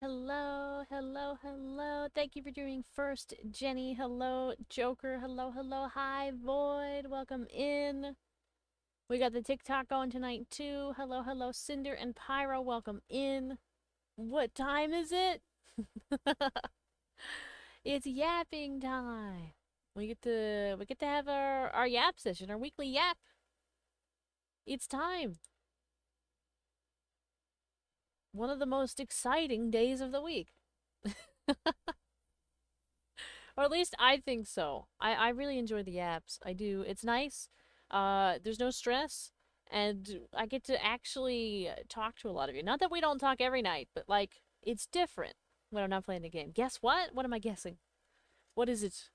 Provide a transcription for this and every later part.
Hello, hello, hello. Thank you for doing first, Jenny. Hello, Joker. Hello, hello. Hi, Void. Welcome in. We got the TikTok going tonight, too. Hello, hello, Cinder and Pyro. Welcome in. What time is it? It's yapping time. We get to have our yap session, our weekly yap. It's time. One of the most exciting days of the week. Or at least I think so. I really enjoy the apps. I do. It's nice. There's no stress, and I get to actually talk to a lot of you. Not that we don't talk every night, but like it's different when I'm not playing the game. Guess what? What am I guessing? What is it?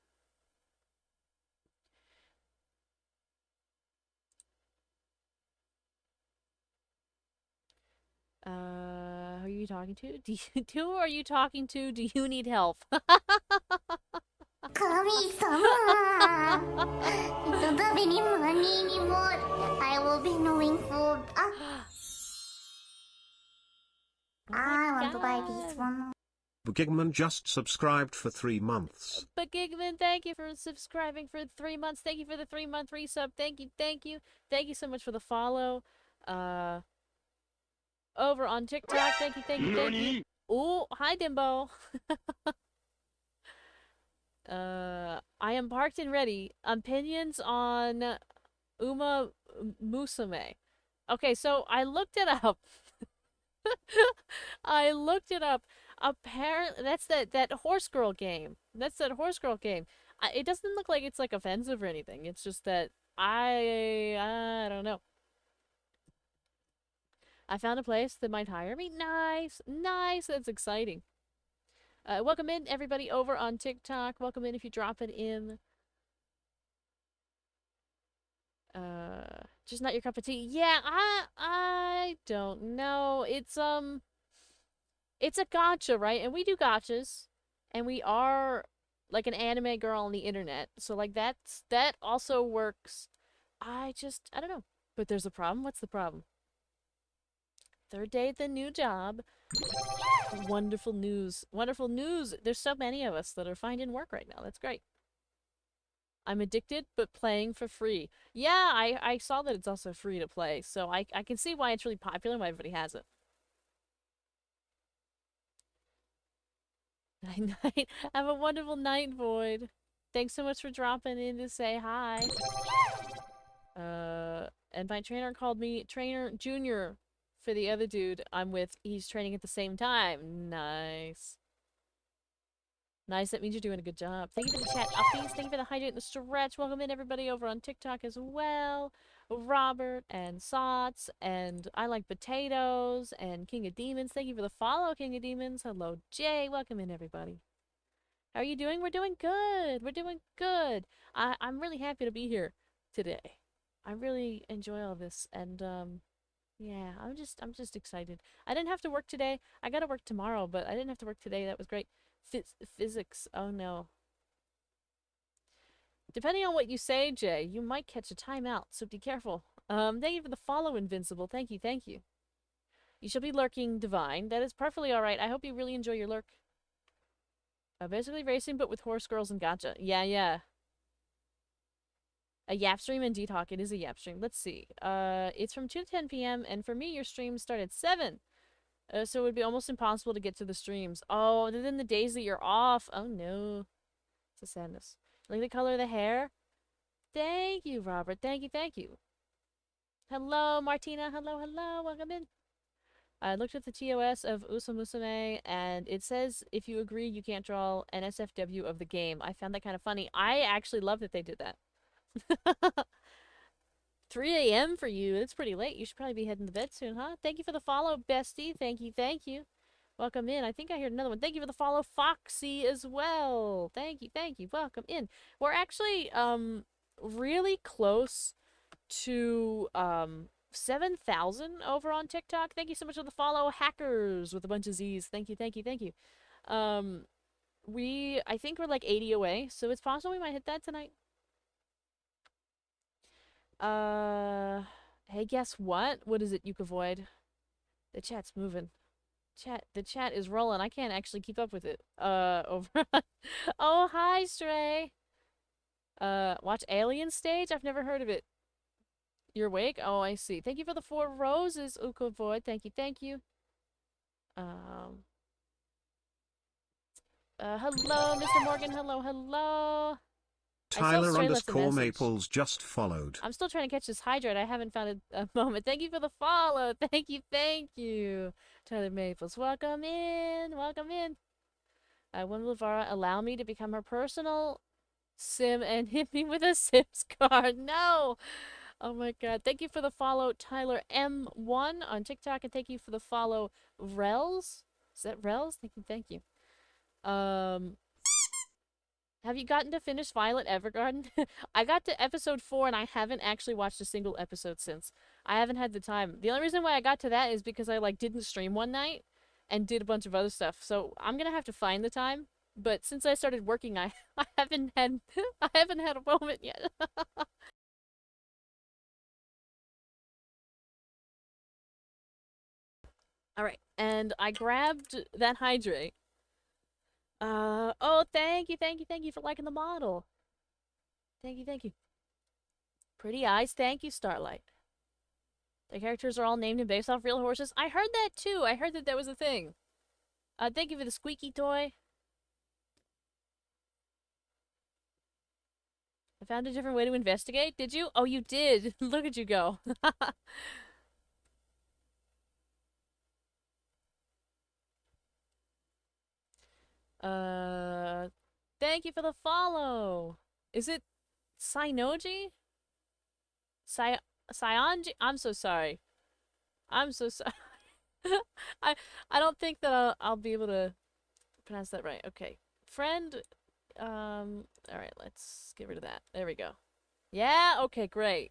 Who are you talking to? Who are you talking to? Do you need help? 神様、人食べにも何にも I will be knowing food. Oh I my want to buy this god. one. Bugigman just subscribed for 3 months. But Gigman, thank you for subscribing for 3 months. Thank you for the 3-month resub. Thank you, thank you. Thank you so much for the follow. Over on TikTok. Thank you, thank you, thank you. Oh, hi Dimbo. I am parked and ready. Opinions on Uma Musume. Okay, so I looked it up. I looked it up. Apparently, that's that horse girl game. That's that horse girl game. It doesn't look like it's like offensive or anything. It's just that I don't know. I found a place that might hire me. Nice, nice. That's exciting. Welcome in everybody over on TikTok. Welcome in if you drop it in. Just not your cup of tea. Yeah, I don't know. It's a gotcha, right? And we do gotchas. And we are like an anime girl on the internet. So like that also works. I don't know. But there's a problem. What's the problem? Third day at the new job. Wonderful news. Wonderful news. There's so many of us that are finding work right now. That's great. I'm addicted, but playing for free. Yeah, I saw that it's also free to play, so I can see why it's really popular and why everybody has it. Night night. Have a wonderful night, Void. Thanks so much for dropping in to say hi. And my trainer called me Trainer Junior for the other dude I'm with. He's training at the same time. Nice. Nice, that means you're doing a good job. Thank you for the chat uppies. Thank you for the hydrate and the stretch. Welcome in everybody over on TikTok as well. Robert and Sots and I Like Potatoes and King of Demons. Thank you for the follow, King of Demons. Hello, Jay. Welcome in everybody. How are you doing? We're doing good. We're doing good. I'm really happy to be here today. I really enjoy all this and yeah, I'm just excited. I didn't have to work today. I gotta work tomorrow, but I didn't have to work today. That was great. Physics. Oh no. Depending on what you say, Jay, you might catch a timeout, so be careful. Thank you for the follow, Invincible. Thank you, thank you. You shall be lurking, Divine. That is perfectly alright. I hope you really enjoy your lurk. Basically racing, but with horse girls and gotcha. Yeah, yeah. A yap stream, indeed, Hawk. It is a yap stream. Let's see. It's from 2 to 10 p.m., and for me, your streams start at 7. So it would be almost impossible to get to the streams. Oh, and then the days that you're off. Oh, no. It's a sadness. Like the color of the hair? Thank you, Robert. Thank you, thank you. Hello, Martina. Hello, hello. Welcome in. I looked at the TOS of Usamusume, and it says if you agree, you can't draw an SFW of the game. I found that kind of funny. I actually love that they did that. 3 a.m. for you. It's pretty late. You should probably be heading to bed soon, huh? Thank you for the follow, bestie. Thank you, thank you. Welcome in. I think I heard another one. Thank you for the follow, Foxy, as well. Thank you, thank you. Welcome in. We're actually, really close to, 7,000 over on TikTok. Thank you so much for the follow, Hackers, with a bunch of Z's. Thank you, thank you, thank you. I think we're like 80 away, so it's possible we might hit that tonight. Hey, guess what? What is it, Yuka Void? The chat's moving. The chat is rolling. I can't actually keep up with it. Over. Oh, hi, Stray. Watch Alien Stage? I've never heard of it. You're awake? Oh, I see. Thank you for the 4 roses, Uko Void. Thank you, thank you. Um, hello, Mr. Morgan. Hello, hello. I saw Tyler Stray left a underscore message. Maples just followed. I'm still trying to catch this hydrate. I haven't found a moment. Thank you for the follow. Thank you, thank you. Tyler Maples, welcome in. Welcome in. When will Vara allow me to become her personal sim and hit me with a Sims card? No! Oh my god. Thank you for the follow, Tyler M1 on TikTok, and thank you for the follow, Rels. Is that Rels? Thank you, thank you. Have you gotten to finish Violet Evergarden? I got to episode 4 and I haven't actually watched a single episode since. I haven't had the time. The only reason why I got to that is because I like didn't stream one night and did a bunch of other stuff. So I'm gonna have to find the time. But since I started working, I haven't had I haven't had a moment yet. All right, and I grabbed that hydrate. Oh, thank you, thank you, thank you for liking the model. Thank you, thank you. Pretty eyes, thank you, Starlight. The characters are all named and based off real horses. I heard that too. I heard that that was a thing. Thank you for the squeaky toy. I found a different way to investigate. Did you? Oh, you did. Look at you go. uh, Thank you for the follow. Is it Sinoji? Sy Sionji? I'm so sorry. I'm so sorry. I I don't think that I'll be able to pronounce that right. Okay. Friend, alright, let's get rid of that. There we go. Yeah, okay, great.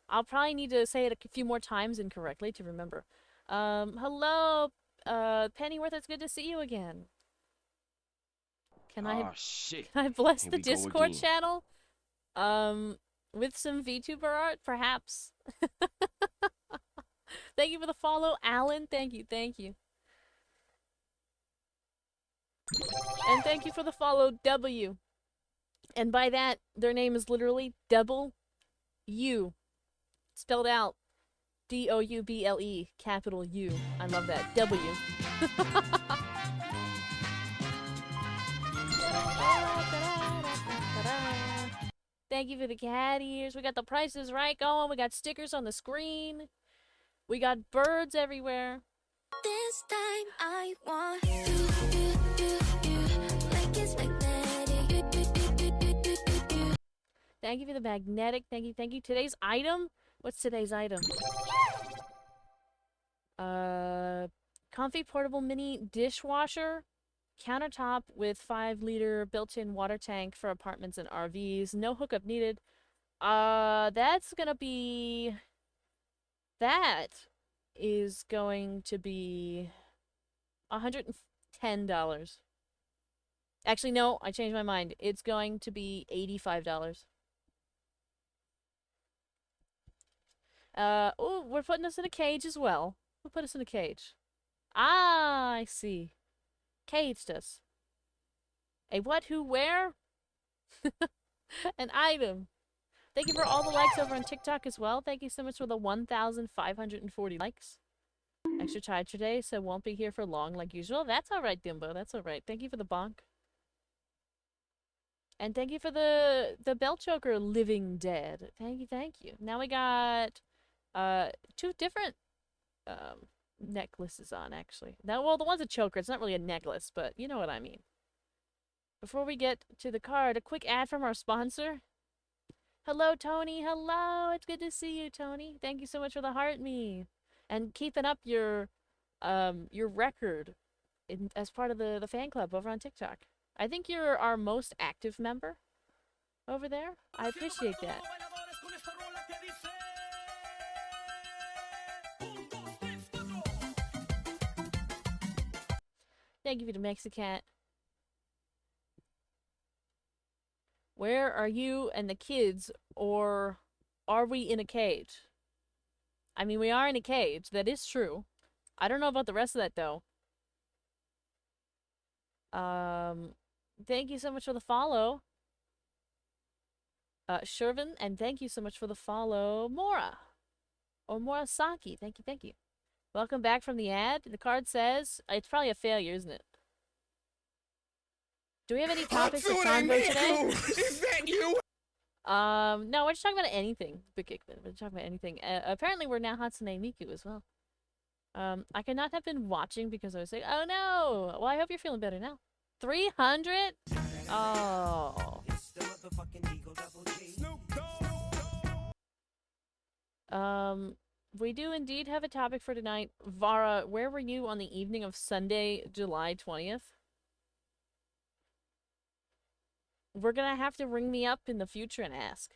I'll probably need to say it a few more times incorrectly to remember. Hello, Pennyworth, it's good to see you again. Can I Oh shit. can I bless Here the we go Discord again. channel? With some VTuber art, perhaps? Thank you for the follow, Alan. Thank you, thank you. And thank you for the follow, W. And by that, their name is literally Double U. Spelled out D-O-U-B-L-E, capital U. I love that. W. Thank you for the cat ears. We got the prices right going. We got stickers on the screen. We got birds everywhere. This time I want you, like it's magnetic. Thank you for the magnetic. Thank you, thank you. Today's item? What's today's item? Comfy portable mini dishwasher. Countertop with 5-liter built-in water tank for apartments and RVs. No hookup needed. That's gonna be... That is going to be $110. Actually, no, I changed my mind. It's going to be $85. Oh, we're putting us in a cage as well. We'll put us in a cage. Ah, I see. Caged us. A what, who, where? An item. Thank you for all the likes over on TikTok as well. Thank you so much for the 1,540 likes. Extra tired today, so won't be here for long like usual. That's alright, Dimbo. That's alright. Thank you for the bonk. And thank you for the belt choker living dead. Thank you, thank you. Now we got 2 different necklaces on actually. Now well the one's a choker, it's not really a necklace, but you know what I mean. Before we get to the card, a quick ad from our sponsor. Hello, Tony. Hello. It's good to see you, Tony. Thank you so much for the heart me. And keeping up your record as part of the fan club over on TikTok. I think you're our most active member over there. I appreciate that. Thank you for the Mexicat. Where are you and the kids, or are we in a cage? I mean, we are in a cage. That is true. I don't know about the rest of that, though. Um, thank you so much for the follow, Shervin, and thank you so much for the follow, Mora or Morasaki. Thank you, thank you. Welcome back from the ad. The card says it's probably a failure, isn't it? Do we have any topics for Convo today? Is that you? No, we're just talking about anything. Big Kickman. We're talking about anything. Apparently, we're now Hatsune Miku as well. I could not have been watching because I was like, oh no. Well, I hope you're feeling better now. 300? Oh. We do indeed have a topic for tonight. Vara, where were you on the evening of Sunday, July 20th? We're gonna have to ring me up in the future and ask.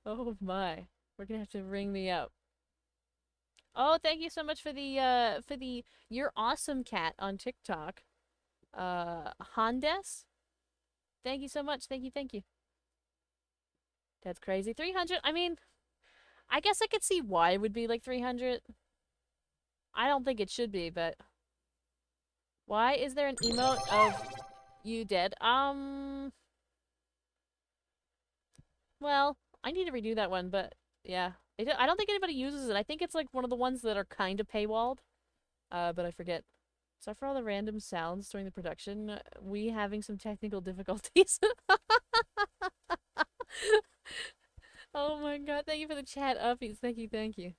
Oh my. We're gonna have to ring me up. Oh, thank you so much for the You're Awesome Cat on TikTok. Hondes? Thank you so much. Thank you, thank you. That's crazy. 300? I mean, I guess I could see why it would be like 300. I don't think it should be, but why is there an emote of you dead? Well, I need to redo that one, but yeah. I don't think anybody uses it. I think it's like one of the ones that are kind of paywalled. But I forget. Sorry for all the random sounds during the production. We having some technical difficulties. Oh my god, thank you for the chat uppies. Thank you, thank you.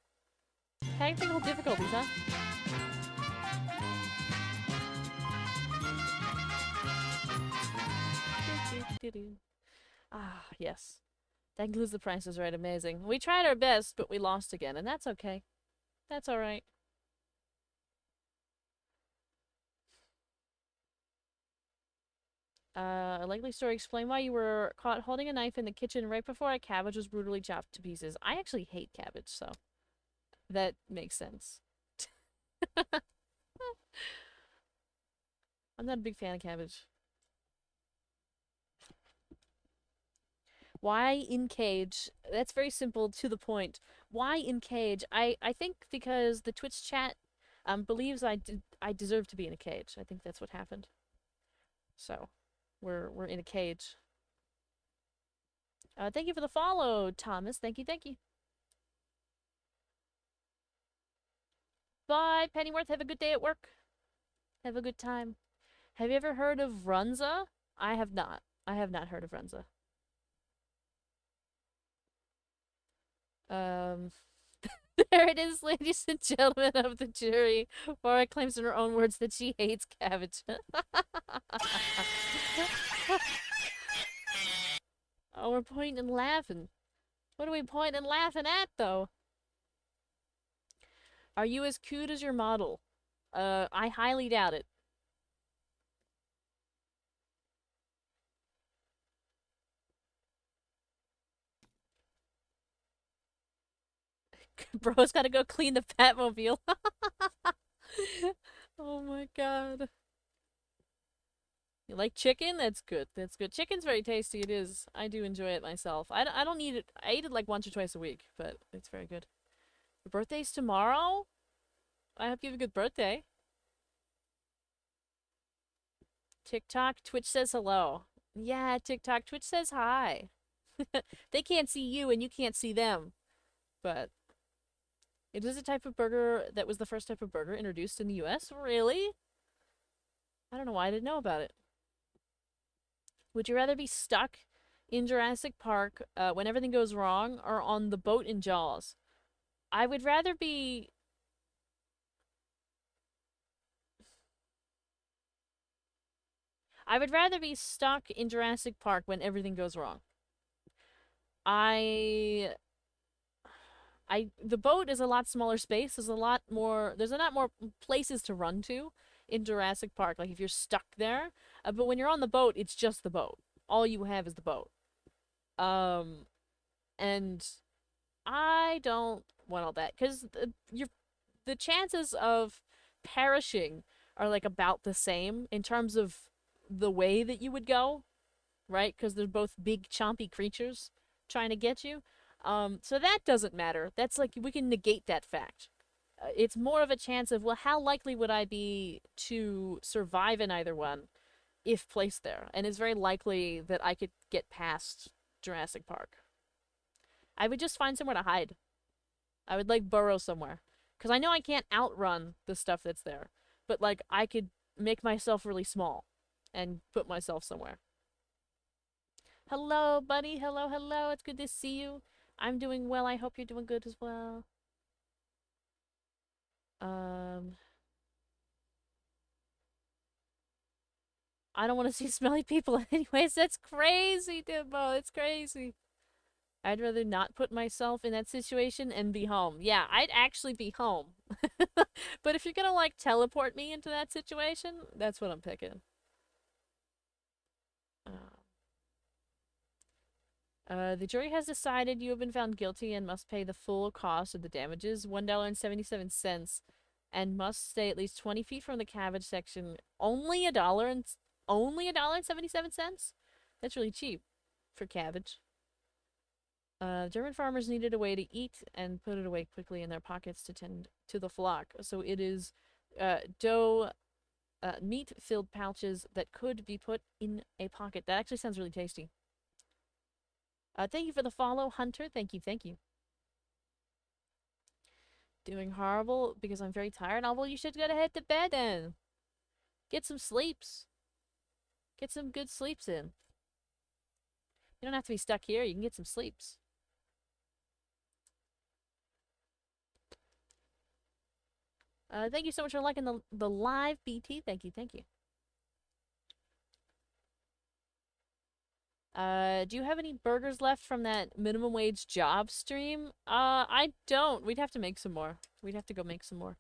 Technical difficulties, huh? Ah, yes. That includes the Price is Right. Amazing. We tried our best, but we lost again, and that's okay. That's alright. A likely story. Explain why you were caught holding a knife in the kitchen right before a cabbage was brutally chopped to pieces. I actually hate cabbage, so that makes sense. I'm not a big fan of cabbage. Why in cage? That's very simple, to the point. Why in cage? I think because the Twitch chat believes I deserve to be in a cage. I think that's what happened. So, we're in a cage. Thank you for the follow, Thomas. Thank you, thank you. Bye, Pennyworth. Have a good day at work. Have a good time. Have you ever heard of Runza? I have not. I have not heard of Runza. There it is, ladies and gentlemen of the jury. Laura claims in her own words that she hates cabbage. Oh, we're pointing and laughing. What are we pointing and laughing at, though? Are you as cute as your model? I highly doubt it. Bro's gotta go clean the Batmobile. Oh my god. You like chicken? That's good. That's good. Chicken's very tasty. It is. I do enjoy it myself. I don't eat it. I eat it like once or twice a week, but it's very good. Your birthday's tomorrow? I hope you have a good birthday. TikTok, Twitch says hello. Yeah, TikTok, Twitch says hi. They can't see you and you can't see them. But it is a type of burger that was the first type of burger introduced in the US. Really? I don't know why I didn't know about it. Would you rather be stuck in Jurassic Park when everything goes wrong or on the boat in Jaws? I would rather be... I would rather be stuck in Jurassic Park when everything goes wrong. I the boat is a lot smaller space. There's a lot more places to run to in Jurassic Park. Like if you're stuck there, but when you're on the boat, it's just the boat. All you have is the boat. And I don't want all that because the chances of perishing are like about the same in terms of the way that you would go, right? Because they're both big chompy creatures trying to get you. So that doesn't matter. That's like we can negate that fact. it's more of a chance of, well, how likely would I be to survive in either one if placed there? And it's very likely that I could get past Jurassic Park. I would just find somewhere to hide. I would like burrow somewhere. Because I know I can't outrun the stuff that's there. But like I could make myself really small and put myself somewhere. Hello, buddy. Hello, hello. It's good to see you. I'm doing well. I hope you're doing good as well. Um, I don't want to see smelly people anyways. That's crazy, Dimbo. It's crazy. I'd rather not put myself in that situation and be home. Yeah, I'd actually be home. But if you're gonna, like, teleport me into that situation, that's what I'm picking. The jury has decided you have been found guilty and must pay the full cost of the damages, $1.77, and must stay at least 20 feet from the cabbage section. Only $1.77? That's really cheap for cabbage. German farmers needed a way to eat and put it away quickly in their pockets to tend to the flock. So it is dough, meat-filled pouches that could be put in a pocket. That actually sounds really tasty. Thank you for the follow, Hunter. Thank you, thank you. Doing horrible because I'm very tired. Oh, well, you should go to head to bed then. Get some sleeps. Get some good sleeps in. You don't have to be stuck here. You can get some sleeps. Thank you so much for liking the live, BT. Thank you, thank you. Do you have any burgers left from that minimum wage job stream? I don't. We'd have to make some more. We'd have to go make some more.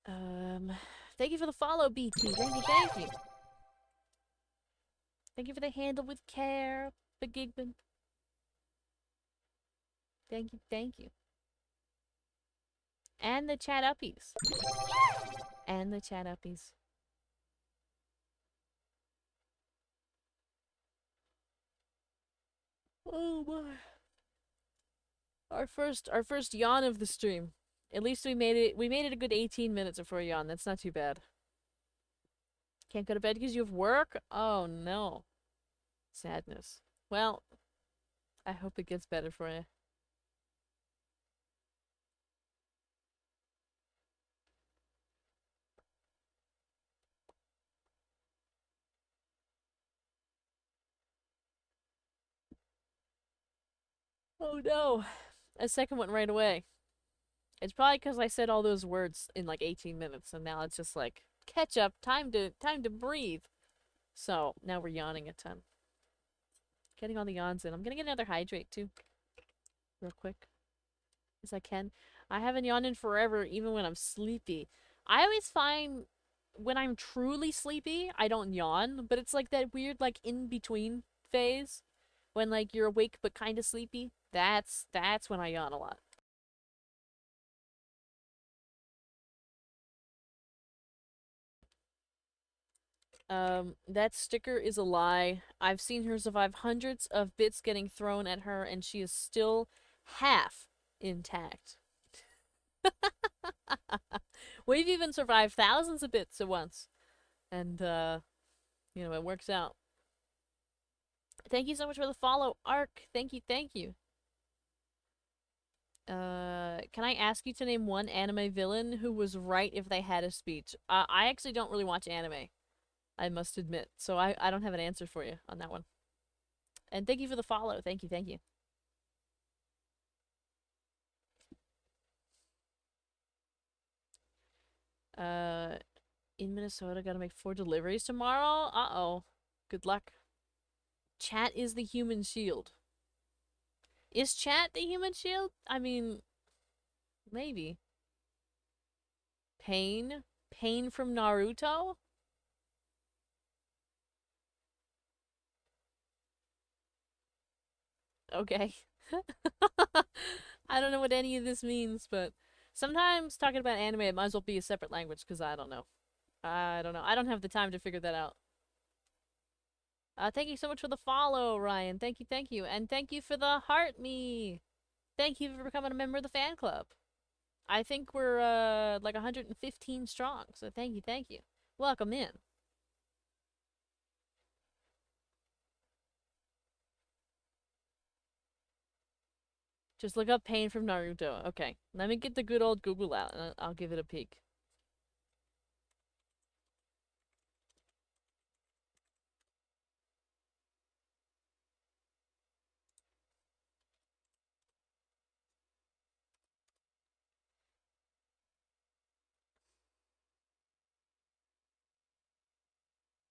Thank you for the follow, BT. Thank you, thank you. Thank you for the handle with care, Begigman. Thank you, thank you. And the chat uppies. And the chat uppies. Oh my. Our first yawn of the stream. At least we made it a good 18 minutes before a yawn. That's not too bad. Can't go to bed because you have work? Oh no. Sadness. Well, I hope it gets better for you. Oh no. A second one right away. It's probably because I said all those words in like 18 minutes, and now it's just like catch up, time to breathe. So now we're yawning a ton. Getting all the yawns in. I'm gonna get another hydrate too, real quick, as I can. I haven't yawned in forever, even when I'm sleepy. I always find when I'm truly sleepy, I don't yawn, but it's like that weird like in between phase when like you're awake but kind of sleepy. That's when I yawn a lot. That sticker is a lie. I've seen her survive hundreds of bits getting thrown at her, and she is still half intact. We've even survived thousands of bits at once. And, it works out. Thank you so much for the follow, Ark. Thank you, thank you. Can I ask you to name one anime villain who was right if they had a speech? I actually don't really watch anime, I must admit, so I don't have an answer for you on that one. And thank you for the follow. Thank you, thank you. In Minnesota, gotta make 4 deliveries tomorrow? Uh-oh. Good luck. Chat is the human shield. Is chat the human shield? I mean, maybe. Pain? Pain from Naruto? Okay. I don't know what any of this means, but sometimes talking about anime, it might as well be a separate language, because I don't know. I don't know. I don't have the time to figure that out. Thank you so much for the follow, Ryan. Thank you, thank you. And thank you for the heart me. Thank you for becoming a member of the fan club. I think we're like 115 strong, so thank you, thank you. Welcome in. Just look up Pain from Naruto. Okay, let me get the good old Google out and I'll give it a peek.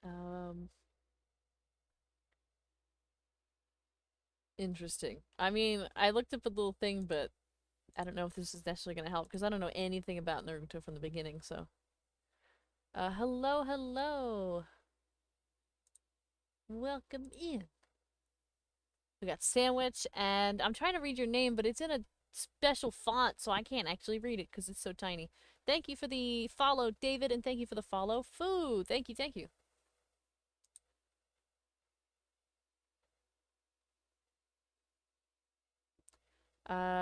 Um, Interesting. I mean, I looked up a little thing, but I don't know if this is necessarily going to help because I don't know anything about Naruto from the beginning, so. Hello, hello. Welcome in. We got Sandwich, and I'm trying to read your name, but it's in a special font, so I can't actually read it because it's so tiny. Thank you for the follow, David, and thank you for the follow, Foo. Thank you, thank you.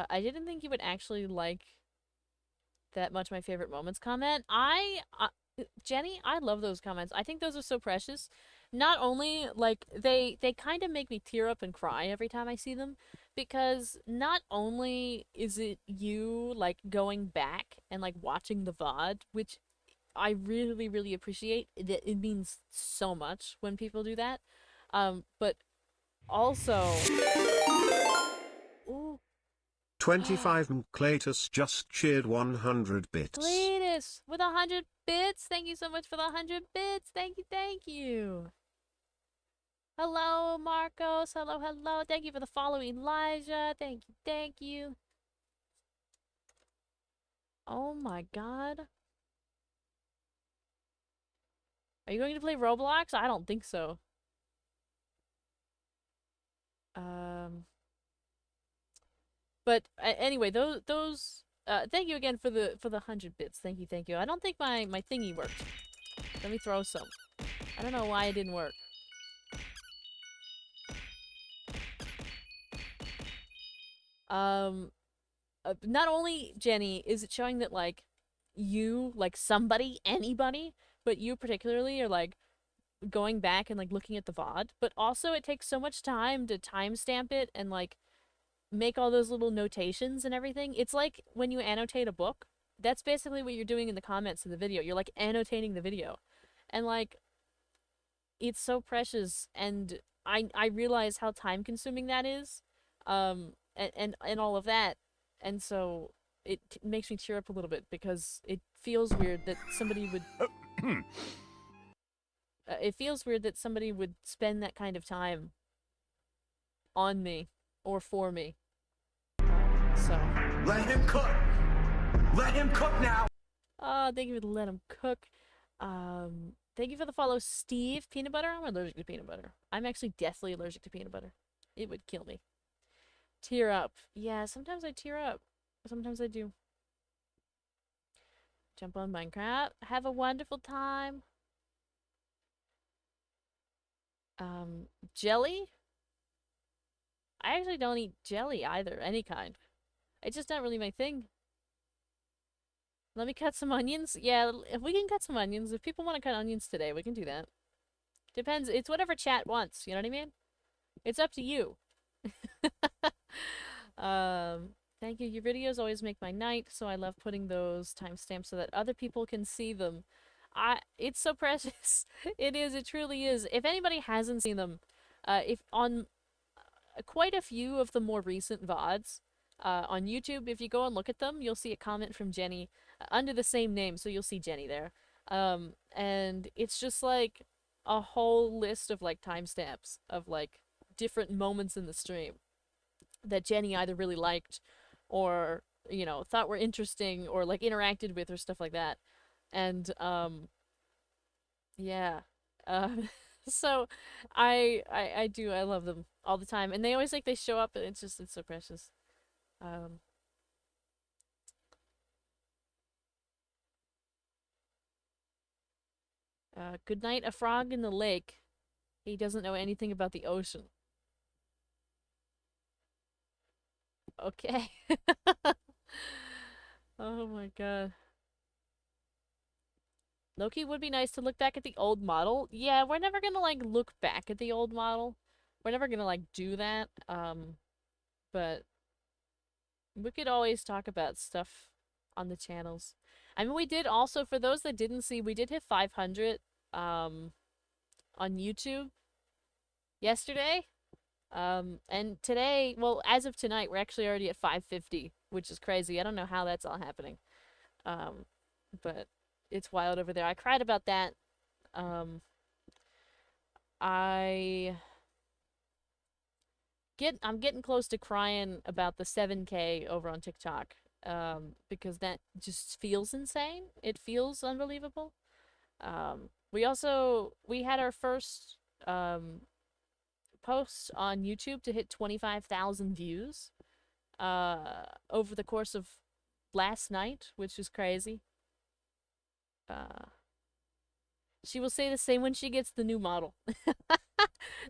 I didn't think you would actually like that much my favorite moments comment. Jenny, I love those comments. I think those are so precious. Not only like they kind of make me tear up and cry every time I see them because not only is it you like going back and like watching the VOD, which I really really appreciate. It means so much when people do that. But also ooh, 25 Cletus just cheered 100 bits. Cletus with 100 bits. Thank you so much for the 100 bits. Thank you, thank you. Hello, Marcos. Hello, hello. Thank you for the follow, Elijah. Thank you, thank you. Oh my god. Are you going to play Roblox? I don't think so. Um, but anyway, thank you again for the 100 bits. Thank you, thank you. I don't think my thingy worked. Let me throw some. I don't know why it didn't work. Um, Not only Jenny is it showing that like you like somebody anybody but you particularly are like going back and like looking at the VOD, but also it takes so much time to timestamp it and like make all those little notations and everything. It's like when you annotate a book, that's basically what you're doing in the comments of the video. You're like annotating the video, and like it's so precious, and I realize how time consuming that is, and all of that, and so makes me tear up a little bit because it feels weird that somebody would. It feels weird that somebody would spend that kind of time on me or for me. So. Let him cook. Let him cook now. Thank you for the let him cook. Thank you for the follow, Steve. Peanut butter? I'm allergic to peanut butter. I'm actually deathly allergic to peanut butter. It would kill me. Tear up. Yeah, sometimes I tear up. Sometimes I do. Jump on Minecraft. Have a wonderful time. Jelly? I actually don't eat jelly either, any kind. It's just not really my thing. Let me cut some onions. Yeah, if we can cut some onions, if people want to cut onions today, we can do that. Depends. It's whatever chat wants. You know what I mean? It's up to you. Thank you. Your videos always make my night, so I love putting those timestamps so that other people can see them. It's so precious. It is. It truly is. If anybody hasn't seen them, if on quite a few of the more recent VODs, on YouTube, if you go and look at them, you'll see a comment from Jenny under the same name, so you'll see Jenny there. And it's just like a whole list of like timestamps of like different moments in the stream that Jenny either really liked or, you know, thought were interesting or like interacted with or stuff like that. And yeah. So I love them all the time. And they always like they show up and it's so precious. Um Good night, a frog in the lake. He doesn't know anything about the ocean. Okay. Oh my god. Loki would be nice to look back at the old model. Yeah, we're never gonna like look back at the old model. We're never gonna like do that. But we could always talk about stuff on the channels. I mean, we did also, for those that didn't see, we did hit 500 on YouTube yesterday. And today, well, as of tonight, we're actually already at 550, which is crazy. I don't know how that's all happening. Um, but it's wild over there. I cried about that. Um, I I'm getting close to crying about the 7K over on TikTok. Because that just feels insane. It feels unbelievable. We had our first post on YouTube to hit 25,000 views over the course of last night, which is crazy. She will say the same when she gets the new model.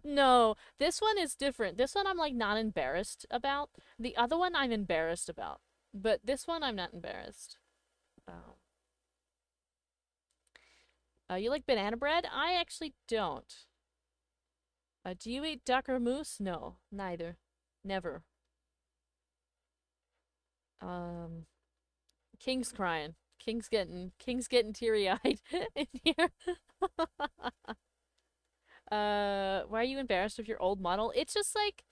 No, this one is different. This one I'm like not embarrassed about. The other one I'm embarrassed about. But this one I'm not embarrassed. Oh. You like banana bread? I actually don't. Do you eat duck or moose? No, neither. Never. Um, King's crying. King's getting teary-eyed in here. Why are you embarrassed of your old model? It's just like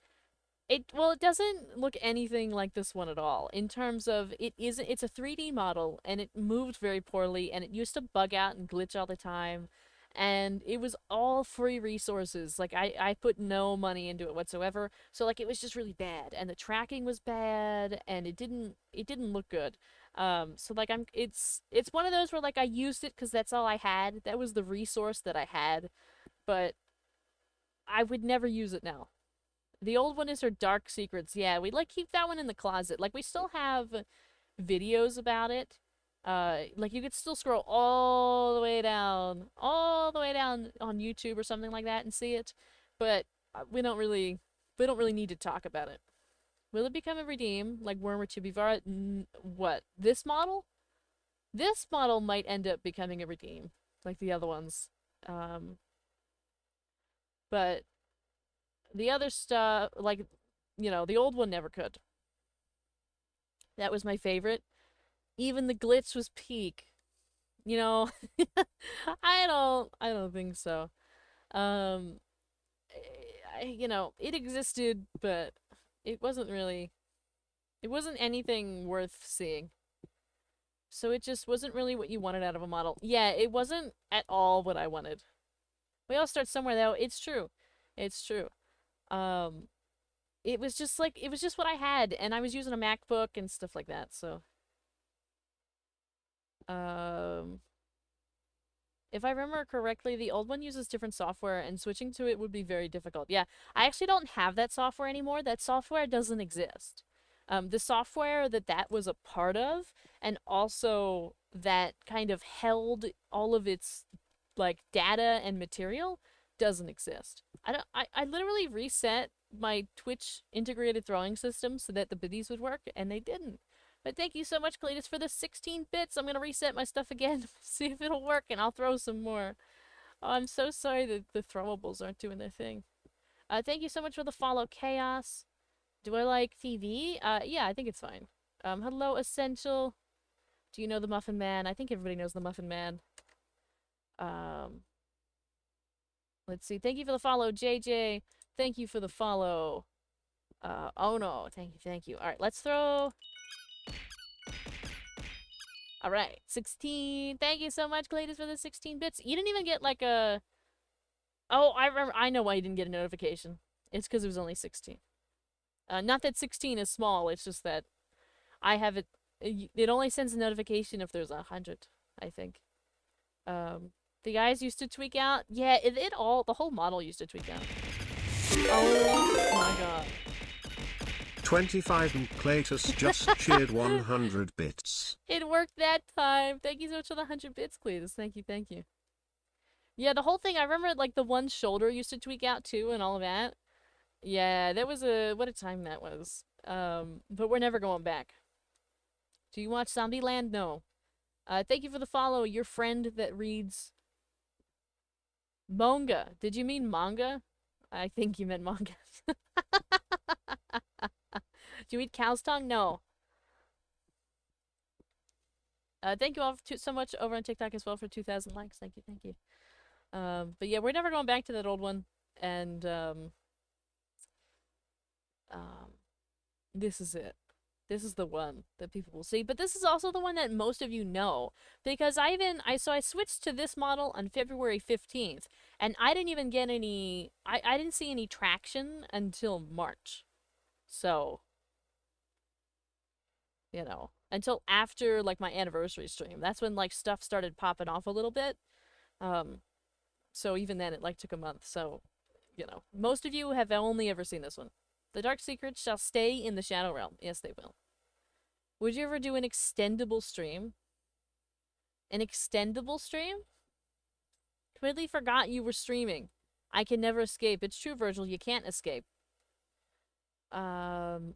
it doesn't look anything like this one at all. In terms of it's a 3D model and it moved very poorly and it used to bug out and glitch all the time. And it was all free resources. Like I put no money into it whatsoever. So like it was just really bad and the tracking was bad and it didn't look good. So like it's one of those where like I used it because that's all I had. That was the resource that I had, but I would never use it now. The old one is her dark secrets. Yeah, we like keep that one in the closet. Like we still have videos about it. Like you could still scroll all the way down on YouTube or something like that and see it, but we don't really need to talk about it. Will it become a redeem like Worm or Chibivara? What? This model? This model might end up becoming a redeem, like the other ones. Um, but the other stuff, like, the old one never could. That was my favorite. Even the glitch was peak. You know, I don't think so. Um, it existed, but it wasn't really, it wasn't anything worth seeing. So it just wasn't really what you wanted out of a model. Yeah, it wasn't at all what I wanted. We all start somewhere though. It's true. It's true. Um, it was just what I had, and I was using a MacBook and stuff like that. So, um, if I remember correctly, the old one uses different software, and switching to it would be very difficult. Yeah, I actually don't have that software anymore. That software doesn't exist. The software that was a part of, and also that kind of held all of its like data and material, doesn't exist. I literally reset my Twitch integrated throwing system so that the biddies would work, and they didn't. But thank you so much, Cletus, for the 16 bits. I'm gonna reset my stuff again, see if it'll work, and I'll throw some more. Oh, I'm so sorry that the throwables aren't doing their thing. Thank you so much for the follow, Chaos. Do I like TV? Yeah, I think it's fine. Hello, Essential. Do you know the Muffin Man? I think everybody knows the Muffin Man. Um, let's see. Thank you for the follow, JJ. Thank you for the follow. Oh no. Thank you, thank you. Alright, let's throw. Alright, 16. Thank you so much, Cletus, for the 16 bits. You didn't even get like a. Oh, I remember. I know why you didn't get a notification. It's because it was only 16. Not that 16 is small, it's just that I have it. It only sends a notification if there's 100, I think. The eyes used to tweak out. Yeah, the whole model used to tweak out. Oh my god. 25 and Cletus just cheered 100 bits. It worked that time. Thank you so much for the 100 bits, Cletus. Thank you, thank you. Yeah, the whole thing, I remember like the one shoulder used to tweak out too and all of that. Yeah, that was what a time that was. But we're never going back. Do you watch Zombieland? No. Thank you for the follow, your friend that reads manga. Did you mean manga? I think you meant manga. Do you eat cow's tongue? No. Thank you all so much over on TikTok as well for 2,000 likes. Thank you, thank you. But yeah, we're never going back to that old one. And um, this is it. This is the one that people will see. But this is also the one that most of you know. Because I switched to this model on February 15th. And I didn't even get any, I didn't see any traction until March. So, you know, until after like my anniversary stream. That's when like stuff started popping off a little bit. Um, so even then it like took a month. So, you know, most of you have only ever seen this one. The Dark Secrets shall stay in the Shadow Realm. Yes, they will. Would you ever do an extendable stream? An extendable stream? Completely forgot you were streaming. I can never escape. It's true, Virgil. You can't escape. Um,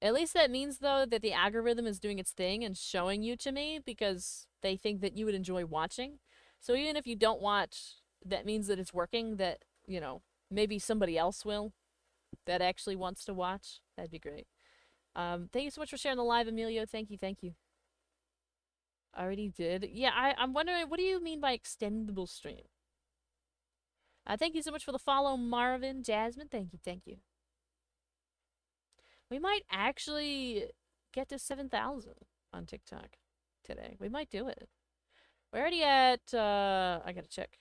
at least that means, though, that the algorithm is doing its thing and showing you to me because they think that you would enjoy watching. So even if you don't watch, that means that it's working, that, you know, maybe somebody else will that actually wants to watch. That'd be great. Thank you so much for sharing the live, Emilio. Thank you, thank you. I already did. Yeah, I'm wondering, what do you mean by extendable stream? Thank you so much for the follow, Marvin. Jasmine, thank you, thank you. We might actually get to 7,000 on TikTok today. We might do it. We're already at, I gotta check.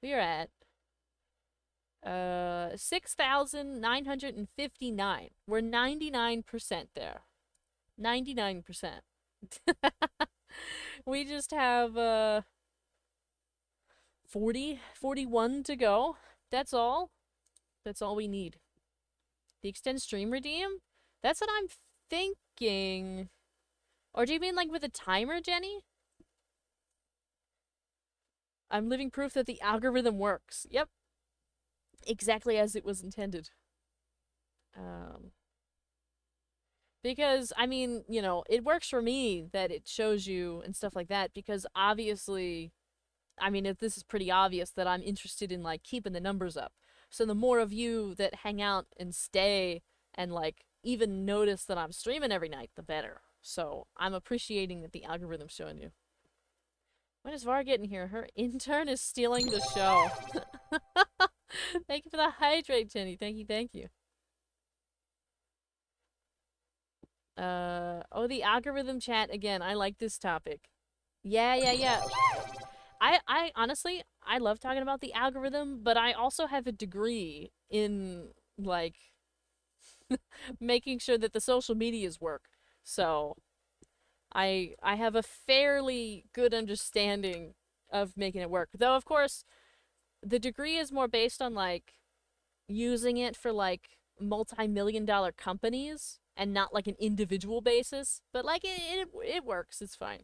We are at, 6,959. We're 99% there. 99%. We just have, 41 to go. That's all. That's all we need. The extend stream redeem? That's what I'm thinking. Or do you mean like with a timer, Jenny? I'm living proof that the algorithm works. Yep. Exactly as it was intended. Because, I mean, you know, it works for me that it shows you and stuff like that because obviously, I mean, this is pretty obvious that I'm interested in, like, keeping the numbers up. So the more of you that hang out and stay and, like, even notice that I'm streaming every night, the better. So I'm appreciating that the algorithm's showing you. When is Var getting here? Her intern is stealing the show. Thank you for the hydrate, Jenny. Thank you, thank you. Oh, the algorithm chat again. I like this topic. Yeah, yeah, yeah. I honestly, I love talking about the algorithm, but I also have a degree in, like, making sure that the social medias work. So, I have a fairly good understanding of making it work. Though, of course, the degree is more based on, like, using it for, like, multi-million-dollar companies and not, like, an individual basis. But, like, it works. It's fine.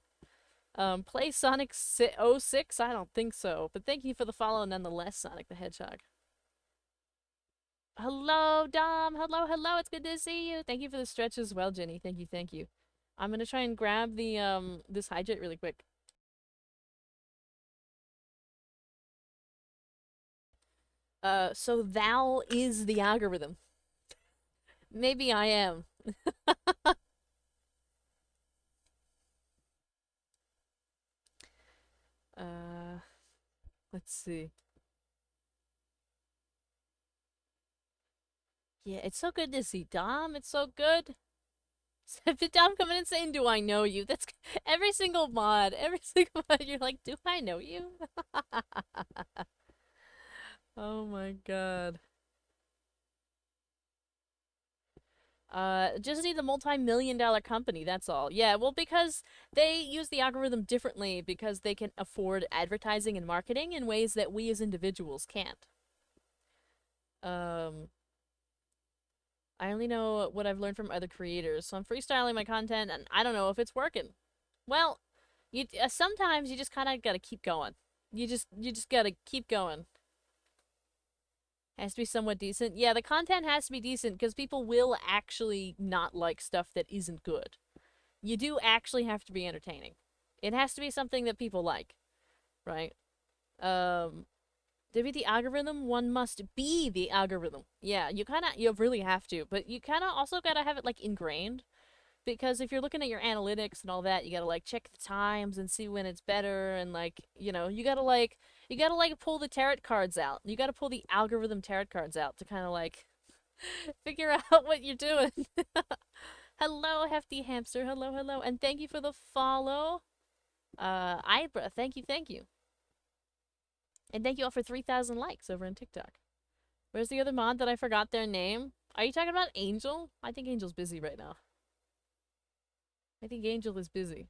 Play Sonic 06? I don't think so. But thank you for the follow nonetheless, Sonic the Hedgehog. Hello, Dom. Hello, hello. It's good to see you. Thank you for the stretch as well, Jenny. Thank you, thank you. I'm gonna try and grab the, this hydrate really quick. So thou is the algorithm. Maybe I am. uh, let's see. Yeah, it's so good to see Dom. It's so good. If Dom coming and saying, "Do I know you?" That's every single mod. Every single mod. You're like, "Do I know you?" Oh my god. Just need a multi-million-dollar company, that's all. Yeah, well, because they use the algorithm differently because they can afford advertising and marketing in ways that we as individuals can't. Um, I only know what I've learned from other creators, so I'm freestyling my content, and I don't know if it's working. Well, sometimes you just kind of gotta keep going. You just gotta keep going. Has to be somewhat decent. Yeah, the content has to be decent because people will actually not like stuff that isn't good. You do actually have to be entertaining. It has to be something that people like, right? Um, to be the algorithm, one must be the algorithm. Yeah, you really have to, but you kind of also gotta have it like ingrained because if you're looking at your analytics and all that, you gotta like check the times and see when it's better and like you gotta like pull the tarot cards out. You gotta pull the algorithm tarot cards out to kind of like figure out what you're doing. Hello, hefty hamster. Hello, hello, and thank you for the follow. Ibra, thank you, and thank you all for 3,000 likes over on TikTok. Where's the other mod that I forgot their name? Are you talking about Angel? I think Angel's busy right now. I think Angel is busy.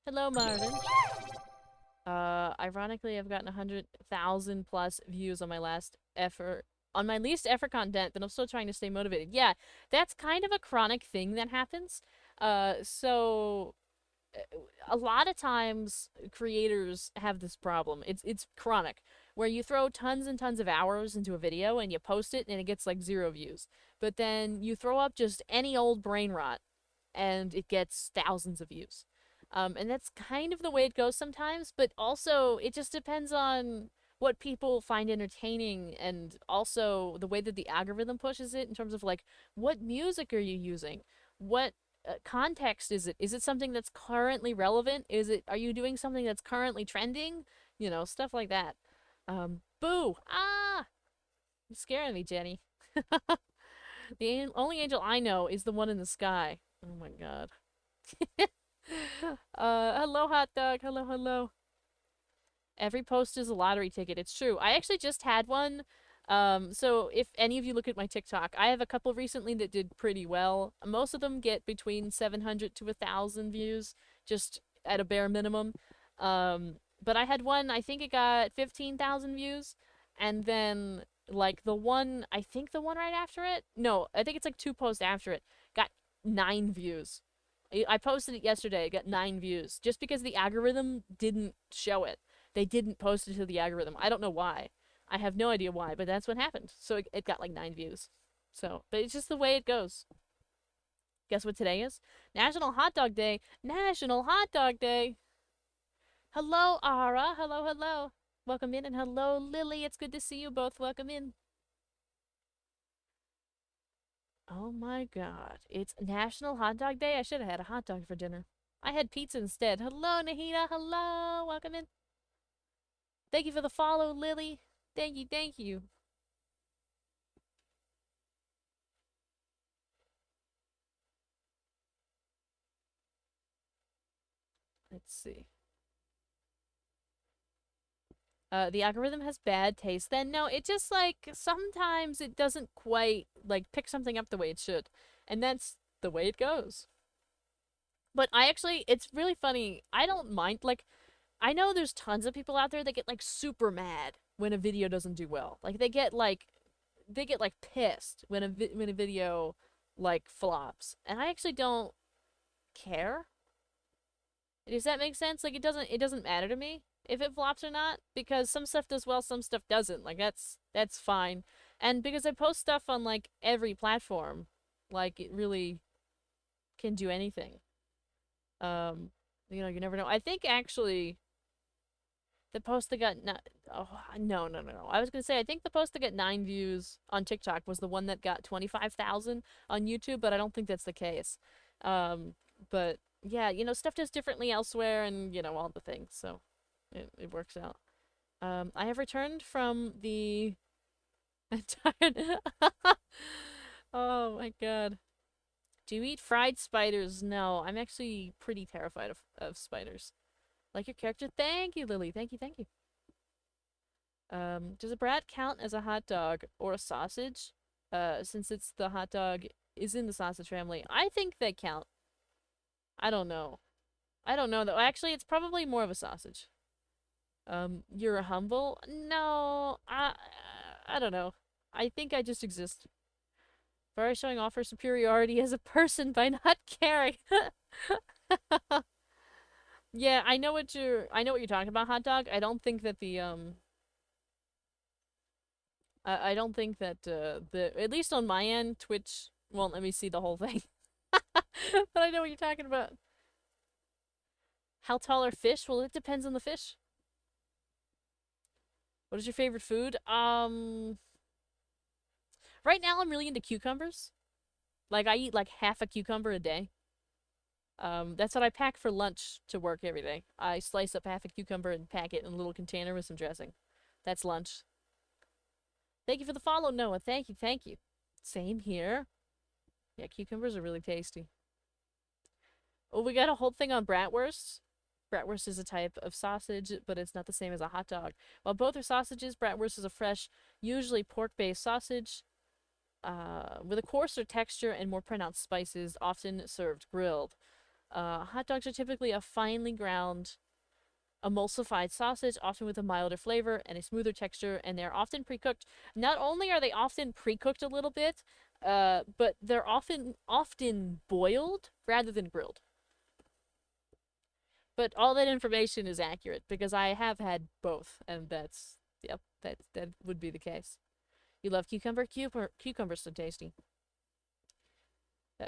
Hello, Marvin. Ironically, I've gotten 100,000 plus views on my last effort, on my least effort content, but I'm still trying to stay motivated. Yeah, that's kind of a chronic thing that happens. So a lot of times creators have this problem. It's chronic, where you throw tons and tons of hours into a video and you post it and it gets like 0 views. But then you throw up just any old brain rot and it gets thousands of views. And that's kind of the way it goes sometimes, but also it just depends on what people find entertaining and also the way that the algorithm pushes it in terms of like what music are you using? What context is it? Is it something that's currently relevant? Are you doing something that's currently trending? You know, stuff like that. Boo! Ah! You're scaring me, Jenny. The only angel I know is the one in the sky. Oh my god. Hello, hot dog. Hello, hello. Every post is a lottery ticket. It's true. I actually just had one. So if any of you look at my TikTok, I have a couple recently that did pretty well. Most of them get between 700 to 1,000 views, just at a bare minimum. But I had one, I think it got 15,000 views. And then, like, I think the one right after it, no, I think it's like 2 posts after it, got 9 views. I posted it yesterday, it got 9 views, just because the algorithm didn't show it. They didn't post it to the algorithm. I don't know why. I have no idea why, but that's what happened. So it got like 9 views. So, but it's just the way it goes. Guess what today is? National Hot Dog Day. National Hot Dog Day. Hello, Ara. Hello, hello. Welcome in, and hello, Lily. It's good to see you both. Welcome in. Oh my god. It's National Hot Dog Day. I should have had a hot dog for dinner. I had pizza instead. Hello, Nahida. Hello. Welcome in. Thank you for the follow, Lily. Thank you, thank you. Let's see. The algorithm has bad taste. Then no, it just like sometimes it doesn't quite like pick something up the way it should. And that's the way it goes. But it's really funny. I don't mind like I know there's tons of people out there that get like super mad when a video doesn't do well. Like they get like pissed when when a video like flops. And I actually don't care. Does that make sense? Like it doesn't matter to me if it flops or not because some stuff does well, some stuff doesn't. Like that's fine. And because I post stuff on like every platform, like it really can do anything. Um, you never know. I think actually the post that got oh no. I was gonna say I think the post that got 9 views on TikTok was the one that got 25,000 on YouTube, but I don't think that's the case. But yeah, stuff does differently elsewhere, and all the things, so it works out. I have returned from the. I'm tired. Oh my god. Do you eat fried spiders? No, I'm actually pretty terrified of spiders. Like your character? Thank you, Lily. Thank you, thank you. Does a brat count as a hot dog or a sausage? Since it's the hot dog is in the sausage family. I think they count. I don't know. I don't know though. Actually, it's probably more of a sausage. You're humble? No, I don't know. I think I just exist. Very showing off her superiority as a person by not caring. Yeah, I know what you're talking about, hot dog. I don't think that I don't think that the at least on my end, Twitch won't let me see the whole thing. But I know what you're talking about. How tall are fish? Well, it depends on the fish. What is your favorite food? Right now I'm really into cucumbers. Like I eat like half a cucumber a day. That's what I pack for lunch to work every day. I slice up half a cucumber and pack it in a little container with some dressing. That's lunch. Thank you for the follow, Noah. Thank you, thank you. Same here. Yeah, cucumbers are really tasty. Oh, we got a whole thing on bratwurst. Bratwurst is a type of sausage, but it's not the same as a hot dog. While both are sausages, bratwurst is a fresh, usually pork-based sausage with a coarser texture and more pronounced spices, often served grilled. Hot dogs are typically a finely ground, emulsified sausage, often with a milder flavor and a smoother texture, and they're often pre-cooked. Not only are they often pre-cooked a little bit, but they're often boiled rather than grilled. But all that information is accurate because I have had both, and that's yep, that would be the case. You love cucumbers so tasty.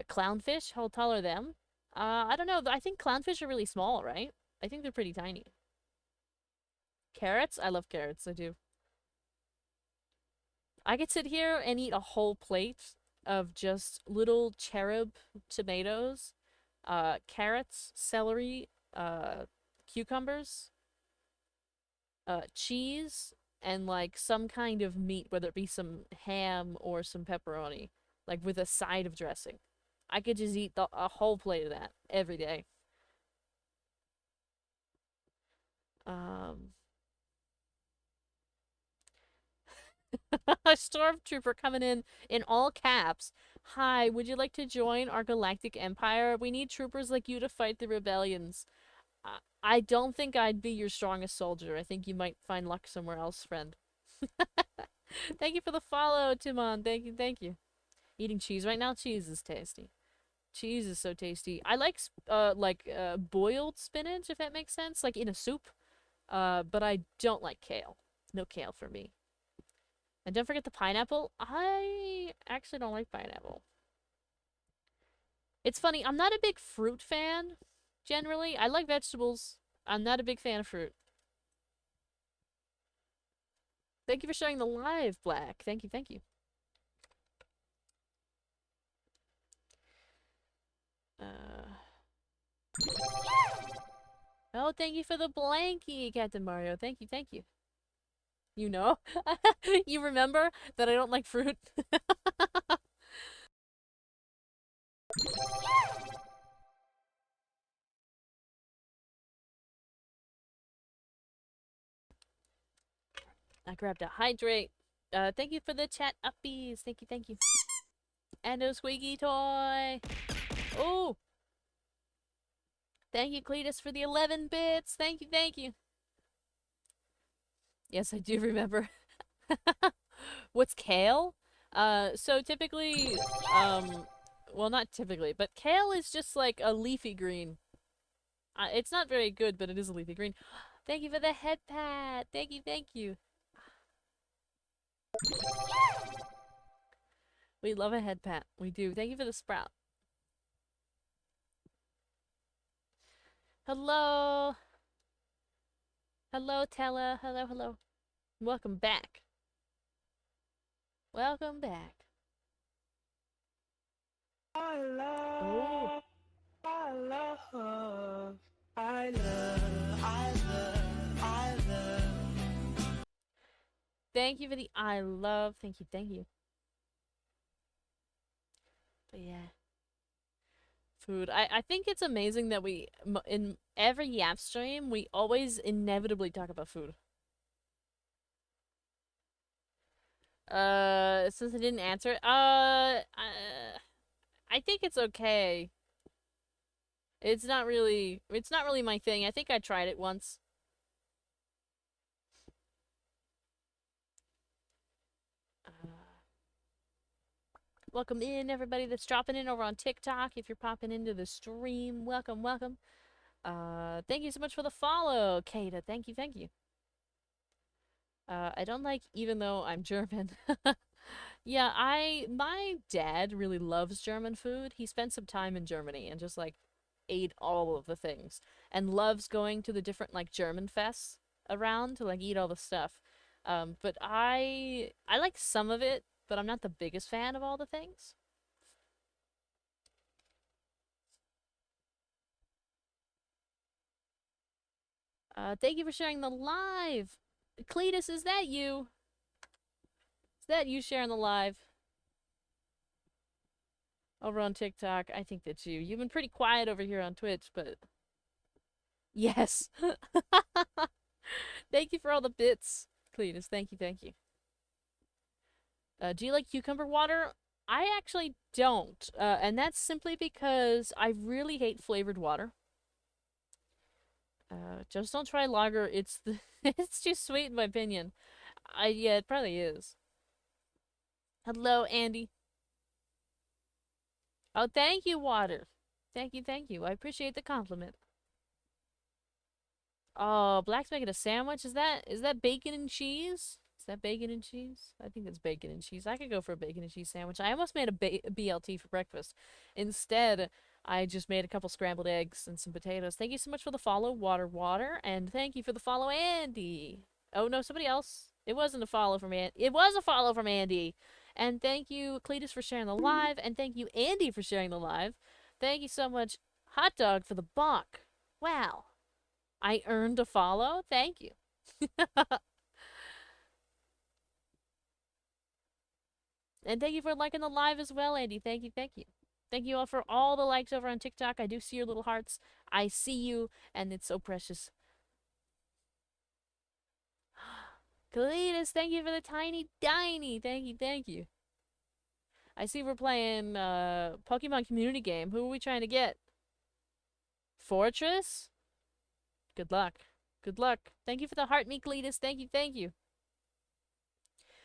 Clownfish, how tall are them? I don't know. I think clownfish are really small, right? I think they're pretty tiny. Carrots, I love carrots. I do. I could sit here and eat a whole plate of just little cherub tomatoes, carrots, celery, cucumbers, cheese, and like some kind of meat, whether it be some ham or some pepperoni, like with a side of dressing. I could just eat a whole plate of that every day. Um, a stormtrooper coming in all caps. Hi, would you like to join our galactic empire? We need troopers like you to fight the rebellions. I don't think I'd be your strongest soldier. I think you might find luck somewhere else, friend. Thank you for the follow, Timon. Thank you, thank you. Eating cheese right now? Cheese is tasty. Cheese is so tasty. I like boiled spinach, if that makes sense, like in a soup. But I don't like kale. No kale for me. And don't forget the pineapple. I actually don't like pineapple. It's funny, I'm not a big fruit fan, generally. I like vegetables. I'm not a big fan of fruit. Thank you for sharing the live, Black. Thank you, thank you. Uh... Oh, thank you for the blankie, Captain Mario. Thank you, thank you. You know? You remember that I don't like fruit? I grabbed a hydrate. Thank you for the chat uppies. Thank you, thank you. And a squeaky toy. Oh! Thank you, Cletus, for the 11 bits. Thank you, thank you. Yes, I do remember. What's kale? So typically, well, not typically, but kale is just like a leafy green. It's not very good, but it is a leafy green. Thank you for the head pat. Thank you, thank you. We love a head pat. We do. Thank you for the sprout. Hello. Hello, Tella. Hello, hello. Welcome back. Welcome back. I Oh. love, I love, I love, I love, I love. Thank you for the I love. Thank you, thank you. But yeah. Food. I think it's amazing that in every Yap stream, we always inevitably talk about food. Since I didn't answer it, I think it's okay. It's not really my thing. I think I tried it once. Welcome in, everybody that's dropping in over on TikTok. If you're popping into the stream, welcome, welcome. Thank you so much for the follow, Kata. Thank you, thank you. I don't like even though I'm German. Yeah, my dad really loves German food. He spent some time in Germany and just like ate all of the things and loves going to the different like German fests around to like eat all the stuff. But I like some of it, but I'm not the biggest fan of all the things. Thank you for sharing the live. Cletus, is that you? Is that you sharing the live? Over on TikTok, I think that's you. You've been pretty quiet over here on Twitch, but yes. Thank you for all the bits, Cletus. Thank you, thank you. Do you like cucumber water? I actually don't, and that's simply because I really hate flavored water. Just don't try lager. It's the it's too sweet in my opinion. Yeah, it probably is. Hello, Andy. Oh, thank you, water. Thank you, thank you. I appreciate the compliment. Oh, Black's making a sandwich. Is that bacon and cheese? Is that bacon and cheese? I think it's bacon and cheese. I could go for a bacon and cheese sandwich. I almost made a BLT for breakfast. Instead, I just made a couple scrambled eggs and some potatoes. Thank you so much for the follow, Water, and thank you for the follow, Andy. Oh no, somebody else. It wasn't a follow from Andy. It was a follow from Andy. And thank you, Cletus, for sharing the live, and thank you, Andy, for sharing the live. Thank you so much, Hot Dog, for the buck. Wow. I earned a follow? Thank you. And thank you for liking the live as well, Andy. Thank you, thank you. Thank you all for all the likes over on TikTok. I do see your little hearts. I see you, and it's so precious. Kalidas, thank you for the tiny tiny. Thank you, thank you. I see we're playing Pokemon community game. Who are we trying to get? Fortress? Good luck. Good luck. Thank you for the heart, Cletus. Thank you, thank you.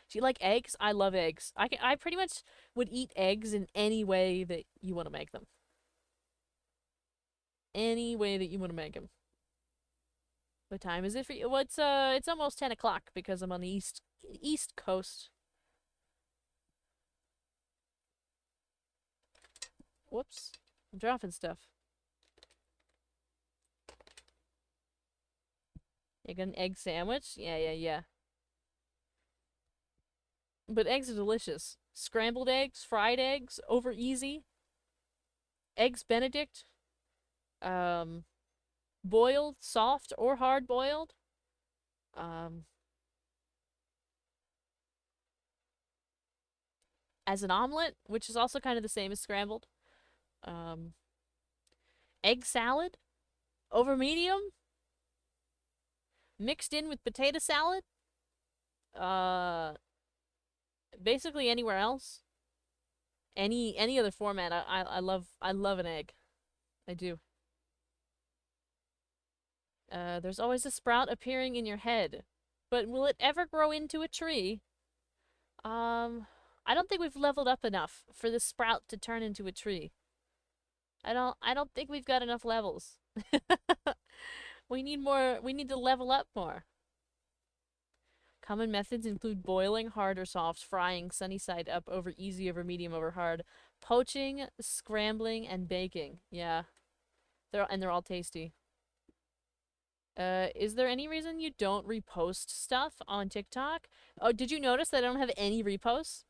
Do you like eggs? I love eggs. I pretty much would eat eggs in any way that you want to make them. Any way that you want to make them. What time is it for you? Well, it's almost 10 o'clock because I'm on the east coast. Whoops. I'm dropping stuff. You got an egg sandwich? Yeah, yeah, yeah. But eggs are delicious. Scrambled eggs, fried eggs, over easy. Eggs Benedict. Boiled, soft or hard boiled. Um, as an omelet, which is also kind of the same as scrambled. Um, egg salad, over medium, mixed in with potato salad. Uh, basically anywhere else. Any other format. I love an egg. I do. There's always a sprout appearing in your head. But will it ever grow into a tree? I don't think we've leveled up enough for the sprout to turn into a tree. I don't think we've got enough levels. We need more, we need to level up more. Common methods include boiling, hard or soft, frying, sunny side up, over easy, over medium, over hard, poaching, scrambling, and baking. Yeah. They're all tasty. Is there any reason you don't repost stuff on TikTok? Oh, did you notice that I don't have any reposts?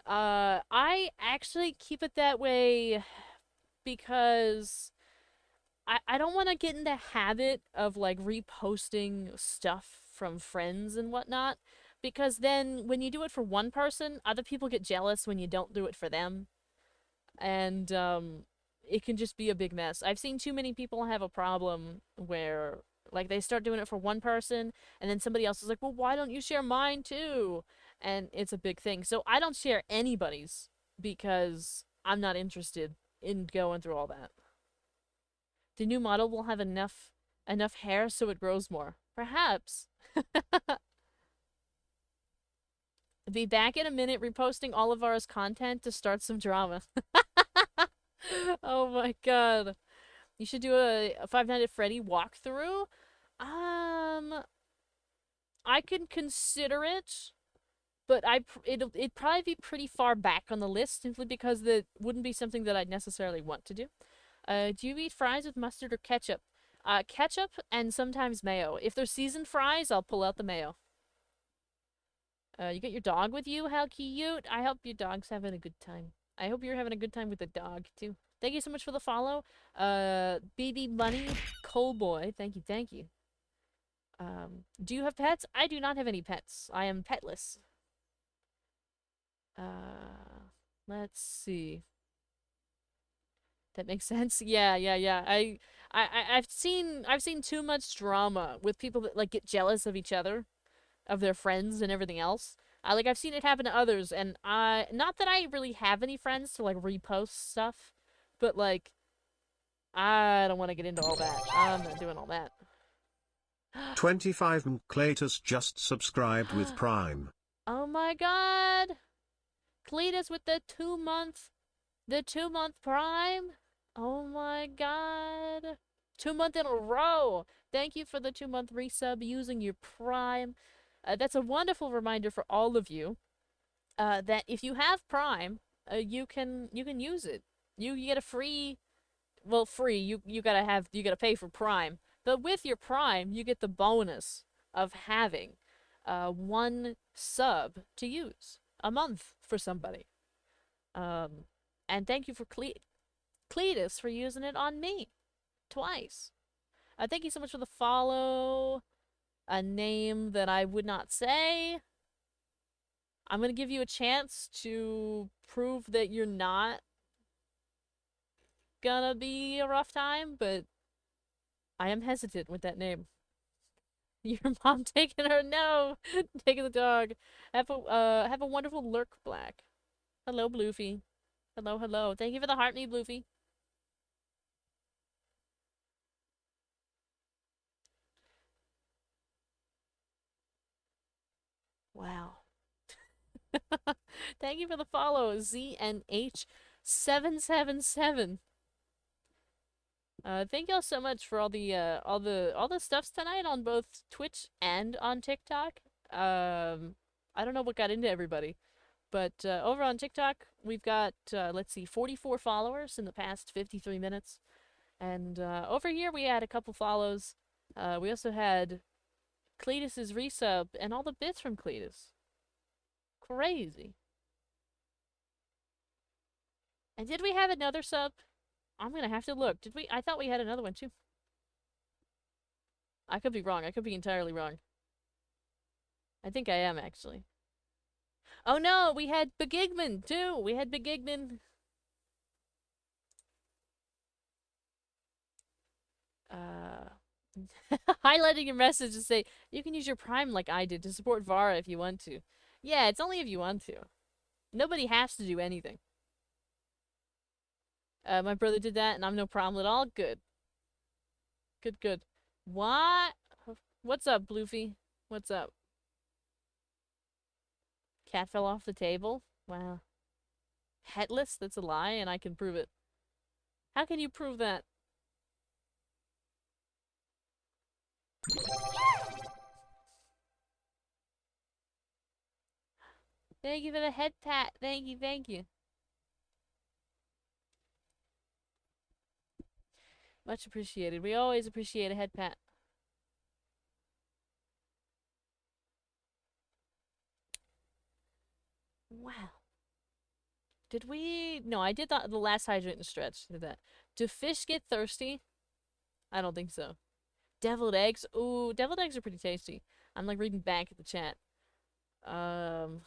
I actually keep it that way because I don't want to get in the habit of like reposting stuff from friends and whatnot, because then when you do it for one person, other people get jealous when you don't do it for them, and it can just be a big mess. I've seen too many people have a problem where like they start doing it for one person and then somebody else is like, "Well, why don't you share mine too?" And it's a big thing. So I don't share anybody's because I'm not interested in going through all that. The new model will have enough hair so it grows more. Perhaps. Be back in a minute reposting all of ours content to start some drama. Oh my god. You should do a Five Nights at Freddy walkthrough. I can consider it, but it'd probably be pretty far back on the list simply because that wouldn't be something that I'd necessarily want to do. Do you eat fries with mustard or ketchup? Ketchup and sometimes mayo. If they're seasoned fries, I'll pull out the mayo. You got your dog with you? How cute. I hope your dog's having a good time. I hope you're having a good time with the dog, too. Thank you so much for the follow. BB Money Cowboy. Thank you, thank you. Do you have pets? I do not have any pets. I am petless. Let's see. That makes sense. Yeah, yeah, yeah. I've seen too much drama with people that like get jealous of each other, of their friends and everything else. I've seen it happen to others, and not that I really have any friends to like repost stuff, but like I don't want to get into all that. I'm not doing all that. 25 Cletus just subscribed with Prime. Oh my god! Cletus with the 2-month Prime. Oh my god. 2-month in a row. Thank you for the 2-month resub using your Prime. That's a wonderful reminder for all of you that if you have Prime, you can use it. You get a free, well, free. You gotta pay for Prime, but with your Prime, you get the bonus of having 1 sub to use a month for somebody. And thank you for Cletus for using it on me twice. Thank you so much for the follow. A name that I would not say. I'm gonna give you a chance to prove that you're not gonna be a rough time, but I am hesitant with that name. Your mom taking her? No, taking the dog. Have a wonderful lurk, Black. Hello, Bluefy. Hello, hello. Thank you for the heart me, Bluefy. Wow. Thank you for the follow, ZNH777. Thank y'all so much for all the stuffs tonight on both Twitch and on TikTok. I don't know what got into everybody, but over on TikTok we've got let's see, 44 followers in the past 53 minutes, and over here we had a couple follows. We also had Cletus's resub and all the bits from Cletus. Crazy. And did we have another sub? I'm gonna have to look. Did we? I thought we had another one too. I could be wrong. I could be entirely wrong. I think I am, actually. Oh no, we had Begigman too. We had Begigman. Highlighting your message to say, you can use your Prime like I did to support Vara if you want to. Yeah, it's only if you want to. Nobody has to do anything. My brother did that, and I'm no problem at all. Good. Good, good. What? What's up, Bluefy? What's up? Cat fell off the table? Wow. Headless? That's a lie, and I can prove it. How can you prove that? Thank you for the head pat. Thank you, thank you. Much appreciated. We always appreciate a head pat. Wow. Did we? No, I did the last hydrant and stretch. Did that. Do fish get thirsty? I don't think so. Deviled eggs? Ooh, deviled eggs are pretty tasty. I'm like reading back at the chat. I'm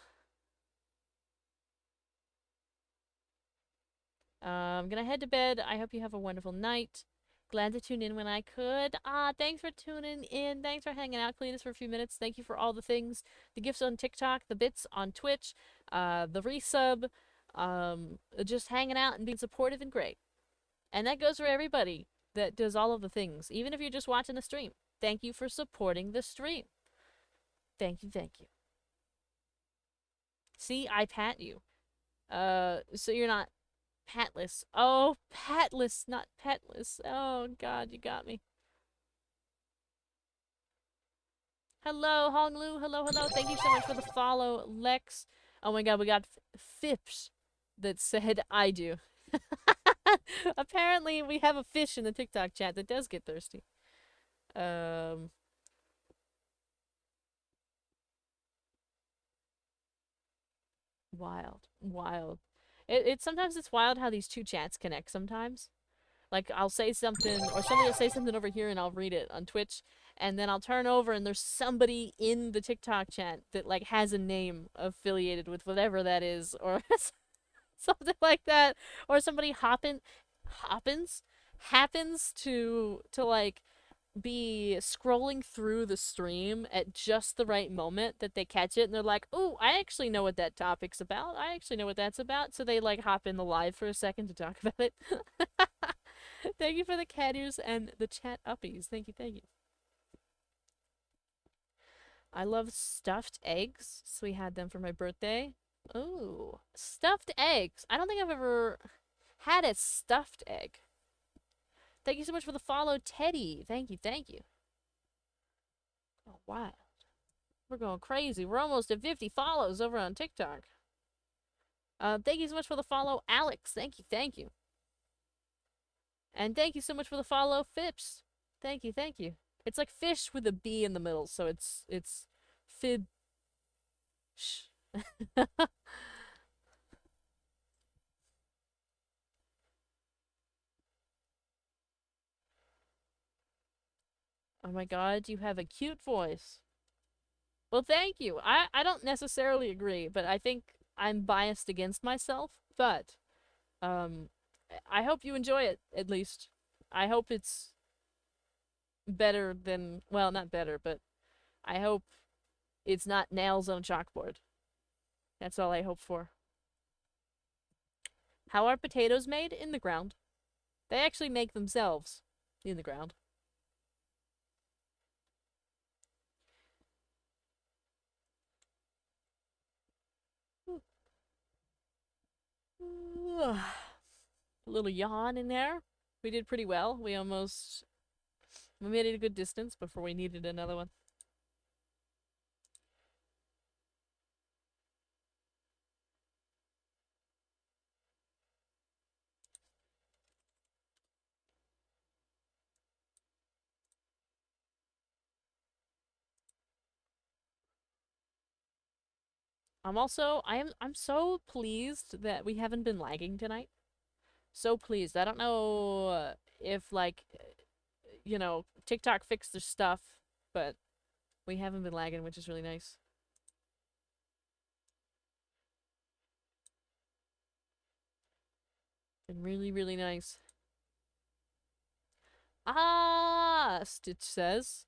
gonna head to bed. I hope you have a wonderful night. Glad to tune in when I could. Thanks for tuning in. Thanks for hanging out, Cletus, for a few minutes. Thank you for all the things. The gifts on TikTok, the bits on Twitch, the resub, just hanging out and being supportive and great. And that goes for everybody that does all of the things. Even if you're just watching the stream. Thank you for supporting the stream. Thank you, thank you. See, I pat you. So you're not Patless. Oh, Patless, not Petless. Oh, God, you got me. Hello, Honglu. Hello, hello. Thank you so much for the follow, Lex. Oh my God, we got Fips that said I do. Apparently, we have a fish in the TikTok chat that does get thirsty. Um, Wild, wild. It sometimes it's wild how these two chats connect. Sometimes, like I'll say something, or somebody will say something over here, and I'll read it on Twitch, and then I'll turn over, and there's somebody in the TikTok chat that like has a name affiliated with whatever that is, or something like that, or somebody happens to like be scrolling through the stream at just the right moment that they catch it and they're like, "Oh, I actually know what that topic's about. I actually know what that's about." So they like hop in the live for a second to talk about it. Thank you for the cat ears and the chat uppies. Thank you, thank you. I love stuffed eggs, so we had them for my birthday. Ooh, stuffed eggs. I don't think I've ever had a stuffed egg. Thank you so much for the follow, Teddy. Thank you, thank you. Oh, wow. We're going crazy. We're almost at 50 follows over on TikTok. Thank you so much for the follow, Alex. Thank you, thank you. And thank you so much for the follow, Fips. Thank you, thank you. It's like fish with a B in the middle, so it's fib. Shh. Oh my God, you have a cute voice. Well, thank you. I don't necessarily agree, but I think I'm biased against myself. But um, I hope you enjoy it at least. I hope it's better than, well, not better, but I hope it's not nails on chalkboard. That's all I hope for. How are potatoes made? In the ground. They actually make themselves in the ground. A little yawn in there. We did pretty well. We made it a good distance before we needed another one. I'm so pleased that we haven't been lagging tonight. So pleased. I don't know if like TikTok fixed their stuff, but we haven't been lagging, which is really nice. Been really, really nice. Ah, Stitch says.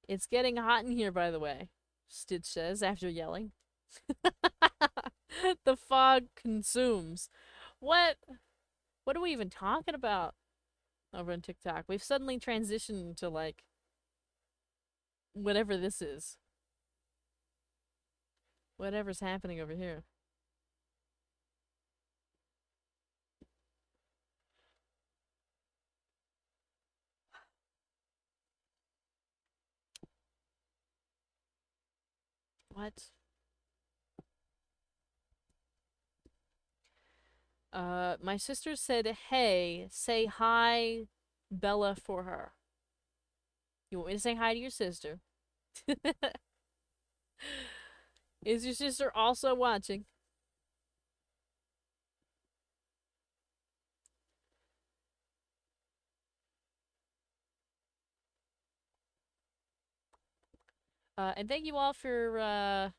It's getting hot in here, by the way. Stitch says after yelling. The fog consumes. What? What are we even talking about over on TikTok? We've suddenly transitioned to like whatever this is. Whatever's happening over here. What? My sister said, "Hey, say hi, Bella, for her." You want me to say hi to your sister? Is your sister also watching? And thank you all for,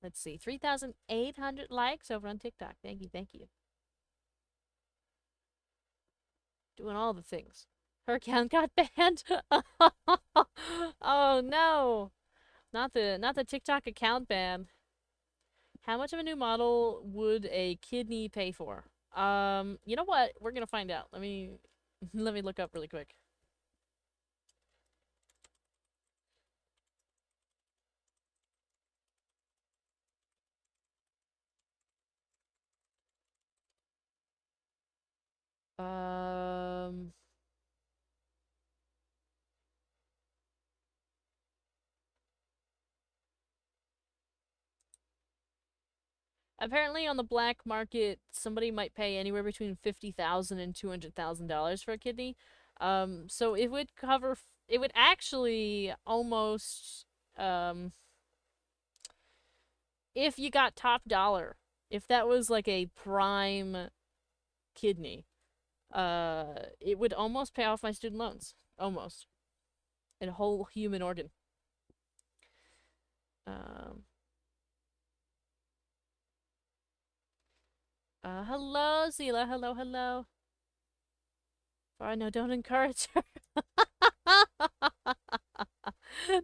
let's see, 3,800 likes over on TikTok. Thank you, thank you. Doing all the things. Her account got banned. Oh no. Not the TikTok account ban. How much of a new model would a kidney pay for? You know what? We're gonna find out. Let me let me look up really quick. Um, Apparently on the black market, somebody might pay anywhere between $50,000 and $200,000 for a kidney. So it would cover, it would actually almost, um, if you got top dollar, if that was like a prime kidney, it would almost pay off my student loans. Almost. A whole human organ. Um, Hello, Zila. Hello, hello. Oh, no, don't encourage her.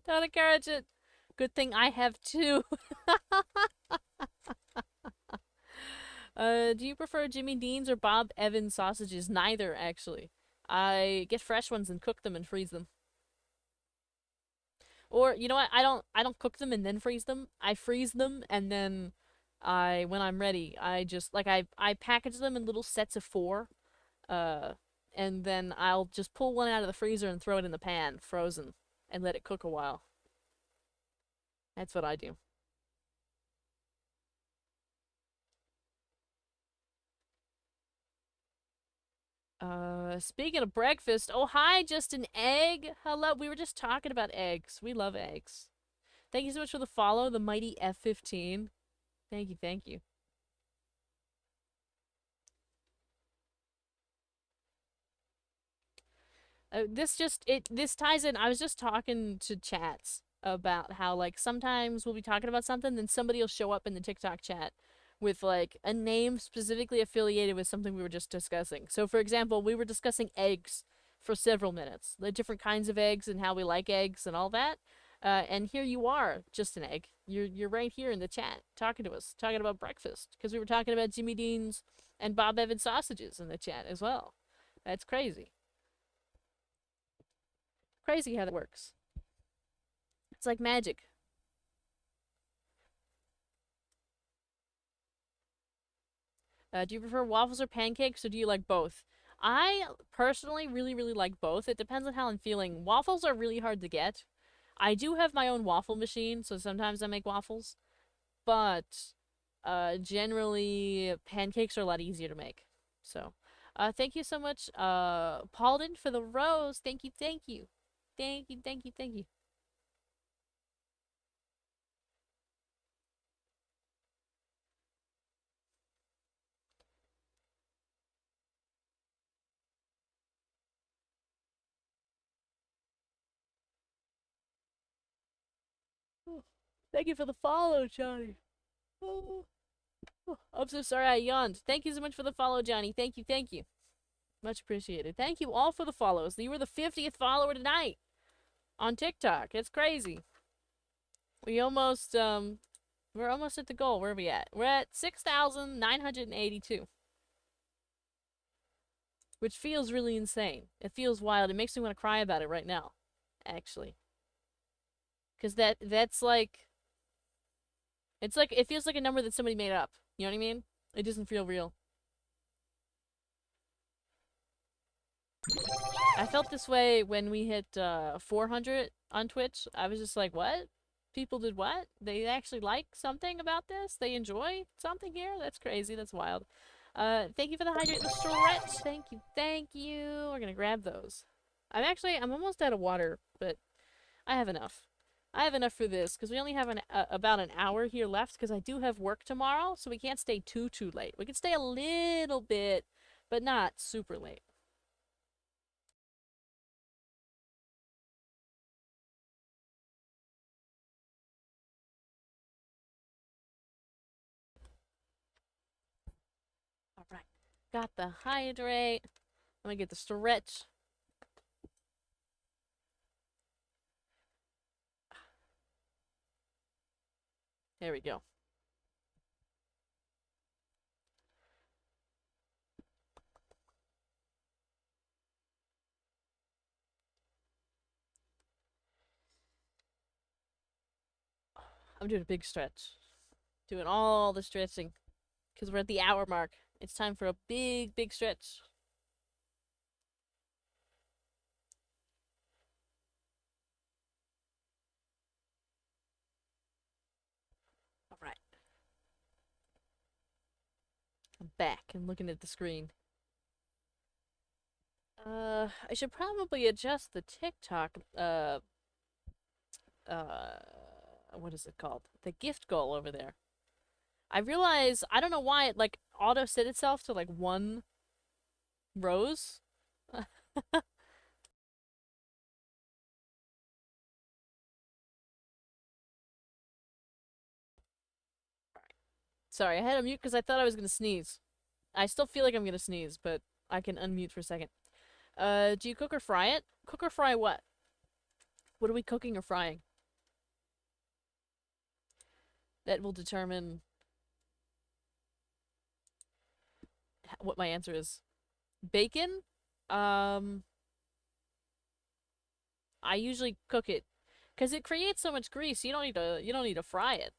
Don't encourage it. Good thing I have two. Do you prefer Jimmy Dean's or Bob Evans sausages? Neither, actually. I get fresh ones and cook them and freeze them. Or you know what? I don't cook them and then freeze them. I freeze them and then when I'm ready, I just like I package them in little sets of 4. Uh and then I'll just pull one out of the freezer and throw it in the pan, frozen, and let it cook a while. That's what I do. Speaking of breakfast, oh hi, just an egg. Hello, we were just talking about eggs. We love eggs. Thank you so much for the follow, the mighty F15. Thank you, thank you. This ties in. I was just talking to chats about how like sometimes we'll be talking about something, then somebody will show up in the TikTok chat with like a name specifically affiliated with something we were just discussing. So for example, we were discussing eggs for several minutes, the different kinds of eggs and how we like eggs and all that. And here you are, just an egg. You're right here in the chat talking to us, talking about breakfast because we were talking about Jimmy Dean's and Bob Evans sausages in the chat as well. That's crazy. Crazy how that works. It's like magic. Do you prefer waffles or pancakes, or do you like both? I personally really, really like both. It depends on how I'm feeling. Waffles are really hard to get. I do have my own waffle machine, so sometimes I make waffles. But generally, pancakes are a lot easier to make. So, thank you so much, Paulden, for the rose. Thank you, thank you. Thank you, thank you, thank you. Oh, thank you for the follow, Johnny. Oh. I'm so sorry I yawned. Thank you so much for the follow, Johnny. Thank you, thank you. Much appreciated. Thank you all for the follows. You were the 50th follower tonight on TikTok. It's crazy. We almost, we're almost at the goal. Where are we at? We're at 6,982. Which feels really insane. It feels wild. It makes me want to cry about it right now. Actually. Because that's like, it's like, it feels like a number that somebody made up. You know what I mean? It doesn't feel real. I felt this way when we hit 400 on Twitch. I was just like, what? People did what? They actually like something about this? They enjoy something here? That's crazy. That's wild. Thank you for the hydrate and the stretch. Thank you. Thank you. We're gonna grab those. I'm almost out of water, but I have enough. I have enough for this because we only have about an hour here left because I do have work tomorrow, so we can't stay too late. We can stay a little bit, but not super late. All right. Got the hydrate. I'm gonna get the stretch. There we go. I'm doing a big stretch. Doing all the stretching. Because we're at the hour mark. It's time for a big, big stretch. I'm back and looking at the screen. I should probably adjust the TikTok, uh, what is it called? The gift goal over there. I realize, I don't know why it, like, auto set itself to, like, 1 rose. Sorry, I had to mute because I thought I was gonna sneeze. I still feel like I'm gonna sneeze, but I can unmute for a second. Do you cook or fry it? Cook or fry what? What are we cooking or frying? That will determine what my answer is. Bacon? Um, I usually cook it because it creates so much grease. You don't need to fry it.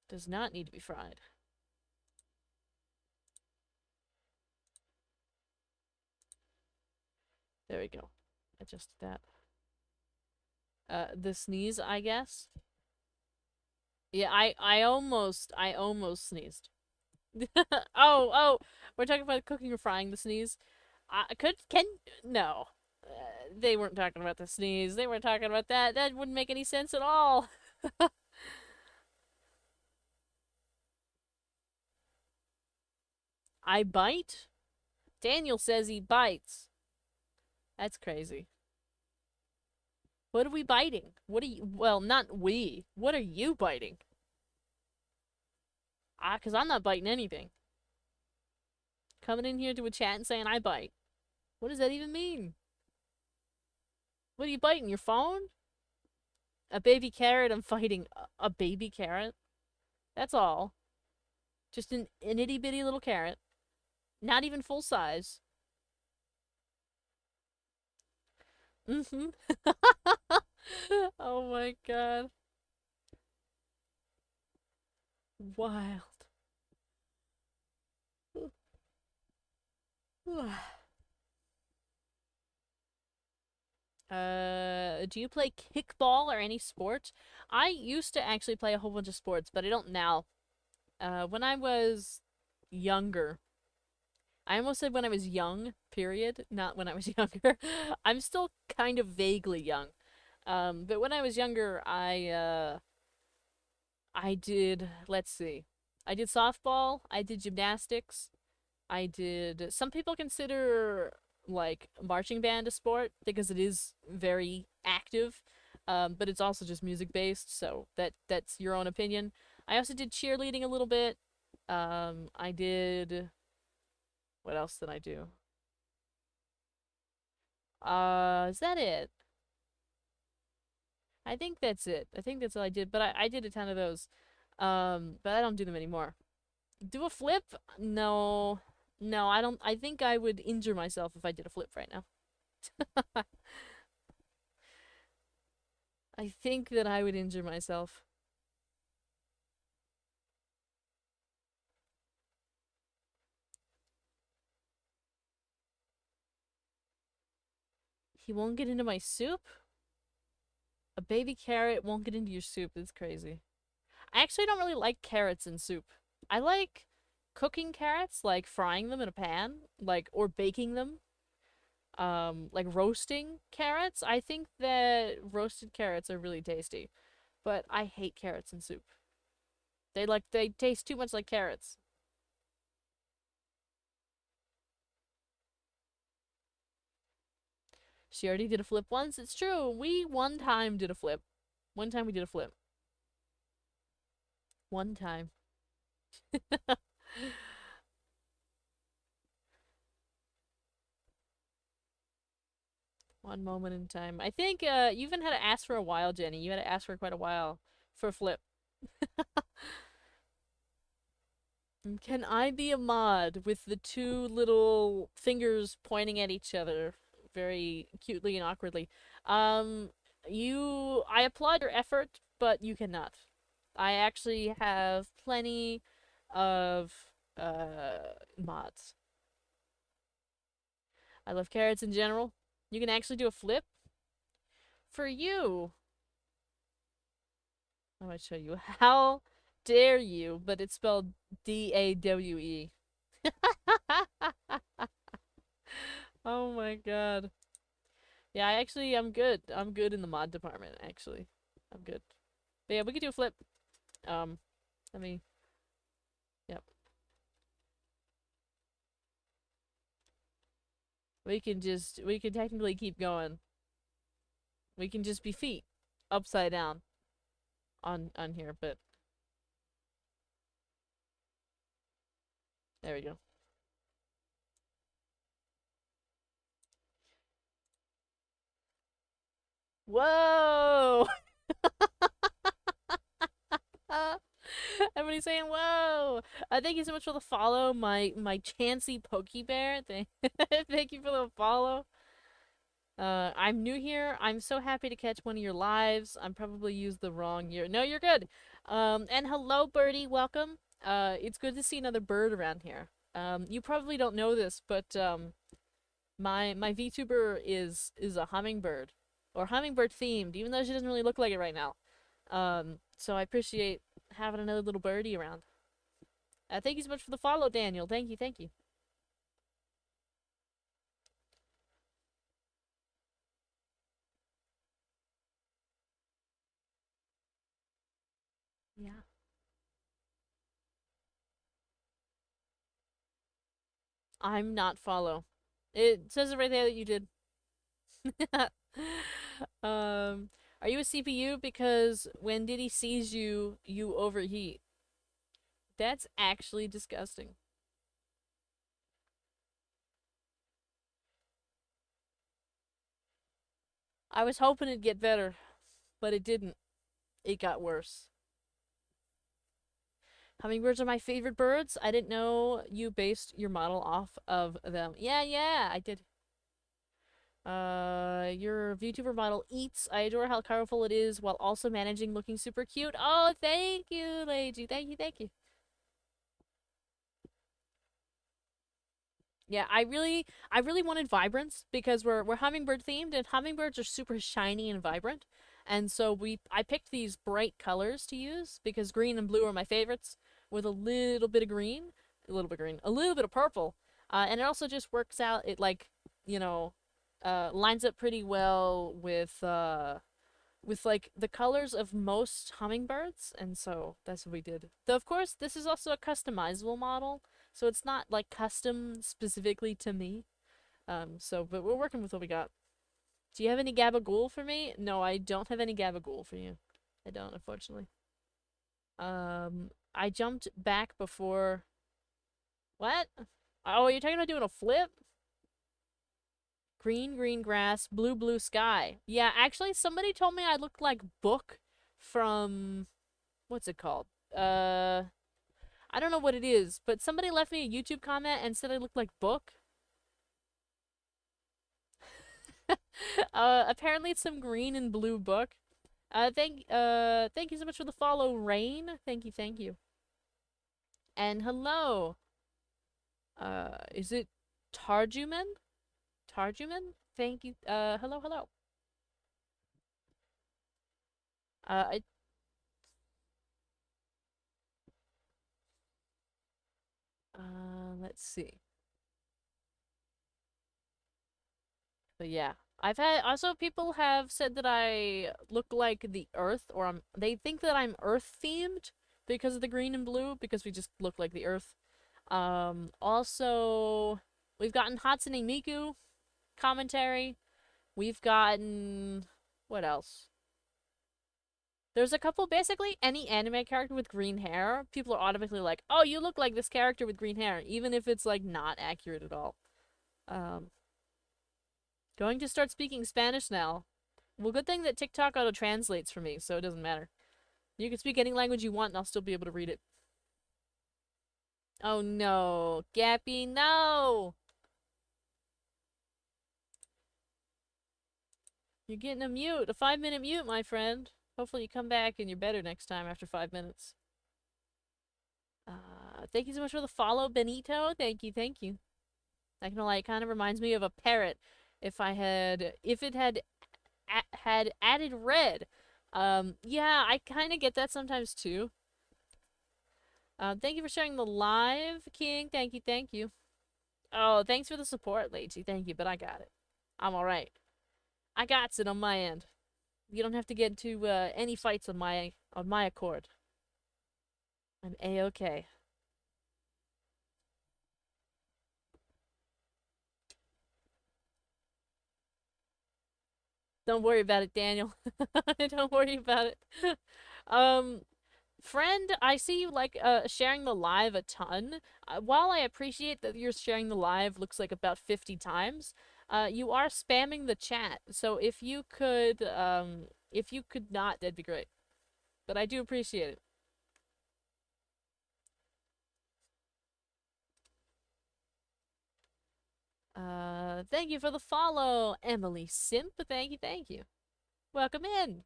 Does not need to be fried. There we go. Adjusted that. The sneeze, I guess. Yeah, I almost sneezed. Oh, we're talking about cooking or frying the sneeze. No. They weren't talking about the sneeze. They weren't talking about that. That wouldn't make any sense at all. I bite? Daniel says he bites. That's crazy. What are we biting? What are you, well, not we. What are you biting? Cause I'm not biting anything. Coming in here to a chat and saying I bite. What does that even mean? What are you biting? Your phone? A baby carrot? I'm fighting a baby carrot? That's all. Just an itty bitty little carrot. Not even full size. Mm-hmm. Oh my god. Wild. Do you play kickball or any sport? I used to actually play a whole bunch of sports, but I don't now. When I was younger, I almost said when I was young, period, not when I was younger. I'm still kind of vaguely young. But when I was younger, I did, let's see. I did softball, I did gymnastics, I did, some people consider like marching band a sport because it is very active, but it's also just music based, so that's your own opinion. I also did cheerleading a little bit. I did, what else did I do? Is that it? I think that's it. I think that's all I did, but I did a ton of those. But I don't do them anymore. Do a flip? No. No, I don't. I think I would injure myself if I did a flip right now. I think that I would injure myself. He won't get into my soup? A baby carrot won't get into your soup. It's crazy. I actually don't really like carrots in soup. I like cooking carrots, like frying them in a pan, like, or baking them. Like roasting carrots. I think that roasted carrots are really tasty, but I hate carrots in soup. They taste too much like carrots. She already did a flip once. It's true. We one time did a flip. One time we did a flip. One time. One moment in time. I think you even had to ask for a while, Jenny. You had to ask for quite a while for a flip. Can I be a mod with the two little fingers pointing at each other very cutely and awkwardly? Um, I applaud your effort, but you cannot. I actually have plenty of mods. I love carrots in general. You can actually do a flip for you. I might show you. How dare you? But it's spelled Dawe. Oh my god. Yeah, I'm good. I'm good in the mod department, actually. I'm good. But yeah, we could do a flip. Um, let me... Yep. We can technically keep going. We can just be feet upside down on here, but there we go. Whoa! Everybody's saying whoa! Thank you so much for the follow, my Chansey Pokebear. Thank you for the follow. I'm new here. I'm so happy to catch one of your lives. I'm probably used the wrong year. No, you're good. And hello, Birdie. Welcome. It's good to see another bird around here. You probably don't know this, but my VTuber is a hummingbird, or hummingbird themed, even though she doesn't really look like it right now. So I appreciate having another little birdie around. Thank you so much for the follow, Daniel. Thank you, thank you. Yeah. I'm not follow. It says it right there that you did. Are you a CPU? Because when Diddy sees you, you overheat. That's actually disgusting. I was hoping it'd get better, but it didn't. It got worse. Hummingbirds are my favorite birds. I didn't know you based your model off of them. Yeah, I did. Your VTuber model eats. I adore how colorful it is while also managing looking super cute. Oh, thank you, Lady. Thank you. Yeah, I really wanted vibrance because we're hummingbird themed and hummingbirds are super shiny and vibrant. And so I picked these bright colors to use because green and blue are my favorites with a little bit of green, a little bit of purple. And it also just works out. It like, you know, lines up pretty well with like the colors of most hummingbirds, and so that's what we did. Though of course this is also a customizable model, so it's not like custom specifically to me. But we're working with what we got. Do you have any gabagool for me? No, I don't have any gabagool for you. I don't, unfortunately. I jumped back before. What? Oh, you're talking about doing a flip? Green grass, blue sky. Yeah, actually, somebody told me I looked like Book from what's it called? I don't know what it is, but somebody left me a YouTube comment and said I looked like Book. Apparently it's some green and blue book. Thank you so much for the follow, Rain. Thank you. And hello. Is it Tarjuman? Tarjuman? Thank you. Hello. I let's see. But yeah, I've had also people have said that I look like the Earth, or they think that I'm Earth themed because of the green and blue, because we just look like the Earth. Also, we've gotten Hatsune Miku commentary. We've gotten what else? There's a couple, basically any anime character with green hair, people are automatically like, "Oh, you look like this character with green hair," even if it's like not accurate at all. Um, Going to start speaking Spanish now. Well, good thing that TikTok auto translates for me, so it doesn't matter. You can speak any language you want and I'll still be able to read it. Oh no. Gappy, no! You're getting a mute. A 5-minute mute, my friend. Hopefully you come back and you're better next time after 5 minutes. Thank you so much for the follow, Benito. Thank you. Not gonna lie, it kind of reminds me of a parrot. If it had added red Yeah, I kind of get that sometimes too. Thank you for sharing the live, King. Thank you, thank you. Oh, thanks for the support, Lacey. Thank you, but I got it. I'm alright. I got it on my end. You don't have to get into any fights on my accord. I'm A-okay. Don't worry about it, Daniel. Don't worry about it. um, Friend, I see you like sharing the live a ton. While I appreciate that you're sharing the live looks like about 50 times, you are spamming the chat. So if you could not, that'd be great. But I do appreciate it. Thank you for the follow, Emily Simp. Thank you, thank you. Welcome in.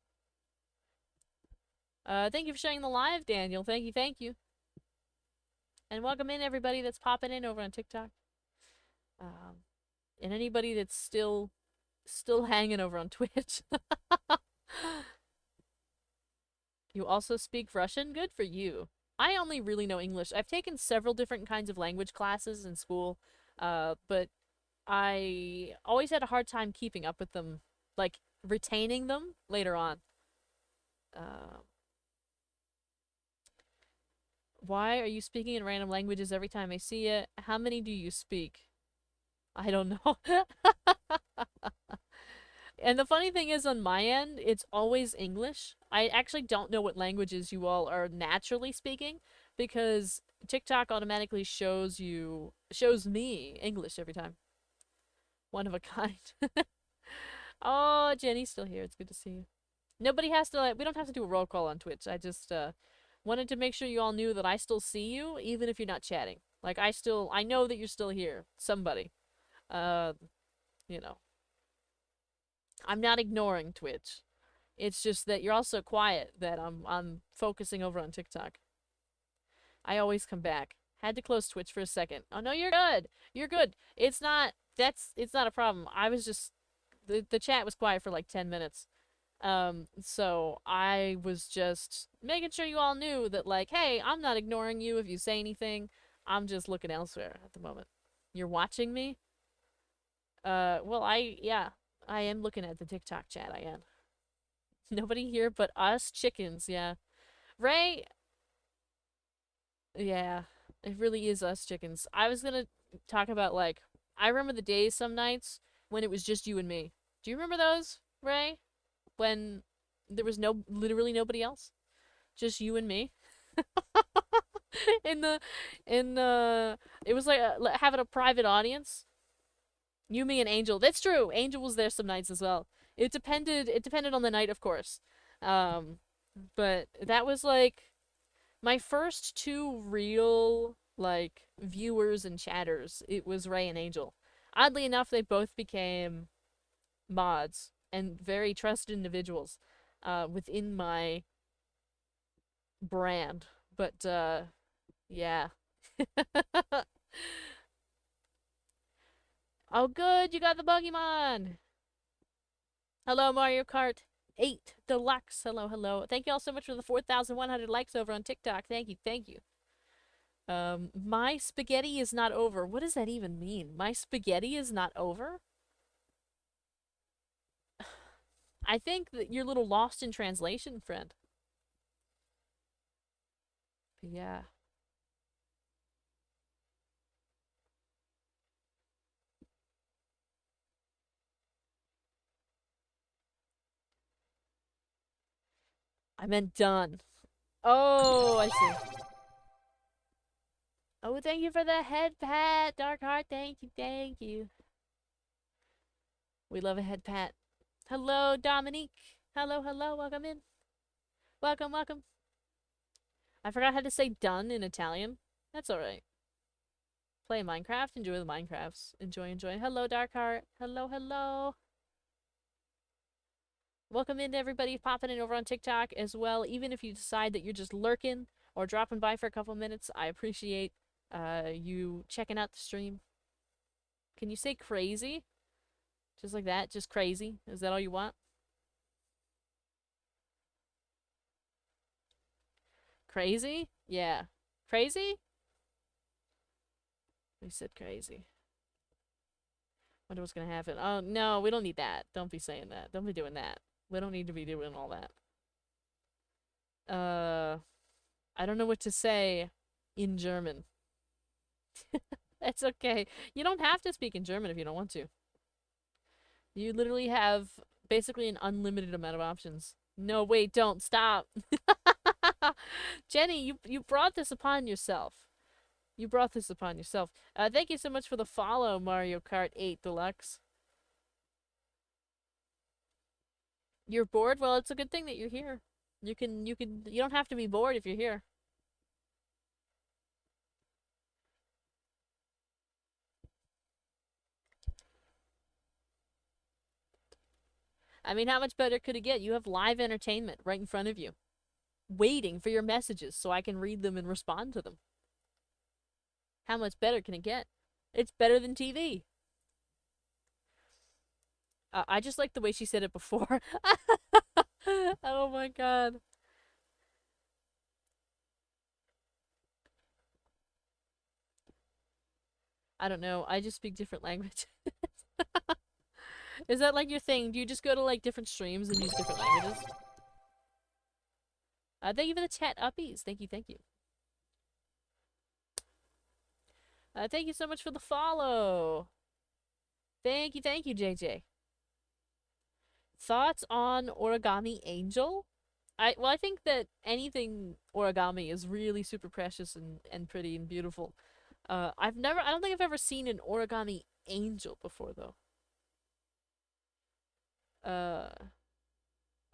Thank you for sharing the live, Daniel. Thank you, thank you. And welcome in everybody that's popping in over on TikTok. Um, and anybody that's still hanging over on Twitch. You also speak Russian? Good for you. I only really know English. I've taken several different kinds of language classes in school, but I always had a hard time keeping up with them, like retaining them later on. Uh, why are you speaking in random languages every time I see it? How many do you speak? I don't know. And the funny thing is, on my end, it's always English. I actually don't know what languages you all are naturally speaking because TikTok automatically shows me English every time. One of a kind. Oh, Jenny's still here. It's good to see you. Nobody has to, like, we don't have to do a roll call on Twitch. I just wanted to make sure you all knew that I still see you, even if you're not chatting. Like, I know that you're still here. Somebody. Uh, you know. I'm not ignoring Twitch. It's just that you're also quiet that I'm focusing over on TikTok. I always come back. Had to close Twitch for a second. Oh no, you're good. You're good. It's not a problem. I was just the chat was quiet for like 10 minutes. So I was just making sure you all knew that, like, hey, I'm not ignoring you if you say anything. I'm just looking elsewhere at the moment. You're watching me? Well, yeah, I am looking at the TikTok chat. I am. Nobody here but us chickens, yeah. Ray, yeah, it really is us chickens. I was gonna talk about, like, I remember the days some nights when it was just you and me. Do you remember those, Ray? When there was literally nobody else? Just you and me? in the, in the, it was like having a private audience. You, me, and Angel. That's true. Angel was there some nights as well. It depended on the night, of course. Um, but that was like my first two real, like, viewers and chatters. It was Ray and Angel. Oddly enough, they both became mods and very trusted individuals within my brand. But yeah. Oh good, you got the Pokemon! Hello Mario Kart 8 Deluxe. Hello, hello. Thank you all so much for the 4,100 likes over on TikTok. Thank you, thank you. My spaghetti is not over. What does that even mean? My spaghetti is not over? I think that you're a little lost in translation, friend. But yeah. I meant done. Oh, I see. Oh, thank you for the head pat, Dark Heart. Thank you, thank you. We love a head pat. Hello, Dominique. Hello, hello. Welcome in. Welcome, welcome. I forgot how to say done in Italian. That's alright. Play Minecraft. Enjoy the Minecrafts. Enjoy, enjoy. Hello, Darkheart. Hello, hello. Welcome in to everybody popping in over on TikTok as well. Even if you decide that you're just lurking or dropping by for a couple minutes, I appreciate you checking out the stream. Can you say crazy? Just like that? Just crazy? Is that all you want? Crazy? Yeah. Crazy? We said crazy. Wonder what's gonna happen. Oh, no, we don't need that. Don't be saying that. Don't be doing that. We don't need to be doing all that. I don't know what to say in German. It's okay. You don't have to speak in German if you don't want to. You literally have basically an unlimited amount of options. No, wait, don't. Stop. Jenny, you brought this upon yourself. You brought this upon yourself. Thank you so much for the follow, Mario Kart 8 Deluxe. You're bored? Well, it's a good thing that you're here. You don't have to be bored if you're here. I mean, how much better could it get? You have live entertainment right in front of you, waiting for your messages so I can read them and respond to them. How much better can it get? It's better than TV. I just like the way she said it before. Oh my god. I don't know. I just speak different languages. Is that like your thing? Do you just go to like different streams and use different languages? Thank you for the chat uppies. Thank you, thank you. Thank you so much for the follow. Thank you, JJ. Thoughts on Origami Angel? I think that anything origami is really super precious and pretty and beautiful. I don't think I've ever seen an Origami Angel before though. Uh,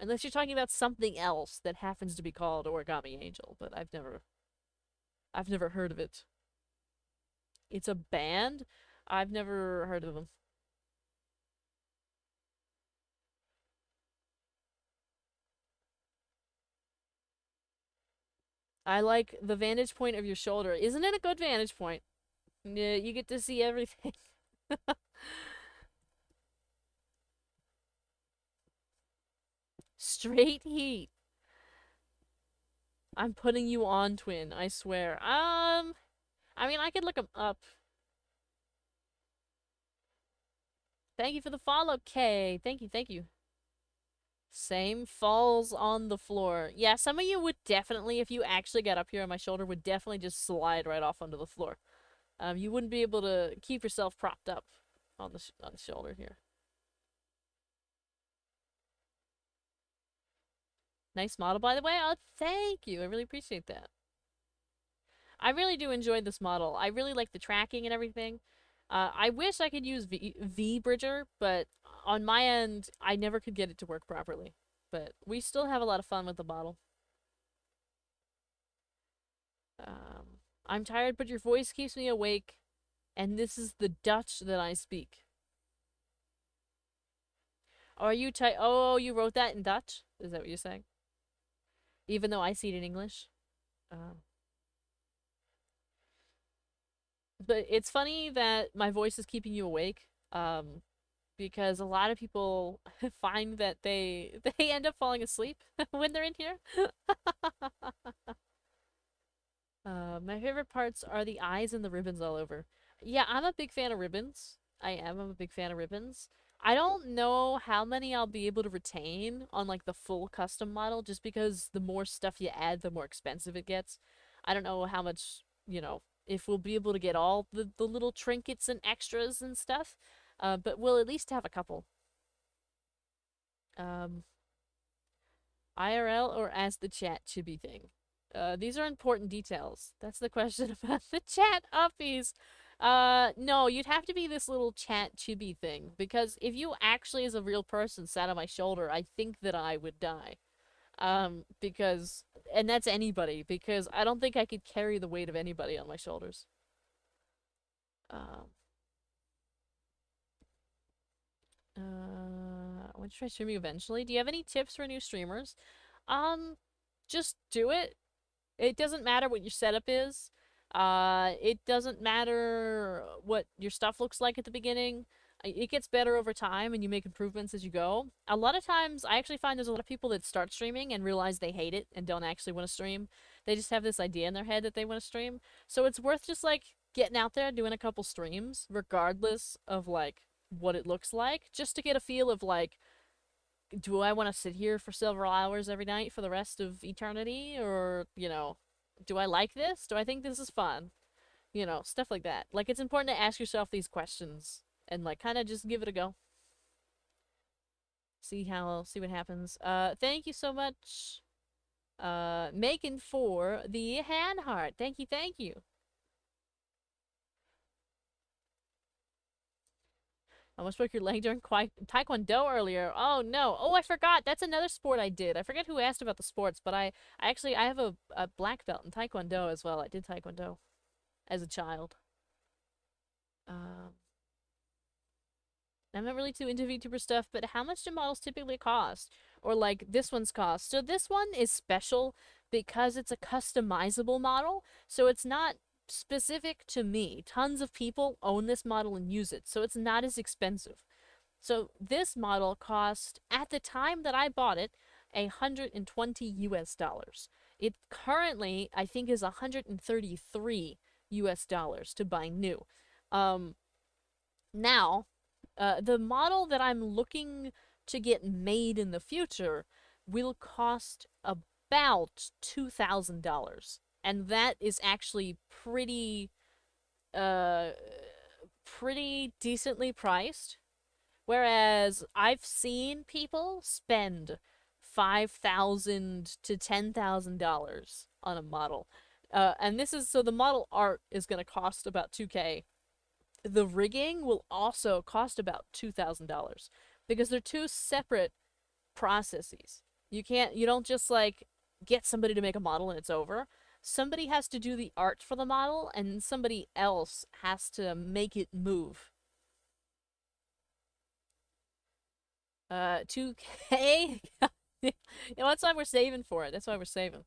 Unless you're talking about something else that happens to be called Origami Angel, but I've never heard of it. It's a band? I've never heard of them. I like the vantage point of your shoulder. Isn't it a good vantage point? Yeah, you get to see everything. Straight heat. I'm putting you on, twin, I swear. I mean, I could look them up. Thank you for the follow, Kay. Thank you, thank you. Same falls on the floor. Yeah, some of you would definitely, if you actually got up here on my shoulder, would definitely just slide right off onto the floor. You wouldn't be able to keep yourself propped up on the shoulder here. Nice model, by the way. Oh, thank you. I really appreciate that. I really do enjoy this model. I really like the tracking and everything. I wish I could use V-Bridger, but on my end, I never could get it to work properly. But we still have a lot of fun with the model. I'm tired, but your voice keeps me awake, and this is the Dutch that I speak. Are you Oh, you wrote that in Dutch? Is that what you're saying? Even though I see it in English? But it's funny that my voice is keeping you awake, because a lot of people find that they end up falling asleep when they're in here. My favorite parts are the eyes and the ribbons all over. Yeah, I'm a big fan of ribbons. I'm a big fan of ribbons. I don't know how many I'll be able to retain on like the full custom model, just because the more stuff you add, the more expensive it gets. I don't know how much, if we'll be able to get all the little trinkets and extras and stuff, but we'll at least have a couple. IRL or as the chat chibi thing? These are important details. That's the question about the chat uppies. No, you'd have to be this little chat chibi thing, because if you actually as a real person sat on my shoulder, I think that I would die. And that's anybody, because I don't think I could carry the weight of anybody on my shoulders. I want to try streaming eventually. Do you have any tips for new streamers? Just do it. It doesn't matter what your setup is. It doesn't matter what your stuff looks like at the beginning. It gets better over time and you make improvements as you go. A lot of times, I actually find there's a lot of people that start streaming and realize they hate it and don't actually want to stream. They just have this idea in their head that they want to stream. So it's worth just like getting out there doing a couple streams, regardless of like what it looks like, just to get a feel of like, do I want to sit here for several hours every night for the rest of eternity? Or, do I like this? Do I think this is fun? Stuff like that. Like, it's important to ask yourself these questions and, like, kind of just give it a go. See what happens. Thank you so much, Megan, for the hand heart. Thank you, thank you. Almost broke your leg during Taekwondo earlier. Oh no. Oh, I forgot. That's another sport I did. I forget who asked about the sports, but I have a black belt in Taekwondo as well. I did Taekwondo as a child. Um, I'm not really too into VTuber stuff, but how much do models typically cost? Or like this one's cost. So this one is special because it's a customizable model, so it's not specific to me. Tons of people own this model and use it, so it's not as expensive. So this model cost, at the time that I bought it, 120 US dollars. It currently, I think, is 133 US dollars to buy new. Um, Now, the model that I'm looking to get made in the future will cost about $2,000. And that is actually uh, pretty decently priced. Whereas I've seen people spend $5,000 to $10,000 on a model. And this is so the model art is going to cost about 2K. The rigging will also cost about $2,000 because they're two separate processes. You don't just like get somebody to make a model and it's over. Somebody has to do the art for the model and somebody else has to make it move. 2K? That's why we're saving for it. That's why we're saving.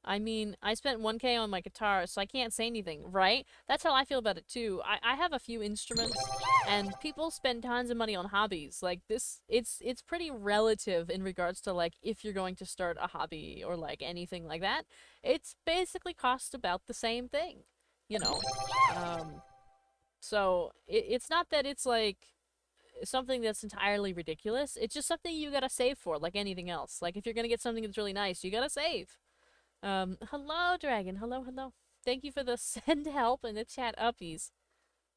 I mean, I spent 1K on my guitar, so I can't say anything, right? That's how I feel about it too. I have a few instruments, and people spend tons of money on hobbies. Like this, it's pretty relative in regards to like if you're going to start a hobby or like anything like that. It's basically costs about the same thing, you know. Um, so it's not that it's like something that's entirely ridiculous. It's just something you gotta save for, like anything else. Like if you're gonna get something that's really nice, you gotta save. Hello, Dragon. Hello, hello. Thank you for the send help in the chat uppies.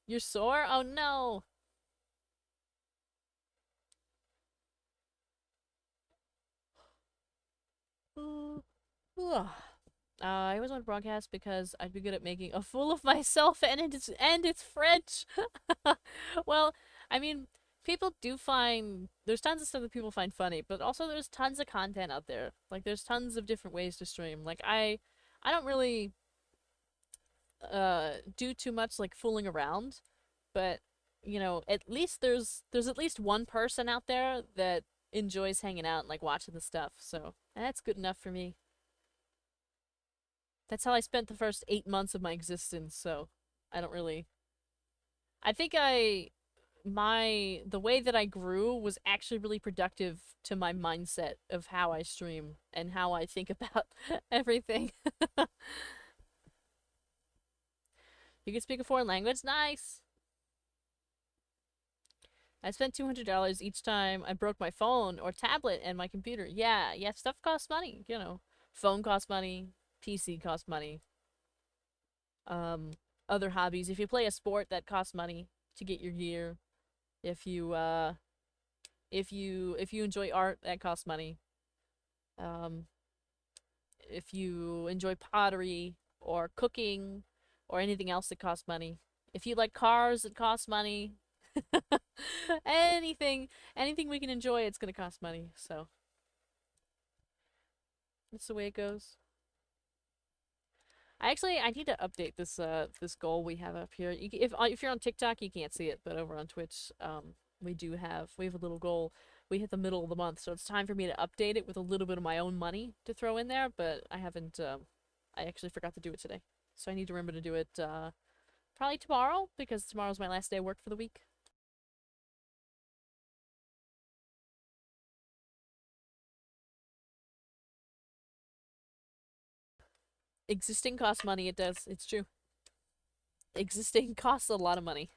You're sore? Oh no. I always want to broadcast because I'd be good at making a fool of myself and it's French. Well, I mean, people do find there's tons of stuff that people find funny, but also there's tons of content out there. Like there's tons of different ways to stream. Like I don't really do too much like fooling around, but at least there's at least one person out there that enjoys hanging out and like watching the stuff. So, that's good enough for me. That's how I spent the first 8 months of my existence, so I don't really I think the way that I grew was actually really productive to my mindset of how I stream and how I think about everything. You can speak a foreign language? Nice! I spent $200 each time I broke my phone or tablet and my computer. Yeah, yeah, stuff costs money, Phone costs money, PC costs money. Um, Other hobbies. If you play a sport, that costs money to get your gear. If you if you enjoy art, that costs money. Um, if you enjoy pottery or cooking or anything else that costs money. If you like cars, it costs money. anything anything we can enjoy, it's gonna cost money. So that's the way it goes. I need to update this goal we have up here. If you're on TikTok, you can't see it, but over on Twitch, we have a little goal. We hit the middle of the month, so it's time for me to update it with a little bit of my own money to throw in there. But I haven't. I actually forgot to do it today, so I need to remember to do it probably tomorrow because tomorrow's my last day of work for the week. Existing costs money, it does. It's true. Existing costs a lot of money.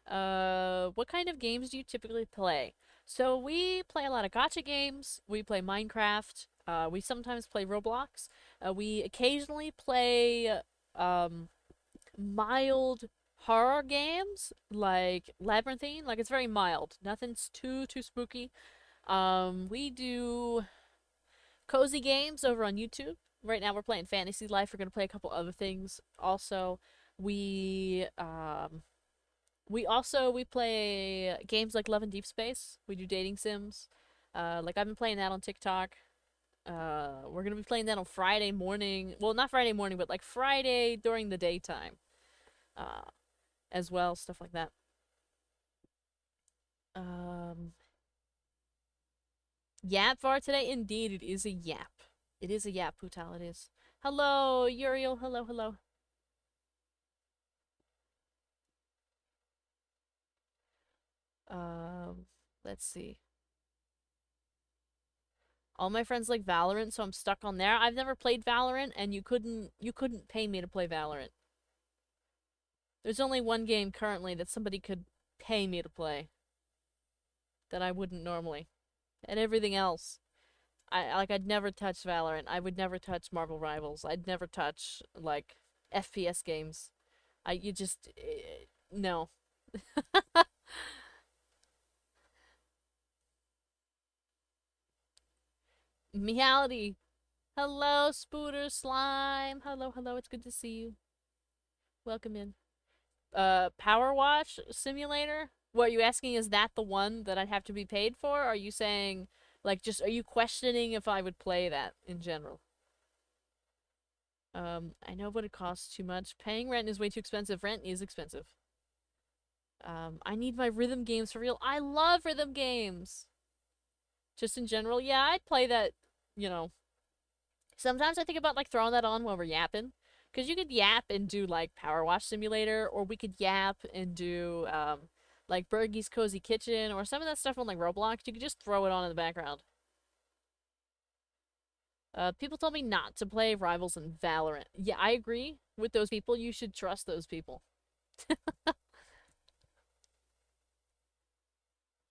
What kind of games do you typically play? So we play a lot of gacha games. We play Minecraft. We sometimes play Roblox. We occasionally play mild horror games like Labyrinthine. Like it's very mild. Nothing's too spooky. We do cozy games over on YouTube. Right now we're playing Fantasy Life. We're gonna play a couple other things. Also, we we play games like Love and Deep Space. We do dating sims. Like I've been playing that on TikTok. We're gonna be playing that on Friday morning. Well, not Friday morning, but like Friday during the daytime. Uh, as well, stuff like that. Um, Yap var today. Indeed, it is a yap. It is a yap. Putal, it is. Hello, Uriel. Hello, hello. Let's see. All my friends like Valorant, so I'm stuck on there. I've never played Valorant, and you couldn't pay me to play Valorant. There's only one game currently that somebody could pay me to play that I wouldn't normally. And everything else, I'd never touch Valorant. I would never touch Marvel Rivals. I'd never touch like FPS games. You just no. Meowdy. Hello, Spooter Slime. Hello, hello. It's good to see you. Welcome in. Power Wash Simulator? What are you asking? Is that the one that I'd have to be paid for? Are you saying, like, just, are you questioning if I would play that in general? I know, but it costs too much. Paying rent is way too expensive. Rent is expensive. I need my rhythm games for real. I love rhythm games! Just in general, yeah, I'd play that, you know. Sometimes I think about, like, throwing that on while we're yapping. Because you could yap and do, like, Power Wash Simulator, or we could yap and do, like, Bergie's Cozy Kitchen, or some of that stuff on, like, Roblox. You could just throw it on in the background. People told me not to play Rivals and Valorant. Yeah, I agree with those people. You should trust those people.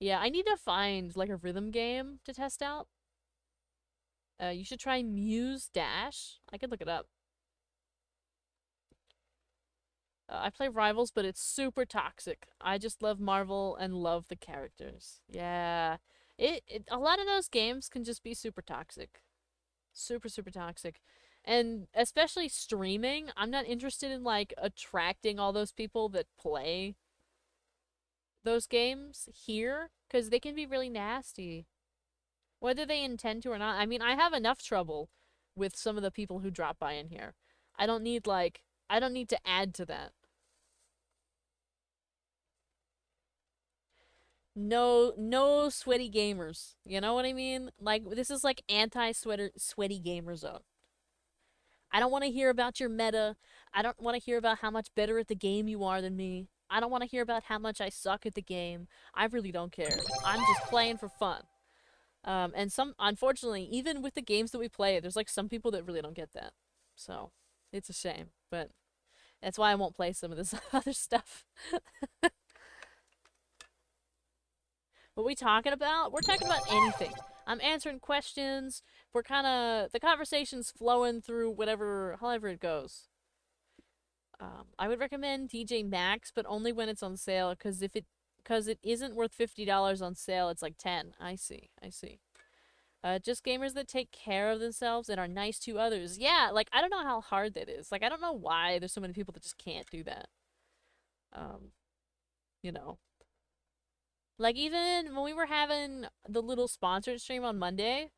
Yeah, I need to find, like, a rhythm game to test out. You should try Muse Dash. I could look it up. I play Rivals, but it's super toxic. I just love Marvel and love the characters. Yeah. A lot of those games can just be super toxic. Super toxic. And especially streaming, I'm not interested in, like, attracting all those people that play those games here, because they can be really nasty. Whether they intend to or not. I mean, I have enough trouble with some of the people who drop by in here. I don't need, like, I don't need to add to that. No sweaty gamers. You know what I mean? Like, this is like sweaty gamer zone. I don't want to hear about your meta. I don't want to hear about how much better at the game you are than me. I don't want to hear about how much I suck at the game. I really don't care. I'm just playing for fun. And unfortunately, even with the games that we play, there's like some people that really don't get that. So, it's a shame, but that's why I won't play some of this other stuff. What we talking about? We're talking about anything. I'm answering questions. We're kind of, the conversation's flowing through however it goes. I would recommend DJ Maxx, but only when it's on sale, because it isn't worth $50 on sale, it's like 10. I see. Just gamers that take care of themselves and are nice to others. Yeah, like, I don't know how hard that is. Like, I don't know why there's so many people that just can't do that. You know. Like, even when we were having the little sponsored stream on Monday,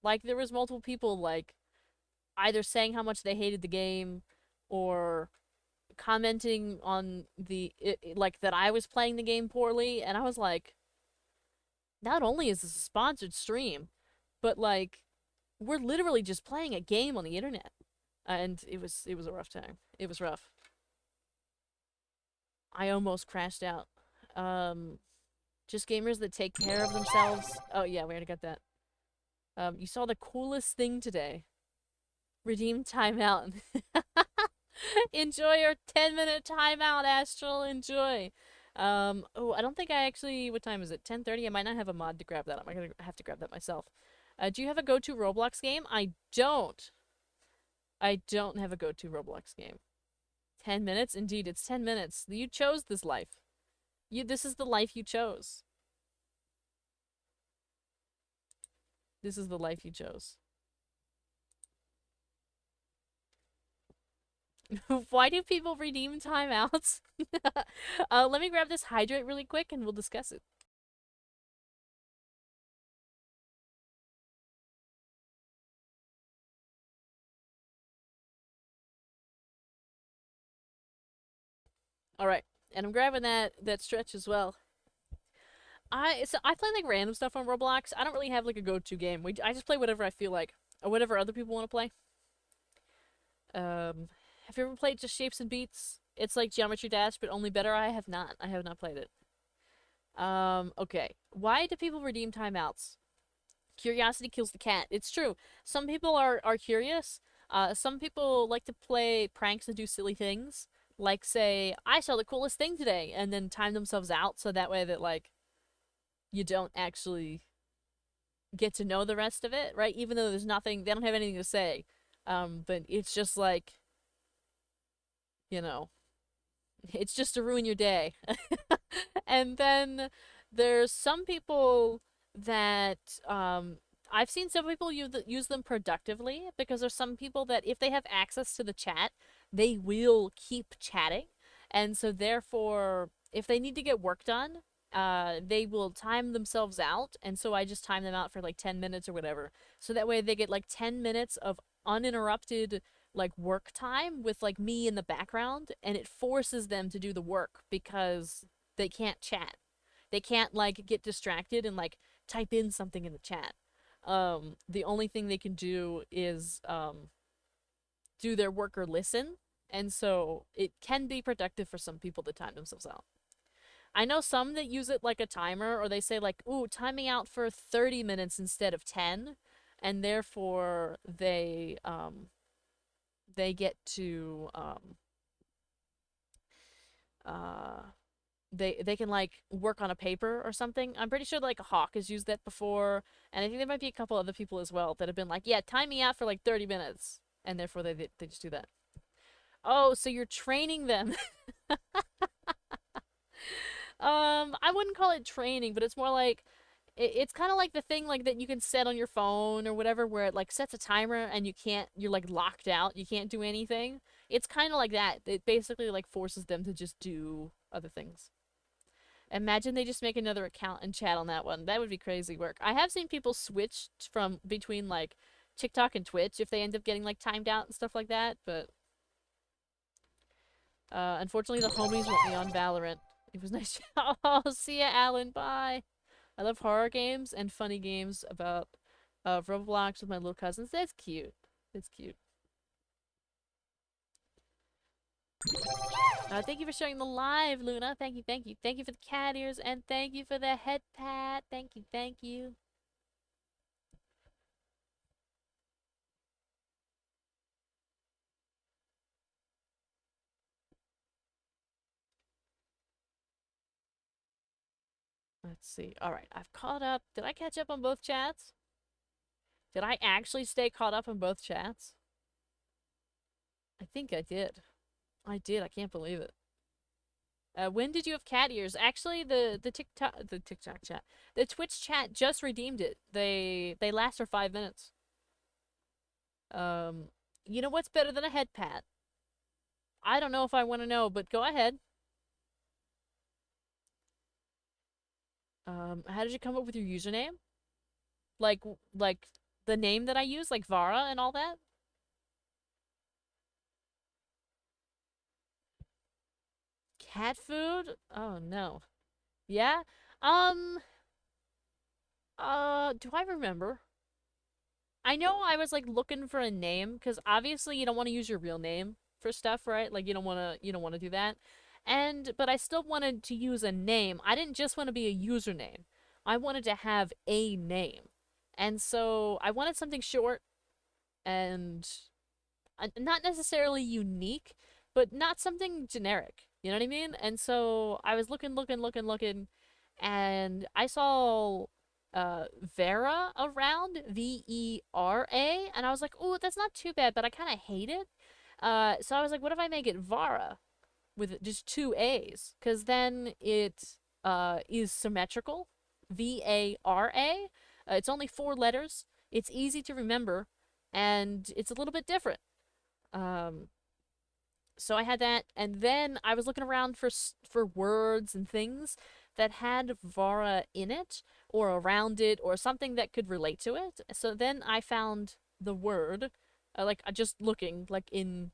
like, there was multiple people, like, either saying how much they hated the game or commenting on like, that I was playing the game poorly, and I was like, not only is this a sponsored stream, but, like, we're literally just playing a game on the internet. And it was a rough time. It was rough. I almost crashed out. Just gamers that take care of themselves. Oh, yeah, we already got that. You saw the coolest thing today. Redeem timeout. Enjoy your 10-minute timeout, Astral. Enjoy. Oh, I don't think I actually. What time is it? 10:30. I might not have a mod to grab that. I'm gonna have to grab that myself. Do you have a go-to Roblox game? I don't. I don't have a go-to Roblox game. 10 minutes? Indeed, it's 10 minutes. You chose this life. This is the life you chose. This is the life you chose. Why do people redeem timeouts? Let me grab this hydrate really quick and we'll discuss it. Alright, and I'm grabbing that stretch as well. I play like random stuff on Roblox. I don't really have like a go-to game. I just play whatever I feel like. Or whatever other people want to play. Have you ever played just Shapes and Beats? It's like Geometry Dash, but only better. I have not. I have not played it. Okay. Why do people redeem timeouts? Curiosity kills the cat. It's true. Some people are curious. Some people like to play pranks and do silly things. Like say, I saw the coolest thing today, and then time themselves out so that way that like you don't actually get to know the rest of it, right? Even though there's nothing, they don't have anything to say. But it's just like, you know, it's just to ruin your day. And then there's some people that I've seen some people use them productively because there's some people that if they have access to the chat, they will keep chatting. And so therefore, if they need to get work done, they will time themselves out. And so I just time them out for like 10 minutes or whatever. So that way they get like 10 minutes of uninterrupted like work time with like me in the background, and it forces them to do the work because they can't chat. They can't like get distracted and like type in something in the chat. The only thing they can do is do their work or listen, and so it can be productive for some people to time themselves out. I know some that use it like a timer, or they say like, "Ooh, timing out for 30 minutes instead of 10," and therefore they get to uh they can like work on a paper or something. I'm pretty sure like Hawk has used that before, and I think there might be a couple other people as well that have been like, yeah, time me out for like 30 minutes, and therefore they just do that. Oh, so you're training them. I wouldn't call it training, but it's more like it's kind of like the thing like that you can set on your phone or whatever where it like sets a timer and you're like locked out, you can't do anything. It's kind of like that. It basically like forces them to just do other things. Imagine they just make another account and chat on that one. That would be crazy work. I have seen people switch from between like TikTok and Twitch if they end up getting like timed out and stuff like that, but unfortunately the homies want me on Valorant. It was nice. Oh, see ya, Alan. Bye. I love horror games and funny games about Roblox with my little cousins. That's cute. That's cute. Thank you for sharing the live, Luna. Thank you, thank you. Thank you for the cat ears, and thank you for the head pat. Thank you, thank you. Let's see. Alright, I've caught up. Did I catch up on both chats? Did I actually stay caught up on both chats? I think I did. I did. I can't believe it. When did you have cat ears? Actually, the TikTok chat, the Twitch chat just redeemed it. They last for 5 minutes. You know what's better than a head pat? I don't know if I want to know, but go ahead. How did you come up with your username? Like like the name that I use, like Vara and all that? Cat food? Oh no. Yeah? Um, do I remember? I know I was like looking for a name because obviously you don't want to use your real name for stuff, right? Like you don't want to do that. And but I still wanted to use a name. I didn't just want to be a username. I wanted to have a name. And so I wanted something short and not necessarily unique, but not something generic. You know what I mean? And so I was looking, and I saw Vera around, Vera, and I was like, oh, that's not too bad, but I kind of hate it. So I was like, what if I make it Vara with just two A's? Because then it is symmetrical. Vara. It's only 4 letters. It's easy to remember, and it's a little bit different. Um, so I had that, and then I was looking around for words and things that had Vara in it, or around it, or something that could relate to it. So then I found the word, just looking, like in,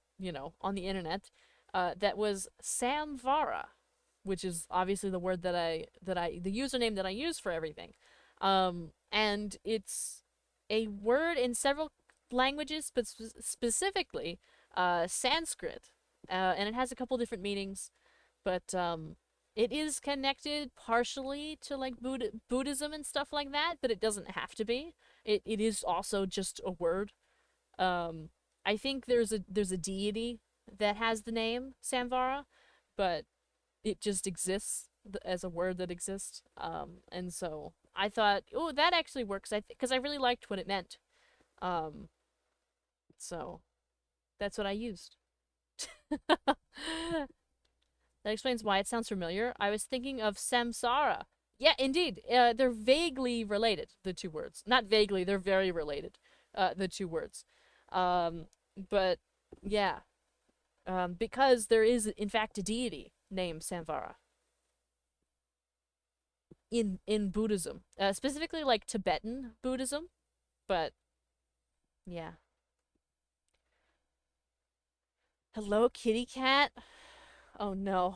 on the internet, that was Samvara, which is obviously the word the username that I use for everything. And it's a word in several languages, but specifically Sanskrit, and it has a couple different meanings, but it is connected partially to like Buddhism and stuff like that, but it doesn't have to be. It is also just a word. Um, I think there's a deity that has the name Samvara, but it just exists as a word that exists. And so I thought, oh, that actually works. Because I really liked what it meant. Um, so that's what I used. That explains why it sounds familiar. I was thinking of samsara. Yeah, indeed. They're vaguely related, the two words. Not vaguely, they're very related, the two words. Um, but yeah, because there is, in fact, a deity named Samvara in Buddhism, specifically like Tibetan Buddhism. But yeah. Hello, kitty cat. Oh no.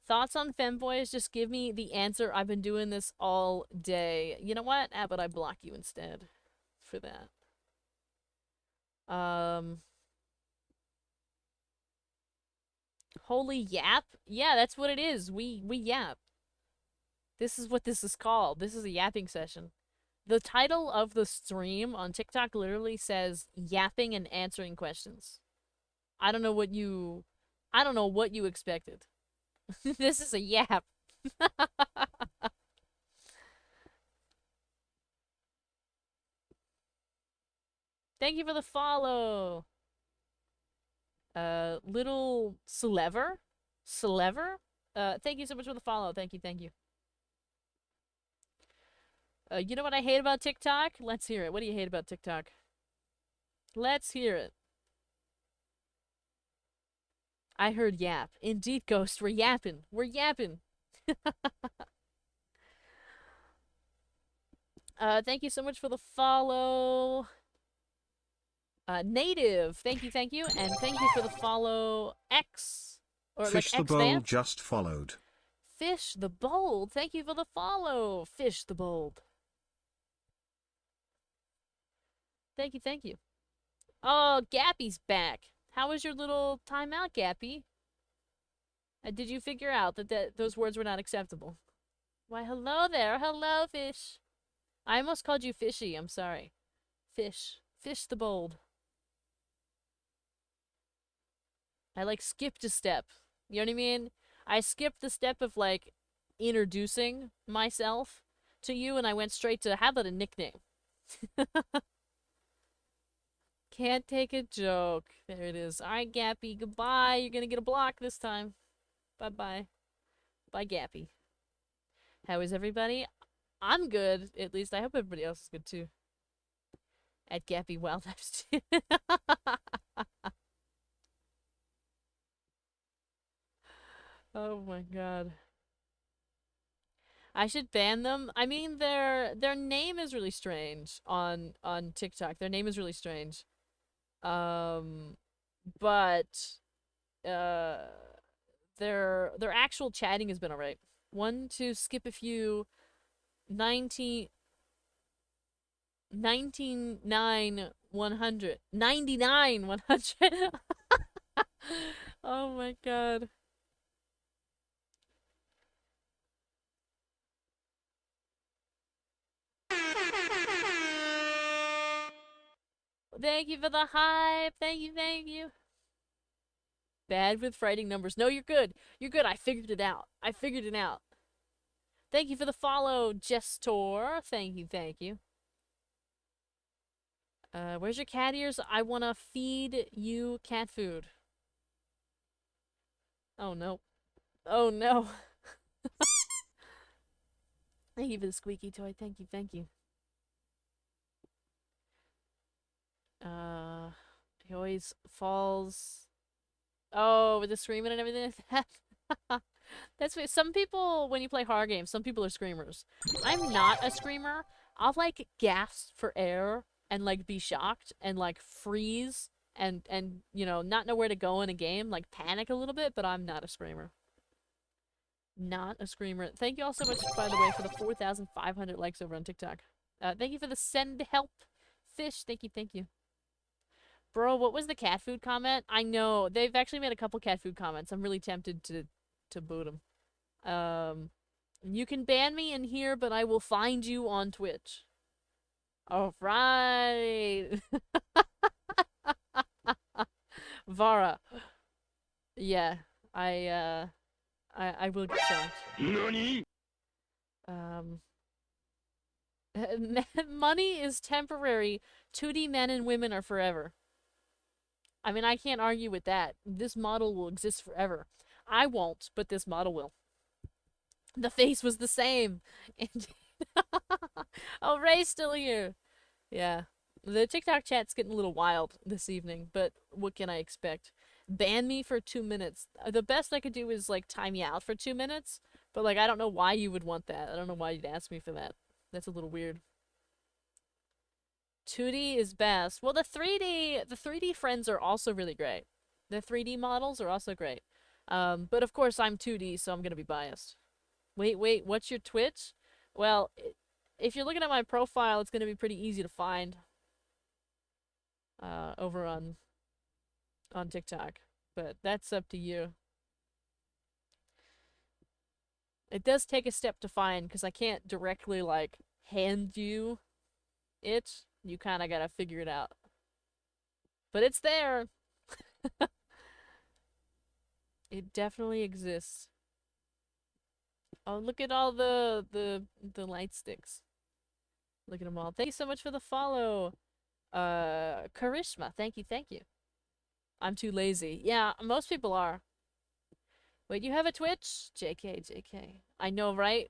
Thoughts on femboys? Just give me the answer. I've been doing this all day. You know what? How about I block you instead for that? Um, Holy yap? Yeah, that's what it is. We yap. This is what this is called. This is a yapping session. The title of the stream on TikTok literally says yapping and answering questions. I don't know what you I don't know what you expected. This is a yap. Thank you for the follow. Little Celever? Celever? Thank you so much for the follow. Thank you, thank you. You know what I hate about TikTok? Let's hear it. What do you hate about TikTok? Let's hear it. I heard yap. Indeed, Ghost, we're yapping. We're yapping. Thank you so much for the follow. Native, thank you, and thank you for the follow, X, or like Fish the X Bowl Vamp. just followed. Fish the Bold, thank you for the follow, Fish the Bold. Thank you, thank you. Oh, Gappy's back. How was your little timeout, Gappy? Did you figure out that those words were not acceptable? Why, hello there. Hello, Fish. I almost called you Fishy. I'm sorry. Fish. Fish the Bold. I like skipped a step. You know what I mean? I skipped the step of like introducing myself to you and I went straight to how about a nickname? Can't take a joke. There it is. Alright, Gappy. Goodbye. You're gonna get a block this time. Bye bye. Bye, Gappy. How is everybody? I'm good. At least I hope everybody else is good too. At Gappy Wildlife. Oh my god. I should ban them. I mean, their name is really strange on TikTok. Their name is really strange. Um, but uh, their actual chatting has been alright. One to skip a few 19 99 100 99 100. Oh my god. Thank you for the hype. Thank you, thank you. Bad with writing numbers. No, you're good. You're good. I figured it out. I figured it out. Thank you for the follow, Gestor. Thank you, thank you. Where's your cat ears? I wanna feed you cat food. Oh no. Oh no. Thank you for the squeaky toy. Thank you, thank you. He always falls. Oh, with the screaming and everything like that. That's what some people, when you play horror games, some people are screamers. I'm not a screamer. I'll like gasp for air and like be shocked and like freeze and you know, not know where to go in a game, like panic a little bit, but I'm not a screamer. Not a screamer. Thank you all so much, by the way, for the 4,500 likes over on TikTok. Thank you for the send help fish. Thank you, thank you. Bro, what was the cat food comment? I know. They've actually made a couple cat food comments. I'm really tempted to boot them. You can ban me in here, but I will find you on Twitch. All right. Vara. Yeah, I will get shocked. NANI? Um, money is temporary. 2D men and women are forever. I mean, I can't argue with that. This model will exist forever. I won't, but this model will. The face was the same. Oh, Ray's still here. Yeah. The TikTok chat's getting a little wild this evening, but what can I expect? Ban me for 2 minutes. The best I could do is, like, time you out for 2 minutes, but, like, I don't know why you would want that. I don't know why you'd ask me for that. That's a little weird. 2D is best. Well, the 3D friends are also really great. The 3D models are also great. But of course I'm 2D, so I'm gonna be biased. Wait, what's your Twitch? Well, if you're looking at my profile, it's gonna be pretty easy to find. Over on TikTok. But that's up to you. It does take a step to find, because I can't directly, like, hand you it. You kinda gotta figure it out. But it's there! It definitely exists. Oh, look at all the light sticks. Look at them all. Thank you so much for the follow. Karishma. Thank you, thank you. I'm too lazy. Yeah, most people are. Wait, you have a Twitch? JK, JK. I know, right?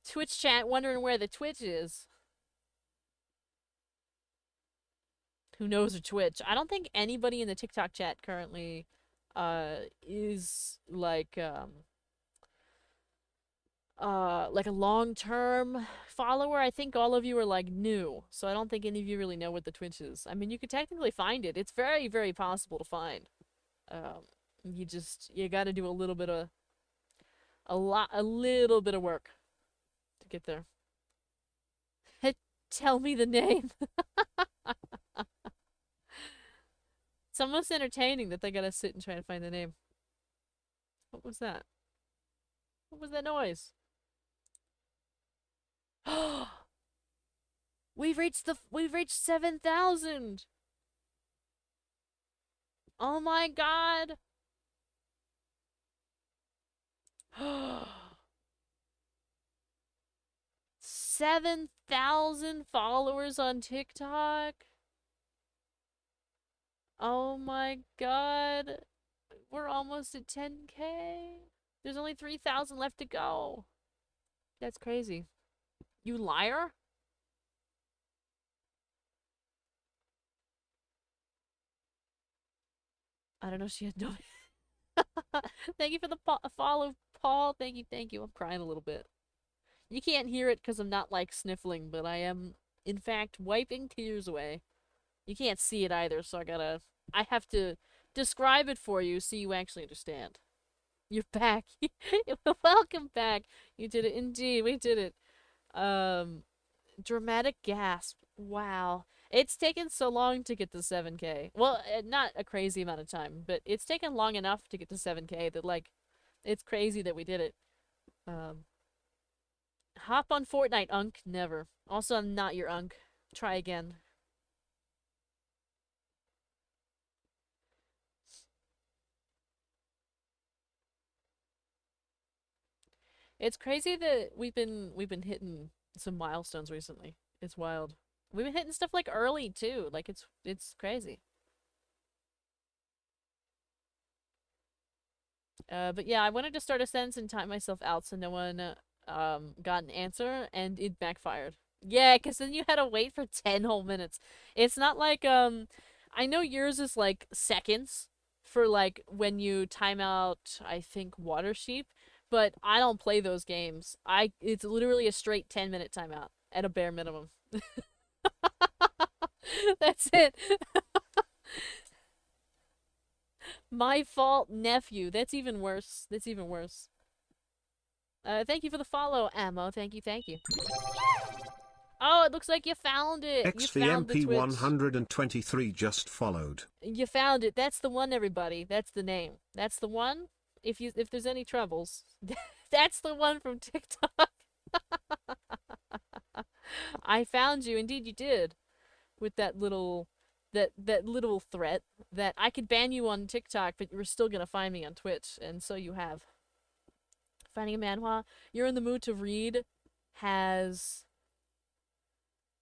Twitch chat wondering where the Twitch is. Who knows a Twitch? I don't think anybody in the TikTok chat currently is like a long-term follower. I think all of you are like new, so I don't think any of you really know what the Twitch is. I mean, you could technically find it. It's very, very possible to find. You got to do a little bit of a little bit of work to get there. Tell me the name. It's almost entertaining that they gotta sit and try to find the name. What was that? What was that noise? We've reached 7,000. Oh my god. 7,000 followers on TikTok. Oh my god. We're almost at 10K. There's only 3,000 left to go. That's crazy. You liar? I don't know. She had no. Thank you for the follow, Paul. Thank you, thank you. I'm crying a little bit. You can't hear it because I'm not like sniffling, but I am, in fact, wiping tears away. You can't see it either, so I have to describe it for you so you actually understand. You're back. Welcome back. You did it. Indeed, we did it. Dramatic gasp. Wow. It's taken so long to get to 7K. Well, not a crazy amount of time, but it's taken long enough to get to 7K that, like, it's crazy that we did it. Hop on Fortnite, Unk. Never. Also, I'm not your Unk. Try again. It's crazy that we've been hitting some milestones recently. It's wild. We've been hitting stuff like early too. Like it's crazy. But yeah, I wanted to start a sentence and time myself out so no one got an answer, and it backfired. Yeah, because then you had to wait for 10 whole minutes. It's not like I know yours is like seconds for like when you time out, I think, water sheep, but I don't play those games. It's literally a straight 10-minute timeout at a bare minimum. That's it. My fault, nephew. That's even worse. That's even worse. Thank you for the follow, Ammo. Thank you, thank you. Oh, it looks like you found it. You found the Twitch. XVMP123 just followed. You found it. That's the one, everybody. That's the name. That's the one. If there's any troubles, that's the one from TikTok. I found you. Indeed, you did. With that little, that little threat that I could ban you on TikTok, but you're still gonna find me on Twitch, and so you have. Finding a manhwa you're in the mood to read has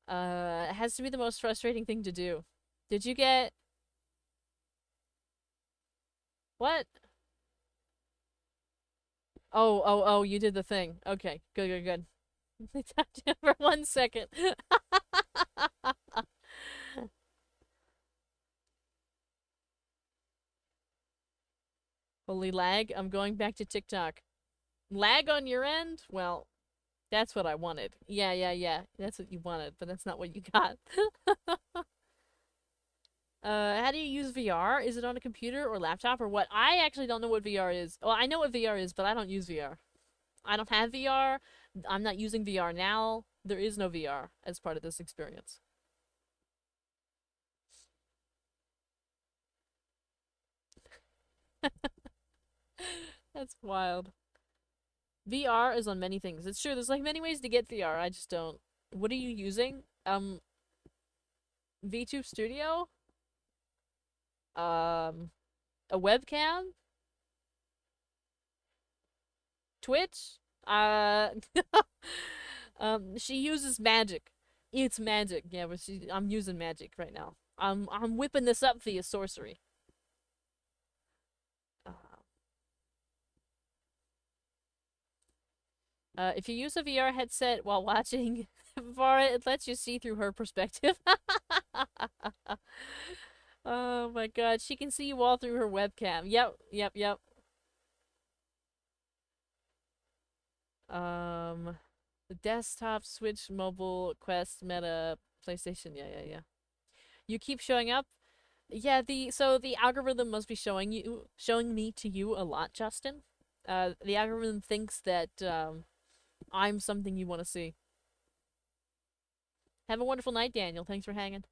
has to be the most frustrating thing to do. Did you get what? Oh, you did the thing. Okay, good. I talked to him for 1 second. Holy lag, I'm going back to TikTok. Lag on your end? Well, that's what I wanted. Yeah. That's what you wanted, but that's not what you got. How do you use VR? Is it on a computer or laptop or what? I actually don't know what VR is. Well, I know what VR is, but I don't use VR. I don't have VR. I'm not using VR now. There is no VR as part of this experience. That's wild. VR is on many things. It's true. There's like many ways to get VR. I just don't. What are you using? VTube Studio? Um, a webcam? Twitch? She uses magic. It's magic. Yeah, but I'm using magic right now. I'm whipping this up via sorcery. Uh, if you use a VR headset while watching Vara, it lets you see through her perspective. Oh my god, she can see you all through her webcam. Yep. The desktop, Switch, mobile, Quest, Meta, PlayStation. Yeah. You keep showing up. Yeah, the algorithm must be showing me to you a lot, Justin. The algorithm thinks that I'm something you want to see. Have a wonderful night, Daniel. Thanks for hanging.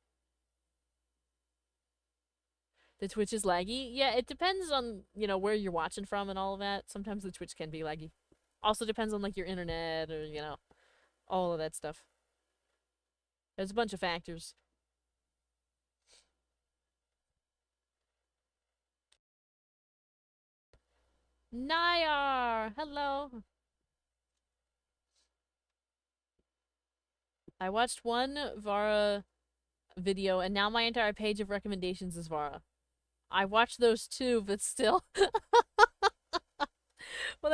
The Twitch is laggy. Yeah, it depends on, where you're watching from and all of that. Sometimes the Twitch can be laggy. Also depends on like your internet or, all of that stuff. There's a bunch of factors. Nayar! Hello! I watched one Vara video and now my entire page of recommendations is Vara. I watched those too, but still. Well,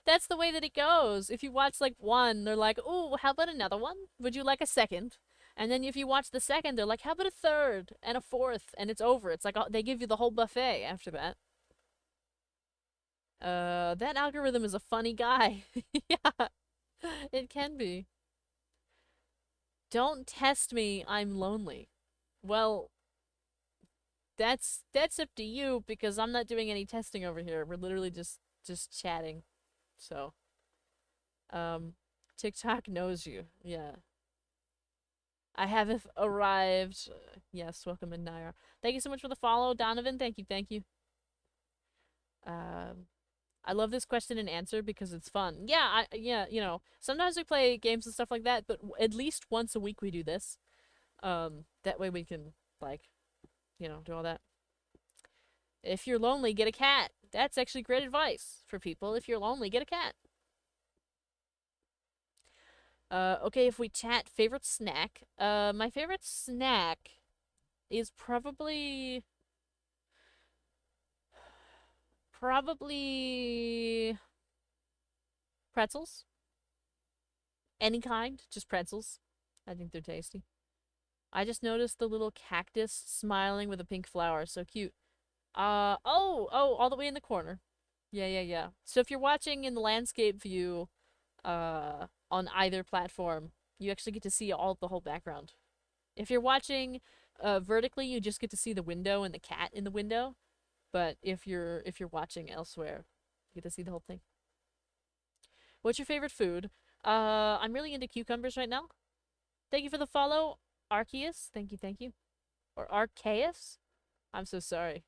that's the way that it goes. If you watch like one, they're like, "Ooh, how about another one? Would you like a second?" And then if you watch the second, they're like, "How about a third and a fourth?" And it's over. It's like they give you the whole buffet after that. That algorithm is a funny guy. Yeah, it can be. Don't test me, I'm lonely. Well, that's up to you because I'm not doing any testing over here. We're literally just chatting. So, um, TikTok knows you. Yeah. I have arrived. Yes, welcome in Naira. Thank you so much for the follow, Donovan. Thank you. Um, I love this question and answer because it's fun. Yeah, sometimes we play games and stuff like that, but at least once a week we do this. That way we can, like, do all that. If you're lonely, get a cat. That's actually great advice for people. If you're lonely, get a cat. Okay, if we chat favorite snack, my favorite snack is probably pretzels. Any kind, just pretzels. I think they're tasty. I just noticed the little cactus smiling with a pink flower. So cute. Oh, all the way in the corner. Yeah, yeah, yeah. So if you're watching in the landscape view, on either platform, you actually get to see the whole background. If you're watching, vertically, you just get to see the window and the cat in the window. But if you're watching elsewhere, you get to see the whole thing. What's your favorite food? I'm really into cucumbers right now. Thank you for the follow, Arceus. Thank you, thank you. Or Arceus? I'm so sorry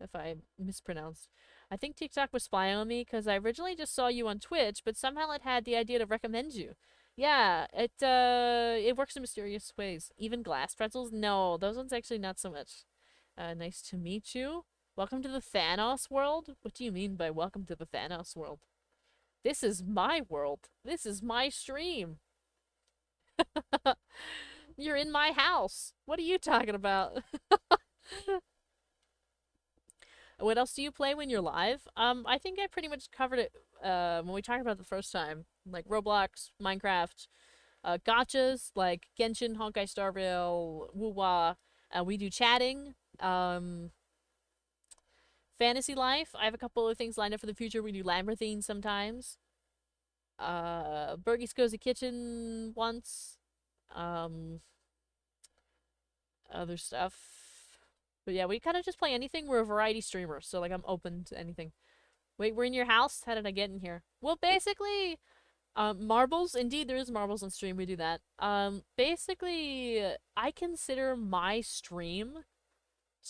if I mispronounced. I think TikTok was spying on me because I originally just saw you on Twitch, but somehow it had the idea to recommend you. Yeah, it works in mysterious ways. Even glass pretzels? No, those ones actually not so much. Nice to meet you. Welcome to the Thanos world? What do you mean by welcome to the Thanos world? This is my world. This is my stream. You're in my house. What are you talking about? What else do you play when you're live? I think I pretty much covered it when we talked about it the first time. Like Roblox, Minecraft, gotchas like Genshin, Honkai Star Rail, Woo-Wah. We do chatting. Fantasy life. I have a couple of things lined up for the future. We do Labyrinthine sometimes. Bergie's Cozy Kitchen once. Um, Other stuff. But yeah, we kind of just play anything. We're a variety streamer, so like I'm open to anything. Wait, we're in your house? How did I get in here? Well, basically, marbles. Indeed, there is marbles on stream. We do that. Basically, I consider my stream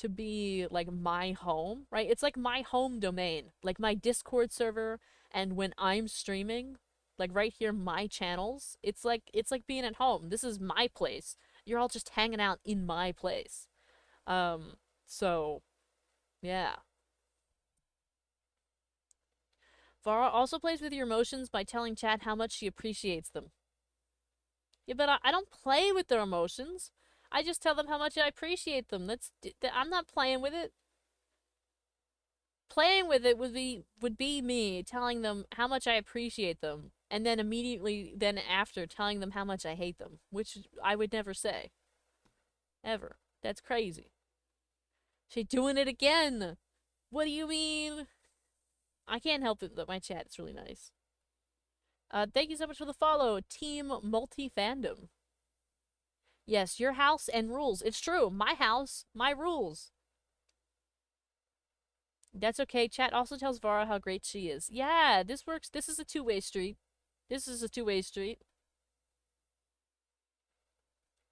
to be like my home, right? It's like my home domain, like my Discord server, and when I'm streaming, like right here, my channels. It's like being at home. This is my place. You're all just hanging out in my place. Um, so yeah. Vara also plays with your emotions by telling chat how much she appreciates them. Yeah, but I don't play with their emotions. I just tell them how much I appreciate them. I'm not playing with it. Playing with it would be me telling them how much I appreciate them, and then immediately then after telling them how much I hate them, which I would never say. Ever. That's crazy. She doing it again. What do you mean? I can't help it that my chat is really nice. Thank you so much for the follow, Team Multi Fandom. Yes, your house and rules. It's true. My house, my rules. That's okay. Chat also tells Vara how great she is. Yeah, this works. This is a two-way street. This is a two-way street.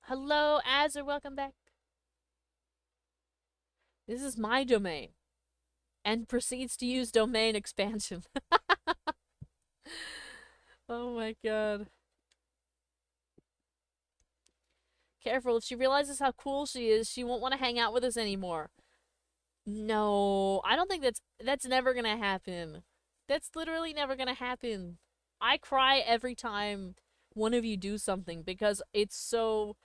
Hello, Azur. Welcome back. This is my domain. And proceeds to use domain expansion. Oh my god. Careful, if she realizes how cool she is, she won't want to hang out with us anymore. No, I don't think that's never gonna happen. That's literally never gonna happen. I cry every time one of you do something because it's so,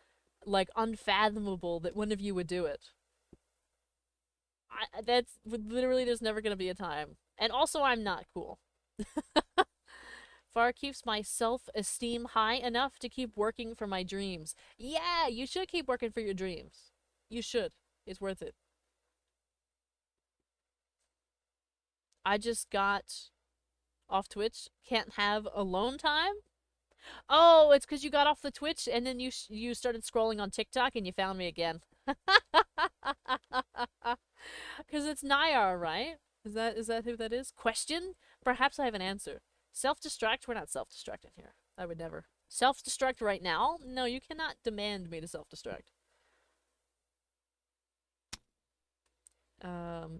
like, unfathomable that one of you would do it. That's literally, there's never gonna be a time. And also, I'm not cool. Far keeps my self-esteem high enough to keep working for my dreams. Yeah, you should keep working for your dreams. You should. It's worth it. I just got off Twitch. Can't have alone time? Oh, it's because you got off the Twitch and then you started scrolling on TikTok and you found me again. Because it's Nayar, right? Is that who that is? Question? Perhaps I have an answer. Self-destruct? We're not self-destructing here. I would never. Self-destruct right now? No, you cannot demand me to self-destruct.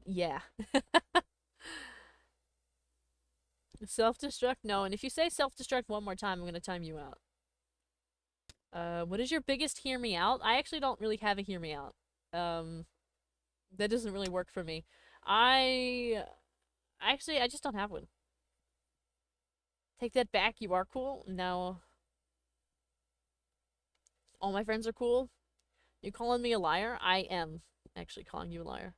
Yeah. Self-destruct? No, and if you say self-destruct one more time, I'm gonna time you out. What is your biggest hear me out? I actually don't really have a hear me out. Um, that doesn't really work for me. I actually I just don't have one. Take that back. You are cool. No, all my friends are cool. You calling me a liar? I am actually calling you a liar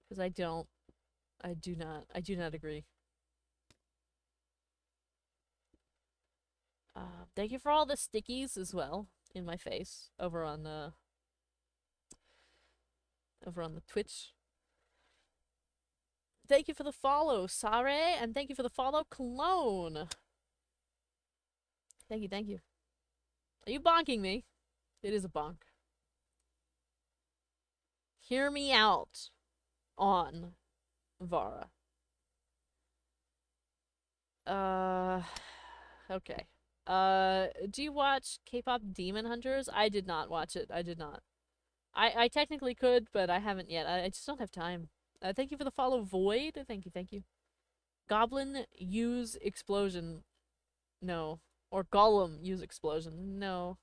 because I don't. I do not. I do not agree. Thank you for all the stickies as well in my face over on the Twitch. Thank you for the follow, Sare, and thank you for the follow, Clone. Thank you, thank you. Are you bonking me? It is a bonk. Hear me out on Vara. Uh, okay. Do you watch K-pop Demon Hunters? I did not watch it. I did not. I technically could, but I haven't yet. I just don't have time. Thank you for the follow, Void. Thank you, thank you. Goblin use explosion. No. Or Gollum use explosion. No.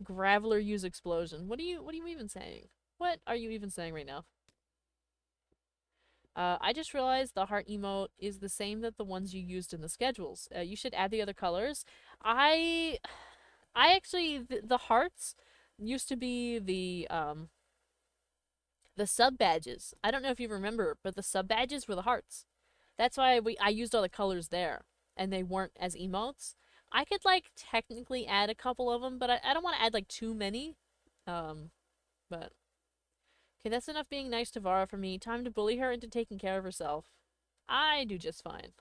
Graveler use explosion. What are you even saying? What are you even saying right now? I just realized the heart emote is the same that the ones you used in the schedules. You should add the other colors. I actually the hearts used to be the sub badges. I don't know if you remember, but the sub badges were the hearts. That's why I used all the colors there, and they weren't as emotes. I could like technically add a couple of them, but I don't want to add like too many. But okay, that's enough being nice to Vara for me. Time to bully her into taking care of herself. I do just fine.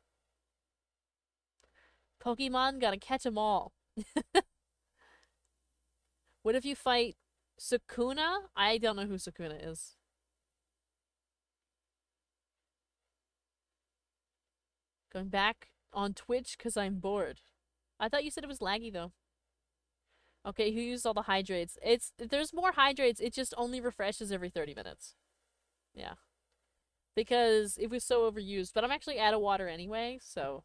Pokemon, gotta catch 'em all. What if you fight Sukuna? I don't know who Sukuna is. Going back on Twitch because I'm bored. I thought you said it was laggy though. Okay, who used all the hydrates? There's more hydrates, it just only refreshes every 30 minutes. Yeah. Because it was so overused. But I'm actually out of water anyway, so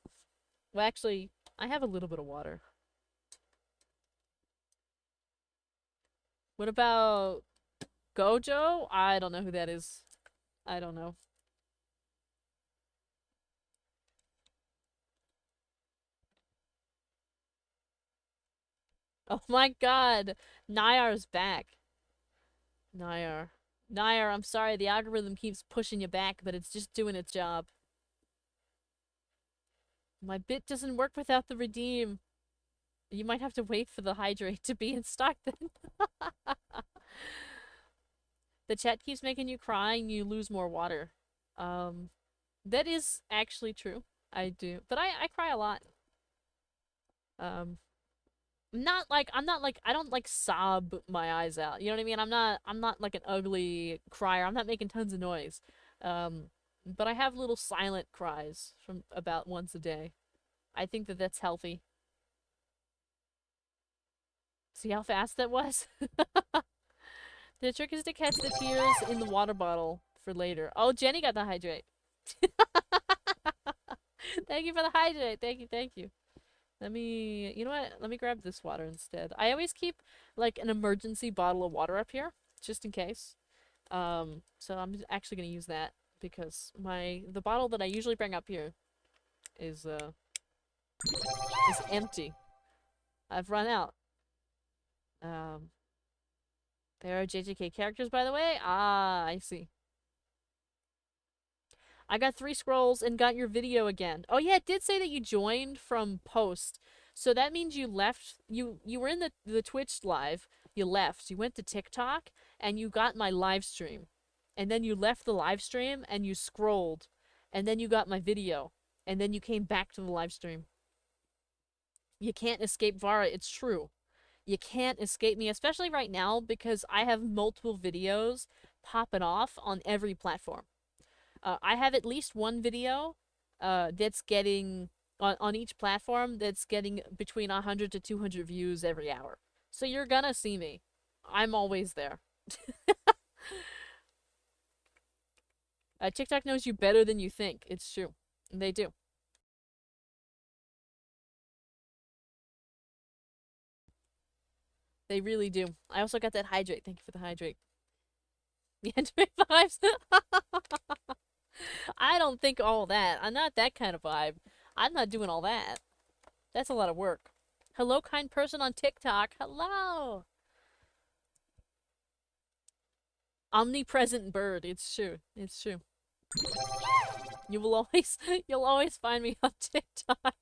well actually, I have a little bit of water. What about Gojo? I don't know who that is. I don't know. Oh my god! Nayar's back. Nayar. Nayar, I'm sorry, the algorithm keeps pushing you back, but it's just doing its job. My bit doesn't work without the redeem. You might have to wait for the hydrate to be in stock then. The chat keeps making you cry and you lose more water. Um, that is actually true. I do. But I cry a lot. Um, I don't like sob my eyes out. You know what I mean? I'm not like an ugly crier. I'm not making tons of noise. Um, but I have little silent cries from about once a day. I think that that's healthy. See how fast that was? The trick is to catch the tears in the water bottle for later. Oh, Jenny got the hydrate. Thank you for the hydrate. Thank you, thank you. You know what? Let me grab this water instead. I always keep like an emergency bottle of water up here, just in case. So I'm actually gonna use that because the bottle that I usually bring up here is empty. I've run out. Um, there are JJK characters, by the way. Ah, I see. I got 3 scrolls and got your video again. Oh yeah, it did say that you joined from post. So that means you left, you were in the Twitch live, you left, you went to TikTok, and you got my live stream. And then you left the live stream and you scrolled. And then you got my video. And then you came back to the live stream. You can't escape Vara, it's true. You can't escape me, especially right now because I have multiple videos popping off on every platform. I have at least one video that's getting on each platform that's getting between 100 to 200 views every hour. So you're gonna see me. I'm always there. TikTok knows you better than you think. It's true. They do. They really do. I also got that hydrate. Thank you for the hydrate. The anime vibes. I don't think all that. I'm not that kind of vibe. I'm not doing all that. That's a lot of work. Hello, kind person on TikTok. Hello. Omnipresent bird. It's true. It's true. You will always, you'll always find me on TikTok.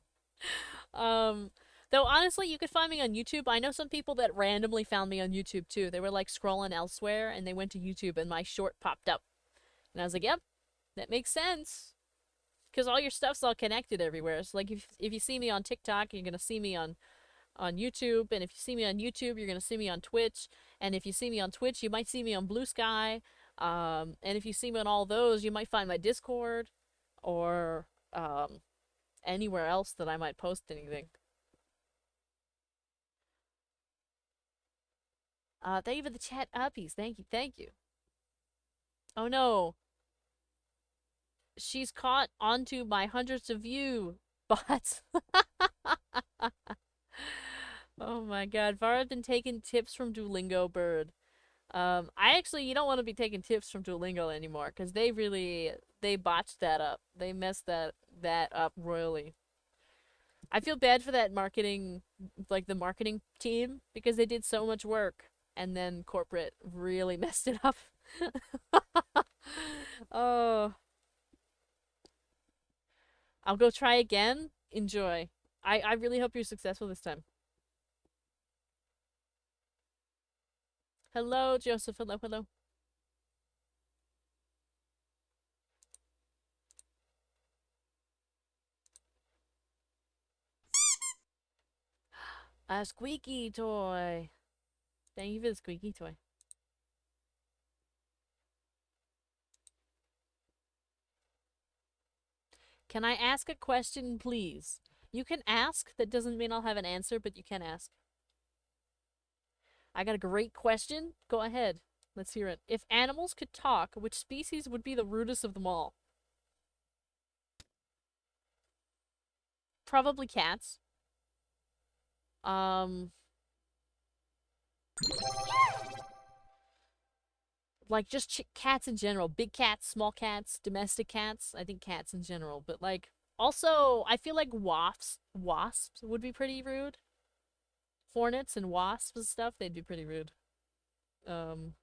Um, though honestly, you could find me on YouTube. I know some people that randomly found me on YouTube too. They were like scrolling elsewhere and they went to YouTube and my short popped up. And I was like, yep, that makes sense. Because all your stuff's all connected everywhere. So like if you see me on TikTok, you're gonna see me on YouTube, and if you see me on YouTube, you're gonna see me on Twitch, and if you see me on Twitch, you might see me on Blue Sky, and if you see me on all those, you might find my Discord, or anywhere else that I might post anything. Thank you for the chat uppies. Thank you, thank you. Oh no, she's caught onto my hundreds of view bots. Oh my god, Vara's been taking tips from Duolingo Bird. I actually, you don't want to be taking tips from Duolingo anymore, because they botched that up. They messed that up royally. I feel bad for that marketing, like the marketing team, because they did so much work, and then corporate really messed it up. Oh, I'll go try again. Enjoy. I really hope you're successful this time. Hello, Joseph. Hello, hello. A squeaky toy. Thank you for the squeaky toy. Can I ask a question, please? You can ask. That doesn't mean I'll have an answer, but you can ask. I got a great question. Go ahead. Let's hear it. If animals could talk, which species would be the rudest of them all? Probably cats. Um, like just cats in general. Big cats, small cats, domestic cats. I think cats in general, but like also I feel like wasps would be pretty rude. Hornets and wasps and stuff, they'd be pretty rude. Um,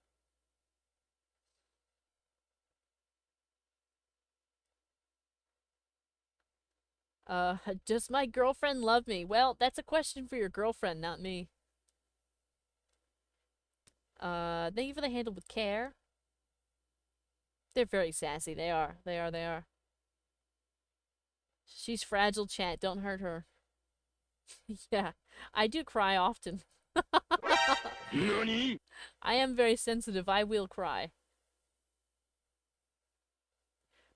does my girlfriend love me? Well, that's a question for your girlfriend, not me. Thank you for the handle with care. They're very sassy. They are. They are. They are. She's fragile, chat. Don't hurt her. Yeah, I do cry often. NANI?! I am very sensitive. I will cry.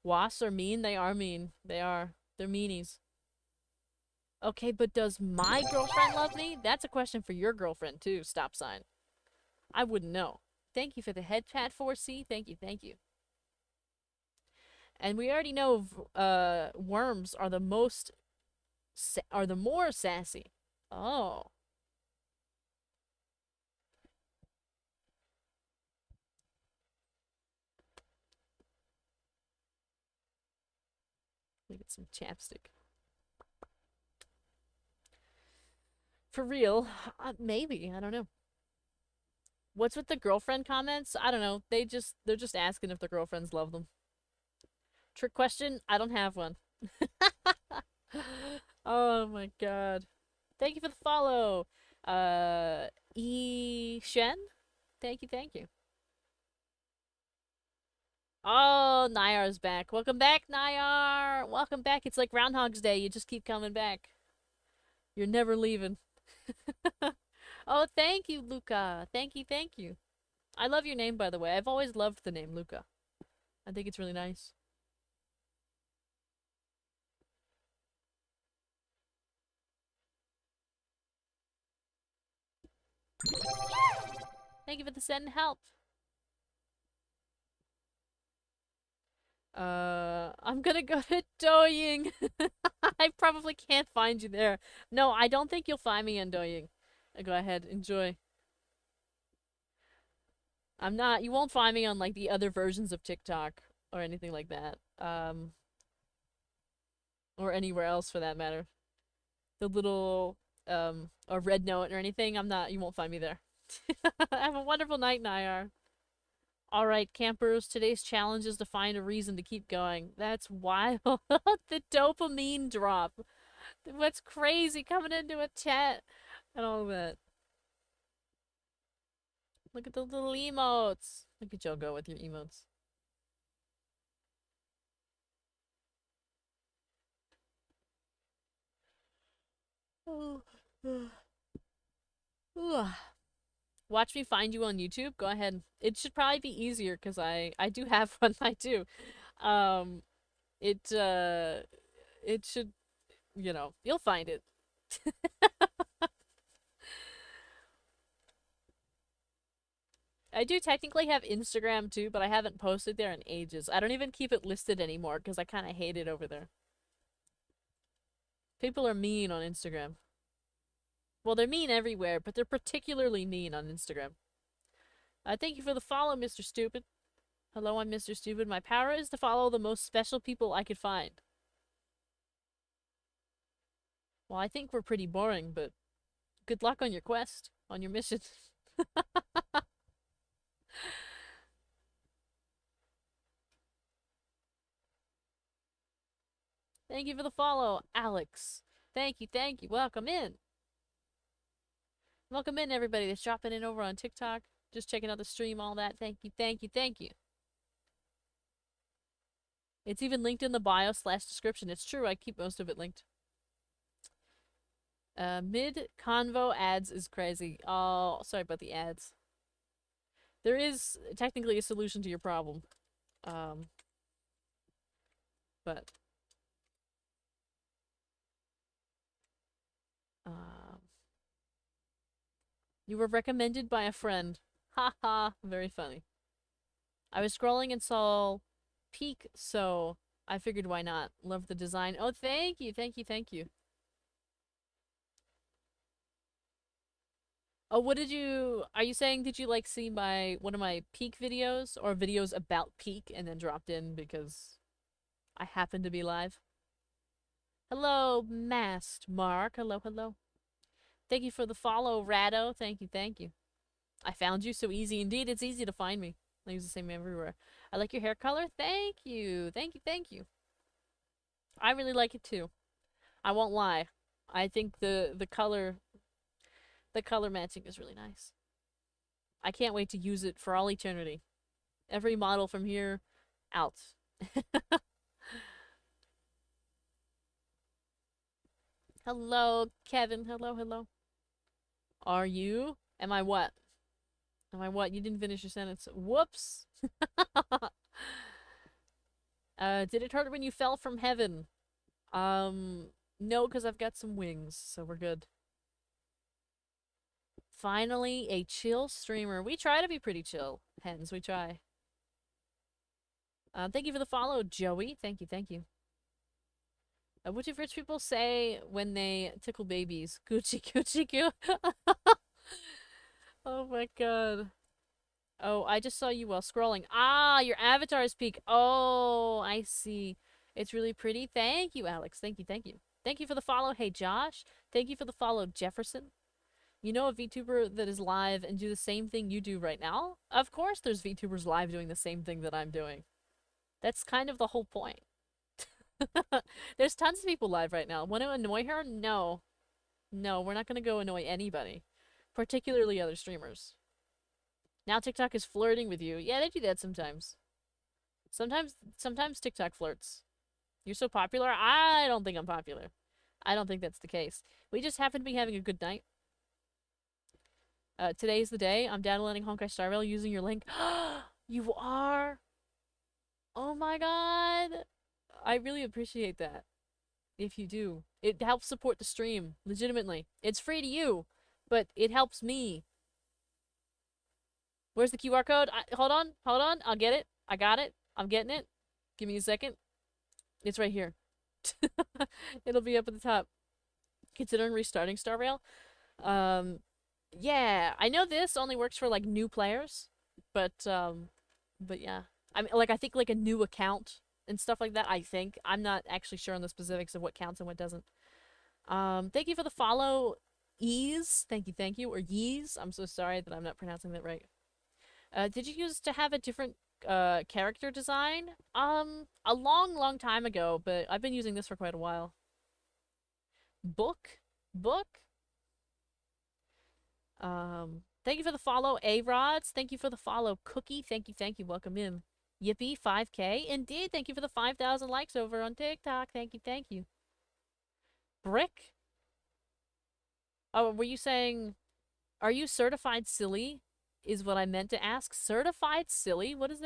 Wasps are mean. They are mean. They are. They're meanies. Okay, but does my girlfriend love me? That's a question for your girlfriend, too. Stop sign. I wouldn't know. Thank you for the head pat 4C. Thank you. Thank you. And we already know worms are the more sassy. Oh. Let me get some chapstick. For real? Maybe. I don't know. What's with the girlfriend comments? I don't know. They're just asking if their girlfriends love them. Trick question? I don't have one. Oh my god. Thank you for the follow. Shen? Thank you, thank you. Oh, Nyar's back. Welcome back, Nyar! Welcome back. It's like Groundhog's Day. You just keep coming back. You're never leaving. Oh, thank you, Luca. Thank you, thank you. I love your name, by the way. I've always loved the name Luca. I think it's really nice. Thank you for the send help. I'm gonna go to Douyin. I probably can't find you there. No, I don't think you'll find me on Douyin. Go ahead, enjoy. I'm not, you won't find me on like the other versions of TikTok or anything like that. Or anywhere else for that matter. The little, or Red Note or anything, I'm not, you won't find me there. Have a wonderful night, Nyar. Alright, campers, today's challenge is to find a reason to keep going. That's wild. The dopamine drop. What's crazy coming into a chat and all that. Look at the little emotes. Look at y'all go with your emotes. Oh. Watch me find you on YouTube. Go ahead. It should probably be easier because I do have one. I do. Um, it should, you'll find it. I do technically have Instagram too, but I haven't posted there in ages. I don't even keep it listed anymore because I kind of hate it over there. People are mean on Instagram. Well, they're mean everywhere, but they're particularly mean on Instagram. Thank you for the follow, Mr. Stupid. Hello, I'm Mr. Stupid. My power is to follow the most special people I could find. Well, I think we're pretty boring, but good luck on your quest, on your mission. Thank you for the follow, Alex. Thank you, thank you. Welcome in. Welcome in, everybody that's dropping in over on TikTok. Just checking out the stream, all that. Thank you, thank you, thank you. It's even linked in the bio/description. It's true, I keep most of it linked. Mid-convo ads is crazy. Oh, sorry about the ads. There is technically a solution to your problem. But you were recommended by a friend. Haha, very funny. I was scrolling and saw Peak, so I figured why not. Love the design. Oh, thank you, thank you, thank you. Oh, are you saying did you like see one of my Peak videos or videos about Peak and then dropped in because I happen to be live? Hello, Masked Mark. Hello, hello. Thank you for the follow, Rado. Thank you, thank you. I found you so easy. Indeed, it's easy to find me. I use the same everywhere. I like your hair color. Thank you. Thank you, thank you. I really like it too. I won't lie. I think the color matching is really nice. I can't wait to use it for all eternity. Every model from here out. Hello, Kevin. Hello, hello. Are you? Am I what? Am I what? You didn't finish your sentence. Whoops. Did it hurt when you fell from heaven? No, because I've got some wings, so we're good. Finally, a chill streamer. We try to be pretty chill. Hens, we try. Thank you for the follow, Joey. Thank you, thank you. What do rich people say when they tickle babies? Gucci, Gucci, goo. Oh my god. Oh, I just saw you while scrolling. Ah, your avatar is peak. Oh, I see. It's really pretty. Thank you, Alex. Thank you, thank you. Thank you for the follow. Hey, Josh. Thank you for the follow, Jefferson. You know a VTuber that is live and do the same thing you do right now? Of course there's VTubers live doing the same thing that I'm doing. That's kind of the whole point. There's tons of people live right now. Want to annoy her? No. No, we're not going to go annoy anybody. Particularly other streamers. Now TikTok is flirting with you. Yeah, they do that sometimes. Sometimes TikTok flirts. You're so popular? I don't think I'm popular. I don't think that's the case. We just happen to be having a good night. Today's the day. I'm downloading Honkai Star Rail using your link. You are? Oh my god. I really appreciate that. If you do. It helps support the stream. Legitimately. It's free to you. But it helps me. Where's the QR code? Hold on. Hold on. I'll get it. I got it. I'm getting it. Give me a second. It's right here. It'll be up at the top. Considering restarting Star Rail. Yeah. I know this only works for, like, new players. But yeah. I mean, like, I think, like, a new account and stuff like that, I think. I'm not actually sure on the specifics of what counts and what doesn't. Thank you for the follow, Ease. Thank you. Or Yeez. I'm so sorry that I'm not pronouncing that right. Did you used to have a different, character design? A long, long time ago, but I've been using this for quite a while. Book? Book? Thank you for the follow, A-Rods. Thank you for the follow, Cookie. Thank you. Welcome in. Yippee, 5K. Indeed, thank you for the 5,000 likes over on TikTok. Thank you. Brick? Oh, were you saying, are you certified silly? Is what I meant to ask. Certified silly? What does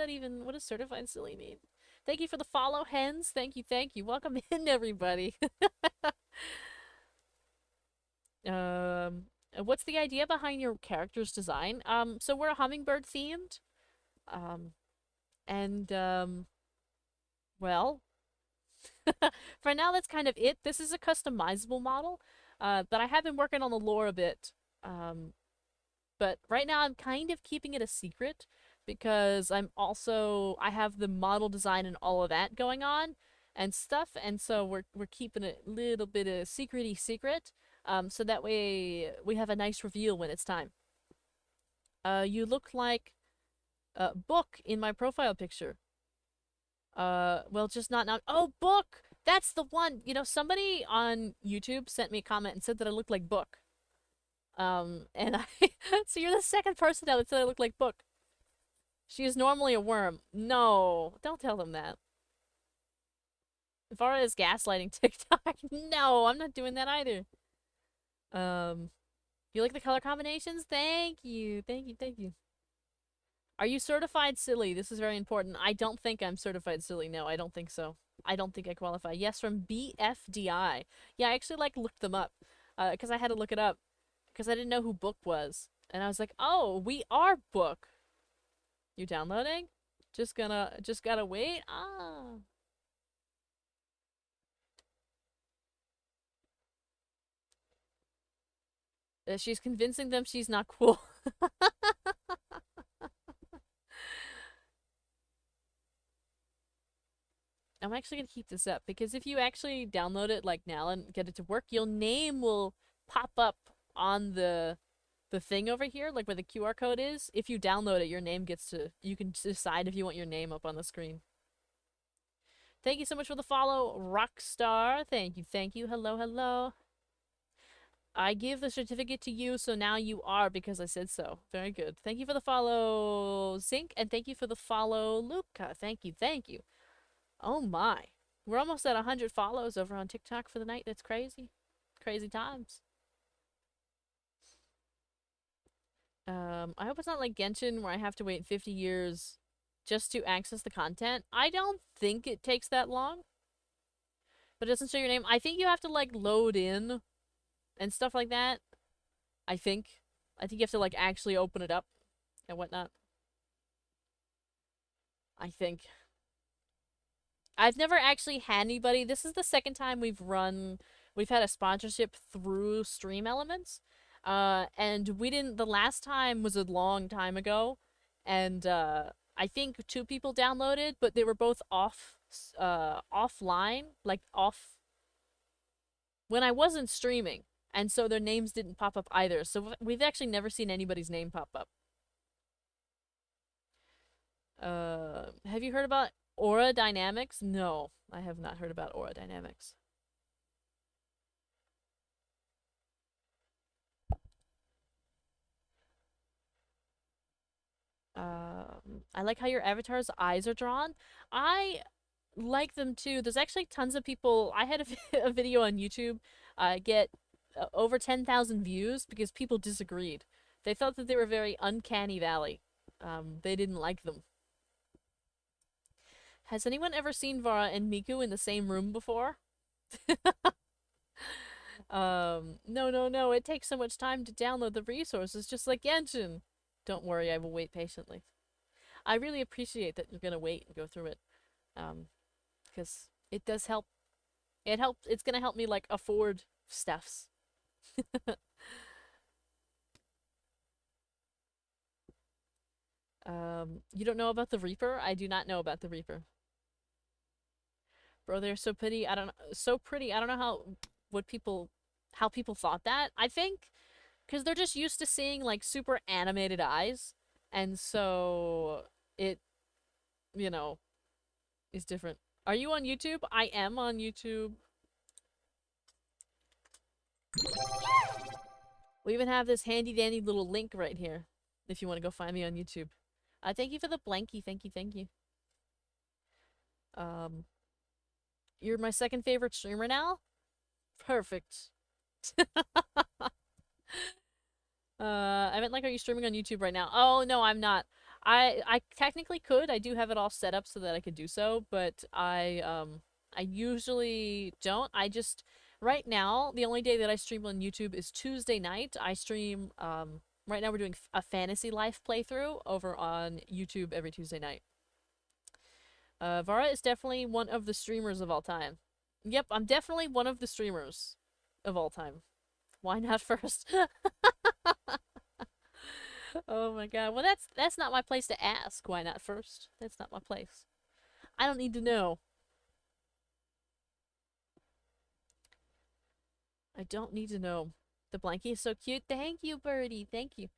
certified silly mean? Thank you for the follow, Hens. Thank you. Welcome in, everybody. Um, what's the idea behind your character's design? So we're hummingbird themed. Um, and, well, for now, that's kind of it. This is a customizable model, but I have been working on the lore a bit. But right now I'm kind of keeping it a secret because I have the model design and all of that going on and stuff, and so we're keeping it a little bit of secrety secret. So that way we have a nice reveal when it's time. You look like Book in my profile picture. Well, just not now. Oh, Book! That's the one! You know, somebody on YouTube sent me a comment and said that I look like Book. And I, so you're the second person now that said I look like Book. She is normally a worm. No, don't tell them that. Vara is gaslighting TikTok. No, I'm not doing that either. You like the color combinations? Thank you. Are you certified silly? This is very important. I don't think I'm certified silly. No, I don't think so. I don't think I qualify. Yes, from BFDI. Yeah, I actually, like, looked them up. Because I had to look it up. Because I didn't know who Book was. And I was like, oh, we are Book. You downloading? Just gotta wait? Ah. She's convincing them she's not cool. I'm actually gonna keep this up because if you actually download it like now and get it to work, your name will pop up on the thing over here, like where the QR code is. If you download it, your name gets to, you can decide if you want your name up on the screen. Thank you so much for the follow, Rockstar. Thank you. Hello. I give the certificate to you, so now you are because I said so. Very good. Thank you for the follow, Zinc, and thank you for the follow, Luca. Thank you. Oh my. We're almost at 100 follows over on TikTok for the night. That's crazy. Crazy times. I hope it's not like Genshin where I have to wait 50 years just to access the content. I don't think it takes that long. But it doesn't show your name. I think you have to, like, load in and stuff like that. I think. I think you have to, like, actually open it up and whatnot. I think. I've never actually had anybody. This is the second time we've had a sponsorship through Stream Elements. And we didn't, the last time was a long time ago. And, I think 2 people downloaded, but they were both offline, like off when I wasn't streaming. And so their names didn't pop up either. So we've actually never seen anybody's name pop up. Have you heard about Aura Dynamics? No, I have not heard about Aura Dynamics. I like how your avatar's eyes are drawn. I like them too. There's actually tons of people. I had a video on YouTube get over 10,000 views because people disagreed. They thought that they were very uncanny valley. They didn't like them. Has anyone ever seen Vara and Miku in the same room before? No. It takes so much time to download the resources, just like Genshin. Don't worry, I will wait patiently. I really appreciate that you're gonna wait and go through it. Because it does help. It's gonna help me, like, afford stuffs. You don't know about the Reaper? I do not know about the Reaper. Bro, they're so pretty. I don't so pretty. I don't know how people thought that. I think because they're just used to seeing like super animated eyes, and so it, you know, is different. Are you on YouTube? I am on YouTube. We even have this handy dandy little link right here if you want to go find me on YouTube. Thank you for the blankie. Thank you, thank you. Um, you're my second favorite streamer now? Perfect. I meant like, are you streaming on YouTube right now? Oh, no, I'm not. I technically could. I do have it all set up so that I could do so, but I usually don't. I just, right now, the only day that I stream on YouTube is Tuesday night. I stream, right now we're doing a Fantasy Life playthrough over on YouTube every Tuesday night. Vara is definitely one of the streamers of all time. Yep, I'm definitely one of the streamers of all time. Why not first? Oh my god. Well, that's not my place to ask. Why not first? That's not my place. I don't need to know. I don't need to know. The blankie is so cute. Thank you, Birdie. Thank you.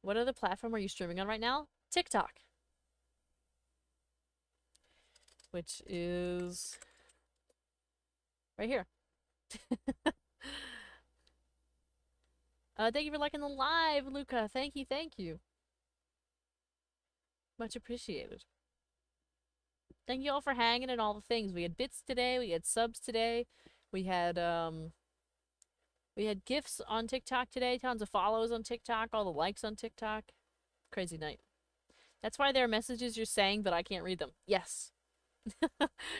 What other platform are you streaming on right now? TikTok. Which is right here. Thank you for liking the live, Luca. Thank you, thank you. Much appreciated. Thank you all for hanging and all the things. We had bits today, we had subs today, we had gifts on TikTok today, tons of follows on TikTok, all the likes on TikTok. Crazy night. That's why there are messages you're saying, but I can't read them. Yes.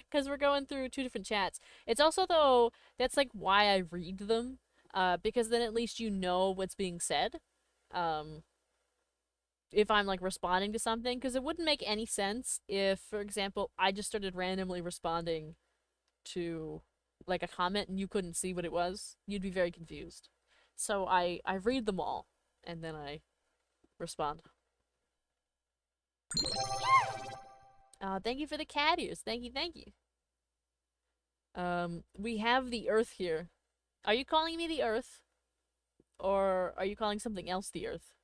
Because we're going through two different chats. It's also, though, that's like why I read them. Because then at least you know what's being said. If I'm like responding to something. Because it wouldn't make any sense if, for example, I just started randomly responding to like a comment and you couldn't see what it was. You'd be very confused. So I read them all and then I respond. Thank you for the cat ears. Thank you, thank you. We have the Earth here. Are you calling me the Earth? Or are you calling something else the Earth?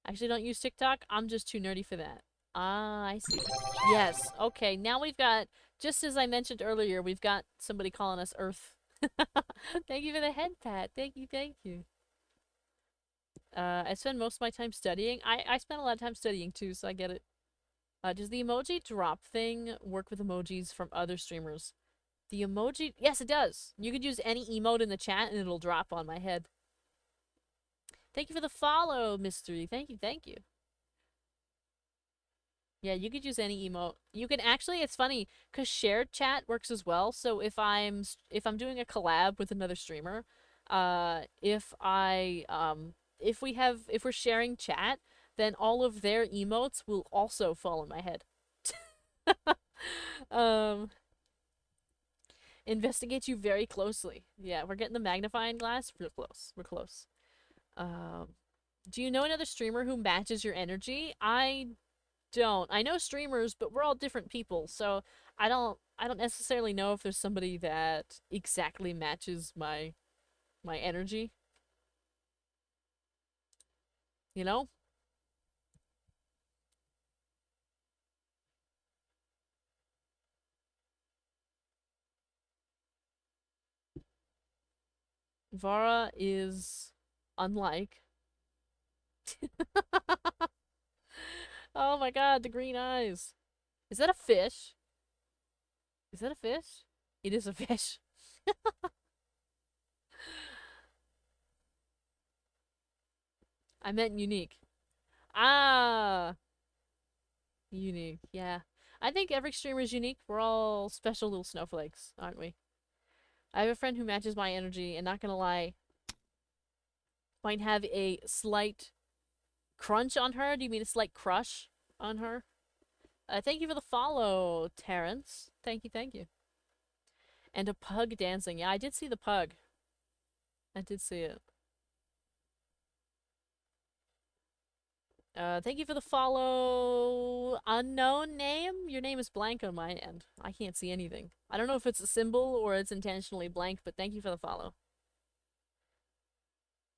Actually, don't use TikTok. I'm just too nerdy for that. Ah, I see. Yes. Okay, now we've got, just as I mentioned earlier, we've got somebody calling us Earth. Thank you for the head pat. Thank you, thank you. I spend most of my time studying. I spend a lot of time studying too, so I get it. Does the emoji drop thing work with emojis from other streamers? The emoji... Yes, it does. You could use any emote in the chat and it'll drop on my head. Thank you for the follow, Mystery. Thank you, thank you. Yeah, you could use any emote. You can actually, it's funny, because shared chat works as well. So if I'm doing a collab with another streamer, if we're sharing chat, then all of their emotes will also fall on my head. Investigate you very closely. Yeah, we're getting the magnifying glass. Real close. We're close. Do you know another streamer who matches your energy? I don't. I know streamers, but we're all different people, so I don't necessarily know if there's somebody that exactly matches my energy. You know? Vara is unlike. Oh my god, the green eyes. Is that a fish? Is that a fish? It is a fish. I meant unique. Ah, unique. Yeah. I think every streamer is unique. We're all special little snowflakes, aren't we? I have a friend who matches my energy, and not gonna lie, might have a slight crunch on her. Do you mean a slight crush on her? Thank you for the follow, Terrence. Thank you, thank you. And a pug dancing. Yeah, I did see the pug. I did see it. Thank you for the follow. Unknown name? Your name is blank on my end. I can't see anything. I don't know if it's a symbol or it's intentionally blank, but thank you for the follow.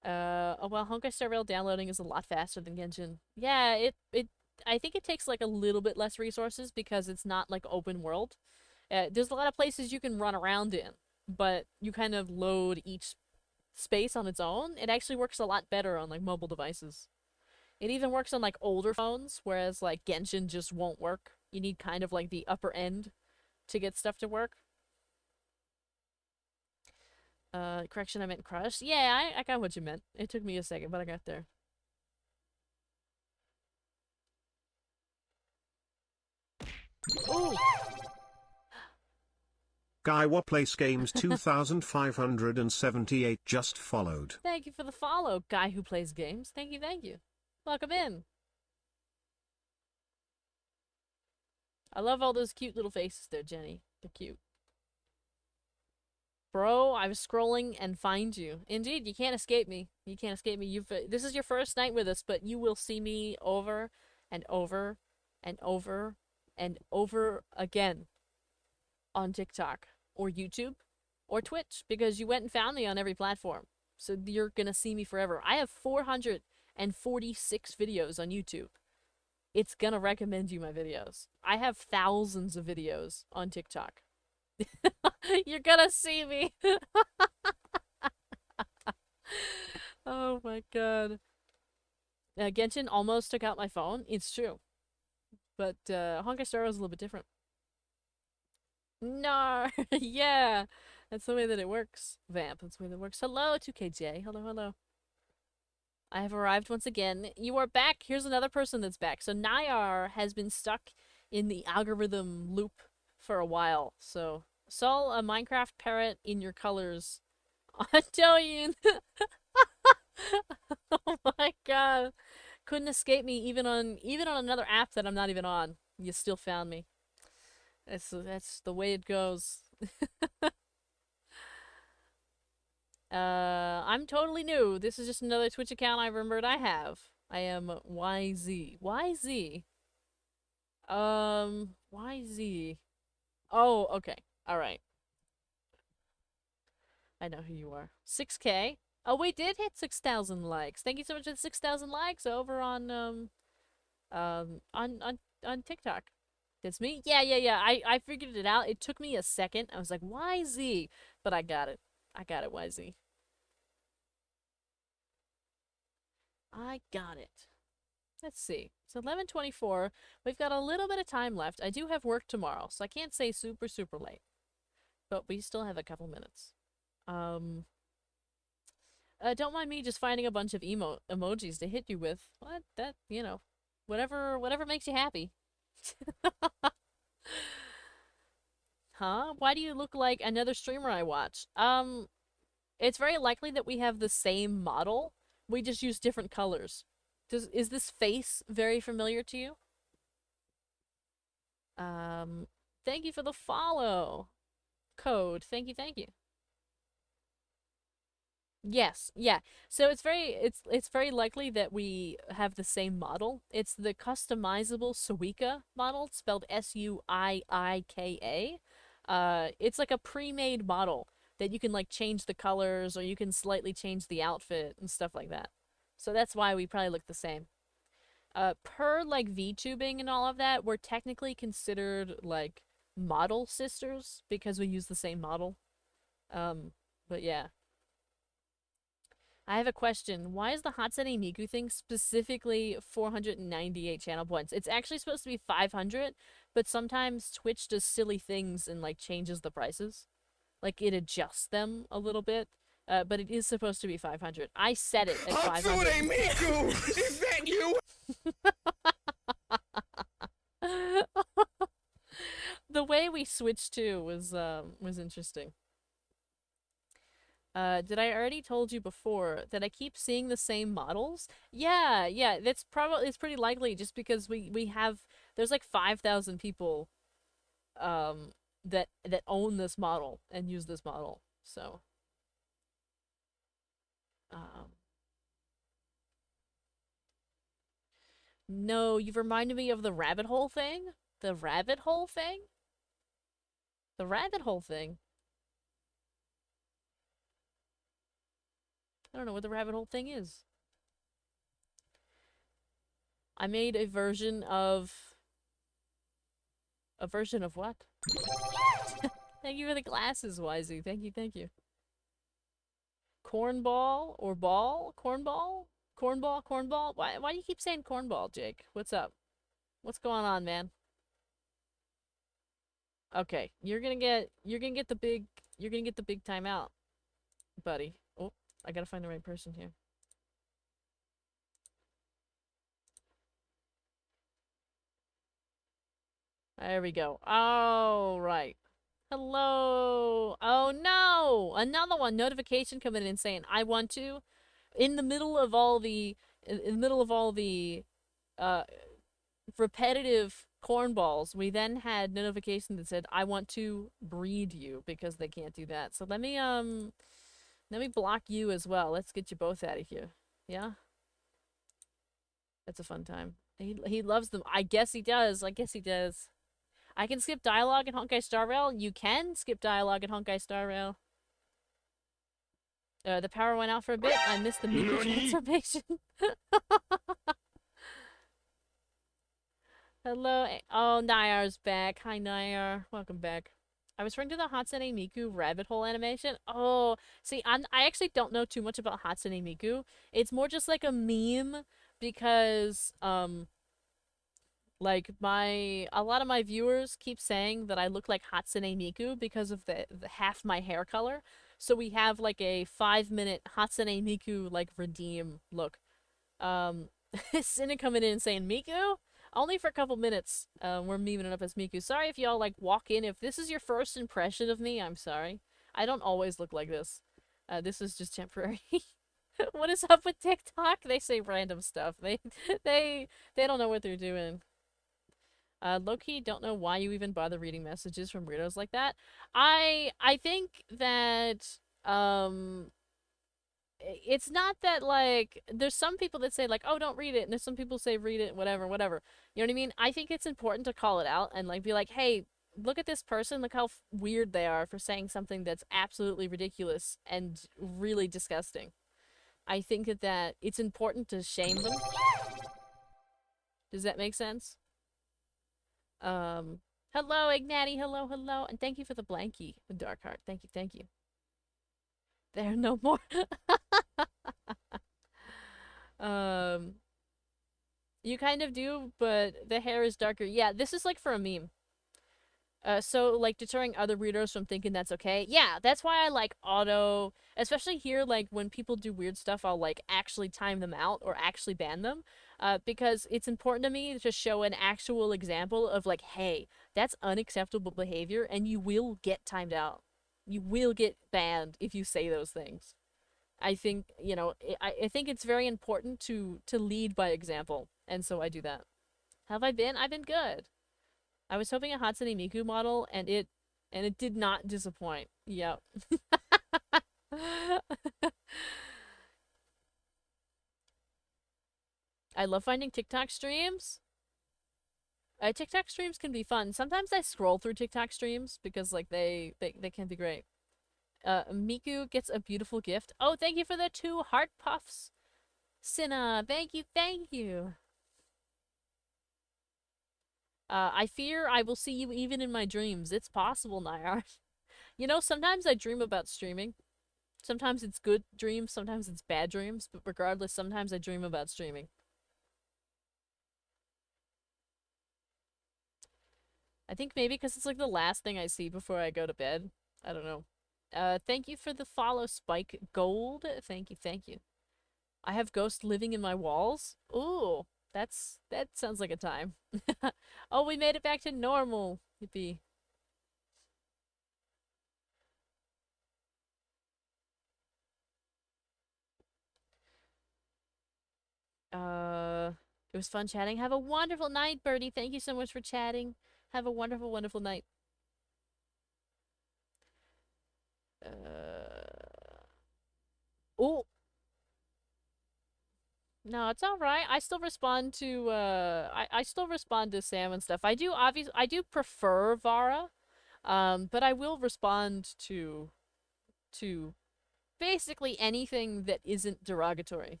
Oh well, Honkai Star Rail downloading is a lot faster than Genshin. Yeah, I think it takes like a little bit less resources because it's not like open world. There's a lot of places you can run around in, but you kind of load each space on its own. It actually works a lot better on like mobile devices. It even works on like older phones, whereas like Genshin just won't work. You need kind of like the upper end to get stuff to work. Correction, I meant crush. Yeah, I got what you meant. It took me a second, but I got there. Ooh! Gaiwa Place Games 2578 just followed. Thank you for the follow, guy who plays games. Thank you, thank you. Welcome in. I love all those cute little faces there, Jenny. They're cute. Bro, I was scrolling and find you. Indeed, you can't escape me. You can't escape me. This is your first night with us, but you will see me over and over and over and over again on TikTok or YouTube or Twitch because you went and found me on every platform. So you're gonna see me forever. I have 446 videos on YouTube. It's gonna recommend you my videos. I have thousands of videos on TikTok. You're gonna see me. Oh my god. Genshin almost took out my phone. It's true. But Honkai Star was a little bit different. No, yeah. That's the way that it works. Vamp, that's the way that it works. Hello, 2KJ. Hello, hello. I have arrived once again. You are back. Here's another person that's back. So Nayar has been stuck in the algorithm loop for a while. So Sol, a Minecraft parrot in your colors. Antoine! Oh my god. Couldn't escape me even on another app that I'm not even on. You still found me. That's the way it goes. I'm totally new. This is just another Twitch account I remembered I have. I am YZ. YZ? YZ. Oh, okay. Alright. I know who you are. 6K? Oh, we did hit 6,000 likes. Thank you so much for the 6,000 likes over on TikTok. That's me? Yeah. I figured it out. It took me a second. I was like, YZ? But I got it. I got it, YZ. I got it. Let's see. It's 11:24. We've got a little bit of time left. I do have work tomorrow, so I can't say super, super late. But we still have a couple minutes. Don't mind me just finding a bunch of emojis to hit you with. What? That, you know, whatever makes you happy. Huh? Why do you look like another streamer I watch? It's very likely that we have the same model. We just use different colors. Is this face very familiar to you? Thank you for the follow. Code. Thank you, thank you. Yes, yeah. So it's very likely that we have the same model. It's the customizable Suika model, spelled Suiika. It's like a pre-made model that you can like change the colors or you can slightly change the outfit and stuff like that. So that's why we probably look the same. Per like VTubing and all of that, we're technically considered like model sisters because we use the same model. But yeah. I have a question. Why is the Hatsune Miku thing specifically 498 channel points? It's actually supposed to be 500, but sometimes Twitch does silly things and like changes the prices. Like it adjusts them a little bit. But it is supposed to be 500. I set it at 500. Hatsune Miku! Is that you? The way we switched to was interesting. Did I already told you before that I keep seeing the same models? Yeah, it's pretty likely just because we have there's like 5,000 people that own this model and use this model. So um no, you've reminded me of the rabbit hole thing. The rabbit hole thing? The rabbit hole thing. I don't know what the rabbit hole thing is. I made a version of what? Thank you for the glasses, Wisey. Thank you, thank you. Cornball or ball? Cornball? Cornball, cornball? Why do you keep saying cornball, Jake? What's up? What's going on, man? Okay, you're gonna get the big timeout, buddy. Oh, I gotta find the right person here. There we go. Oh, right. Hello. Oh no! Another one. Notification coming in saying I want to. In the middle of all the in the middle of all the uh repetitive cornballs, we then had notification that said I want to breed you because they can't do that. So let me block you as well. Let's get you both out of here. Yeah? That's a fun time. He loves them. I guess he does. I guess he does. I can skip dialogue in Honkai Star Rail. You can skip dialogue in Honkai Star Rail. The power went out for a bit. I missed the Miku transformation. Hello. Oh, Nayar's back. Hi, Nayar. Welcome back. I was referring to the Hatsune Miku rabbit hole animation. Oh, see, I actually don't know too much about Hatsune Miku. It's more just like a meme because, like a lot of my viewers keep saying that I look like Hatsune Miku because of the half my hair color. So we have like a 5-minute Hatsune Miku like redeem look. Cinna coming in and saying Miku? Only for a couple minutes. We're memeing it up as Miku. Sorry if y'all like walk in. If this is your first impression of me, I'm sorry. I don't always look like this. This is just temporary. What is up with TikTok? They say random stuff. They don't know what they're doing. Low-key, don't know why you even bother reading messages from weirdos like that. I think that it's not that like there's some people that say like oh don't read it and there's some people say read it whatever whatever, you know what I mean. I think it's important to call it out and like be like hey look at this person, look how weird they are for saying something that's absolutely ridiculous and really disgusting. I think that it's important to shame them. Does that make sense? um Hello Ignati, hello hello, and thank you for the blankie, Dark Heart. Thank you, thank you. There are no more. um You kind of do, but the hair is darker. Yeah, this is like for a meme. So like deterring other readers from thinking that's okay. Yeah, that's why I like auto, especially here, like when people do weird stuff, I'll like actually time them out or actually ban them. Because it's important to me to show an actual example of like, hey, that's unacceptable behavior and you will get timed out. You will get banned if you say those things. I think, you know, I think it's very important to lead by example, and so I do that. Have I been? I've been good. I was hoping a Hatsune Miku model, and it did not disappoint. Yep. I love finding TikTok streams. TikTok streams can be fun. Sometimes I scroll through TikTok streams because like they can be great. Miku gets a beautiful gift. Oh, thank you for the 2 heart puffs. Cinna, thank you, thank you. I fear I will see you even in my dreams. It's possible, Nayar. You know, sometimes I dream about streaming. Sometimes it's good dreams, sometimes it's bad dreams, but regardless, sometimes I dream about streaming. I think maybe because it's like the last thing I see before I go to bed. I don't know. Thank you for the follow, Spike Gold. Thank you, thank you. I have ghosts living in my walls. Ooh, that sounds like a time. Oh, we made it back to normal. Yippee. Uh, It was fun chatting. Have a wonderful night, Birdie. Thank you so much for chatting. Have a wonderful, wonderful night. Oh, no, it's all right. I still respond to I still respond to Sam and stuff. I do prefer Vara. But I will respond to basically anything that isn't derogatory.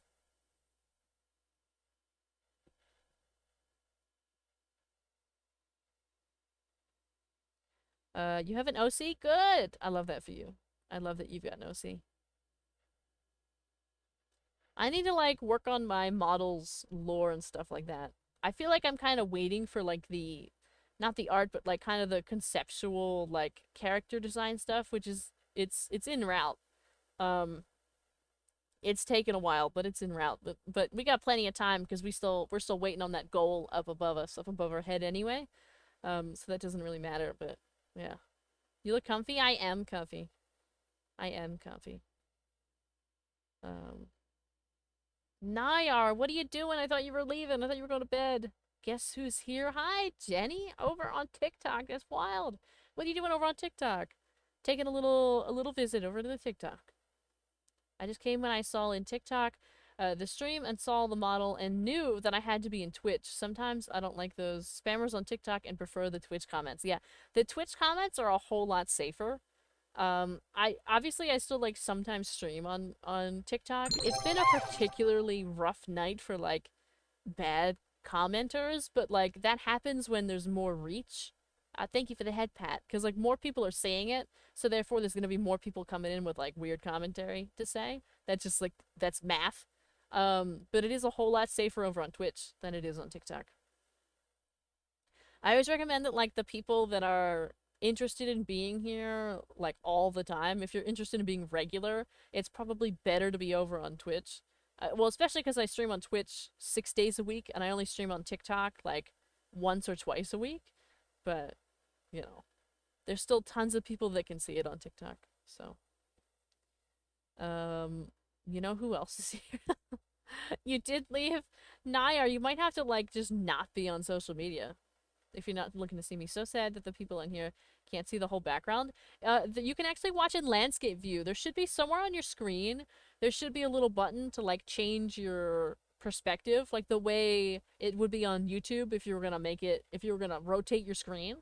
You have an OC? Good. I love that for you. I love that you've got an OC. I need to like work on my models lore and stuff like that. I feel like I'm kind of waiting for like the not the art but like kind of the conceptual like character design stuff, which is it's in route. Um it's taken a while, but it's en route. But we got plenty of time because we're still waiting on that goal up above us, up above our head anyway. So that doesn't really matter, but yeah. You look comfy? I am comfy. I am comfy. Um Nayar, what are you doing? I thought you were leaving. I thought you were going to bed. Guess who's here? Hi, Jenny, over on TikTok. That's wild. What are you doing over on TikTok? Taking a little visit over to the TikTok. I just came when I saw in TikTok the stream and saw the model and knew that I had to be in Twitch. Sometimes I don't like those spammers on TikTok and prefer the Twitch comments. Yeah, the Twitch comments are a whole lot safer. I obviously I still like sometimes stream on TikTok. It's been a particularly rough night for like bad commenters, but like that happens when there's more reach. Thank you for the head pat, because like more people are saying it, so therefore there's gonna be more people coming in with like weird commentary to say. That's just like that's math. But it is a whole lot safer over on Twitch than it is on TikTok. I always recommend that like the people that are interested in being here like all the time, if you're interested in being regular, it's probably better to be over on Twitch. Well, especially because I stream on Twitch 6 days a week, and I only stream on TikTok like once or twice a week. But you know, there's still tons of people that can see it on TikTok. So, um, you know who else is here? You did leave Nayar. You might have to like just not be on social media if you're not looking to see me. So sad that the people in here can't see the whole background. You can actually watch in landscape view. There should be somewhere on your screen, there should be a little button to like change your perspective, like the way it would be on YouTube if you were gonna make it, if you were gonna rotate your screen.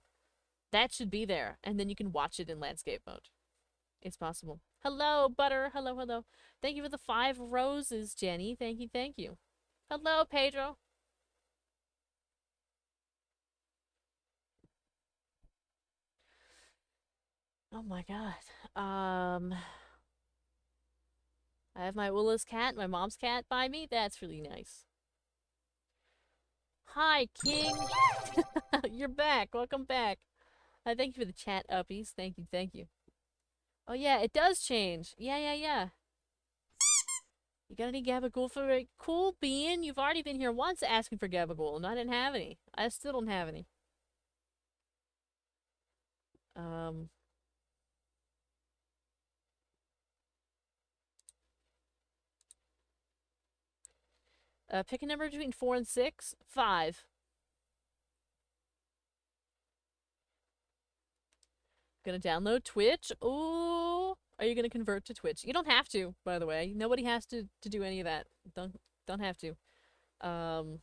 That should be there, and then you can watch it in landscape mode. It's possible. Hello, Butter. Hello, hello. Thank you for the 5 roses, Jenny. Thank you, thank you. Hello, Pedro. Oh my god. I have my Ulla's cat, my mom's cat by me. That's really nice. Hi, King. You're back. Welcome back. Thank you for the chat uppies. Thank you, thank you. Oh yeah, it does change. Yeah. You got any Gabagool for a cool bean? You've already been here once asking for Gabagool, and I didn't have any. I still don't have any. Um, pick a number between 4 and 6. 5. Gonna download Twitch. Ooh. Are you gonna convert to Twitch? You don't have to, by the way. Nobody has to do any of that. Don't have to. Um,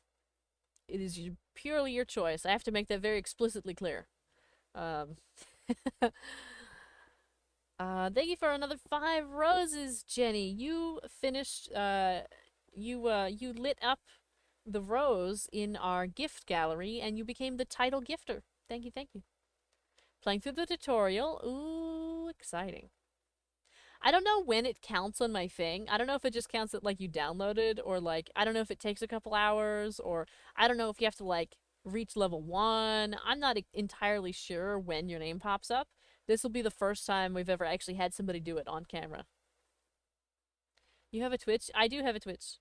it is purely your choice. I have to make that very explicitly clear. Um, thank you for another 5 roses, Jenny. You finished, you lit up the rose in our gift gallery, and you became the title gifter. Thank you, thank you. Playing through the tutorial. Ooh, exciting. I don't know when it counts on my thing. I don't know if it just counts that like you downloaded, or like I don't know if it takes a couple hours, or I don't know if you have to like reach level 1. I'm not entirely sure when your name pops up. This will be the first time we've ever actually had somebody do it on camera. You have a Twitch? I do have a Twitch.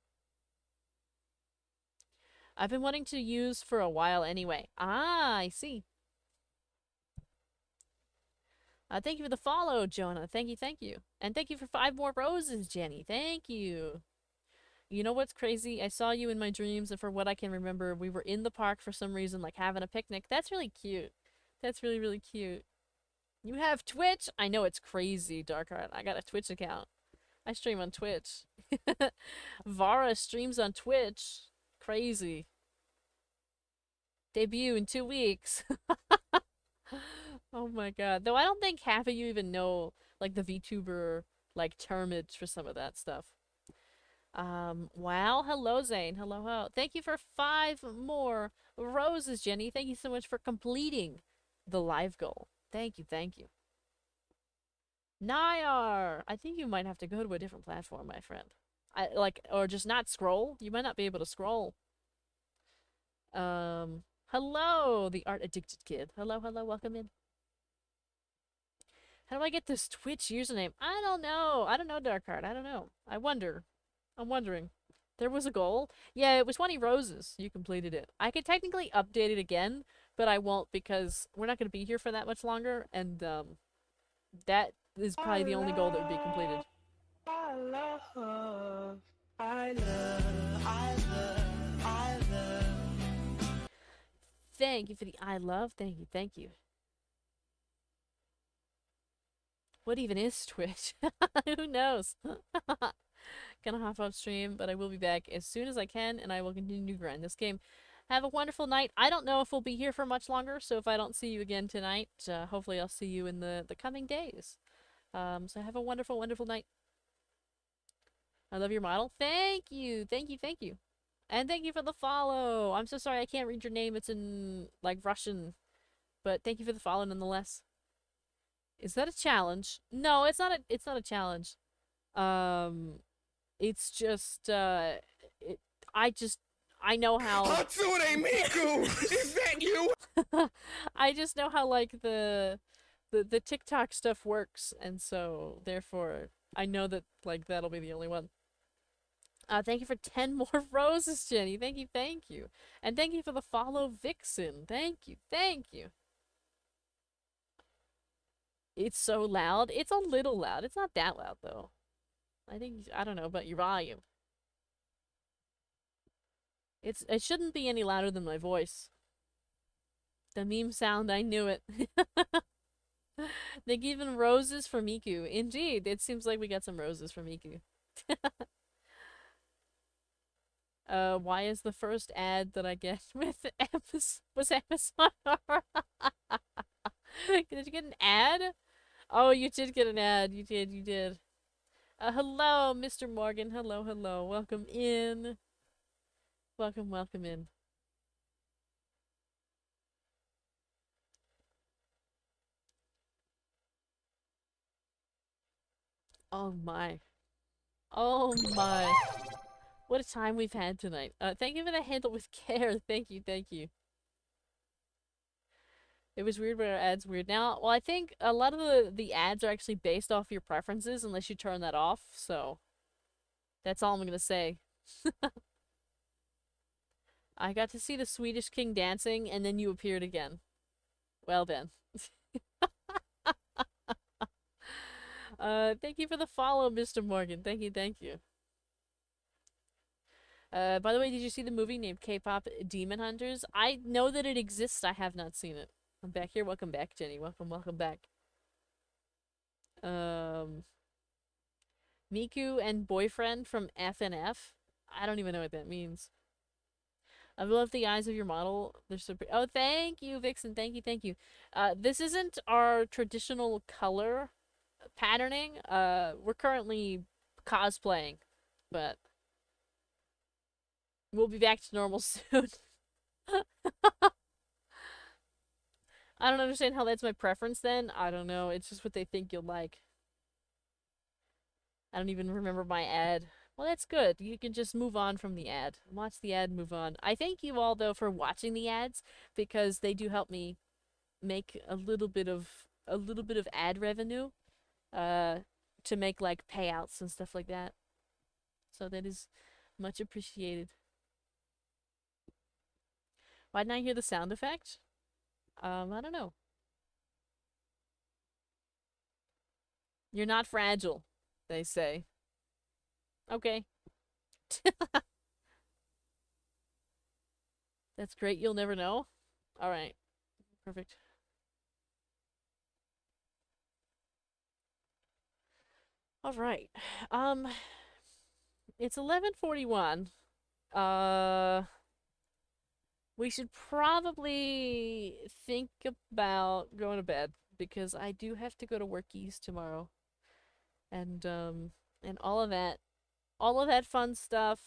I've been wanting to use for a while anyway. Ah, I see. Thank you for the follow, Jonah. Thank you, thank you. And thank you for 5 more roses, Jenny. Thank you. You know what's crazy? I saw you in my dreams, and for what I can remember, we were in the park for some reason, like having a picnic. That's really cute. That's really, really cute. You have Twitch? I know it's crazy, Darkheart. I got a Twitch account. I stream on Twitch. Vara streams on Twitch. Crazy. Debut in 2 weeks. Oh my god. Though I don't think half of you even know, like, the VTuber, like, termage for some of that stuff. Wow. Hello, Zane. Hello, hello. Thank you for 5 more roses, Jenny. Thank you so much for completing the live goal. Thank you, thank you. Nyar! I think you might have to go to a different platform, my friend. Or just not scroll. You might not be able to scroll. Hello, the art addicted kid. Hello, hello, welcome in. How do I get this Twitch username? I don't know. I don't know, Darkheart. I don't know. I wonder. I'm wondering. There was a goal? Yeah, it was 20 roses. You completed it. I could technically update it again, but I won't because we're not going to be here for that much longer, and, that is probably the only goal that would be completed. I love, I love, I love, I love. Thank you for the I love. Thank you, thank you. What even is Twitch? Who knows? Gonna hop off stream, but I will be back as soon as I can, and I will continue to grind this game. Have a wonderful night. I don't know if we'll be here for much longer, so if I don't see you again tonight, hopefully I'll see you in the coming days. So have a wonderful, wonderful night. I love your model. Thank you, thank you, thank you. And thank you for the follow. I'm so sorry I can't read your name. It's in, like, Russian. But thank you for the follow nonetheless. Is that a challenge? No, it's not a challenge. It's just, it, I just, I know how... Hatsune Miku! Is that you? I just know how, like, the TikTok stuff works, and so, therefore, I know that, like, that'll be the only one. Thank you for 10 more roses, Jenny. Thank you, thank you. And thank you for the follow, Vixen. Thank you, thank you. It's so loud. It's a little loud. It's not that loud, though. I don't know about your volume. It shouldn't be any louder than my voice. The meme sound, I knew it. They given roses for Miku. Indeed, it seems like we got some roses for Miku. Why is the first ad that I get with was Amazon? Did you get an ad? Oh, you did get an ad. You did, you did. Hello, Mr. Morgan. Hello, hello. Welcome in. Welcome, welcome in. Oh my. Oh my. What a time we've had tonight. Thank you for the handle with care. Thank you, thank you. It was weird, but our ads weird. Now, well, I think a lot of the ads are actually based off your preferences unless you turn that off, so that's all I'm gonna say. I got to see the Swedish King dancing, and then you appeared again. Well then. Thank you for the follow, Mr. Morgan. Thank you, thank you. By the way, did you see the movie named K-Pop Demon Hunters? I know that it exists, I have not seen it. I'm back here. Welcome back, Jenny. Welcome, welcome back. Miku and boyfriend from FNF? I don't even know what that means. I love the eyes of your model. They're so pretty. Oh, thank you, Vixen. Thank you, thank you. This isn't our traditional color patterning. We're currently cosplaying, but we'll be back to normal soon. I don't understand how that's my preference then. I don't know. It's just what they think you'll like. I don't even remember my ad. Well, that's good. You can just move on from the ad. Watch the ad, move on. I thank you all, though, for watching the ads, because they do help me make a little bit of ad revenue, to make, like, payouts and stuff like that. So that is much appreciated. Why didn't I hear the sound effect? I don't know. You're not fragile, they say. Okay. That's great. You'll never know. All right. Perfect. All right. Um, it's 11:41. Uh, we should probably think about going to bed because I do have to go to workies tomorrow. And all of that fun stuff.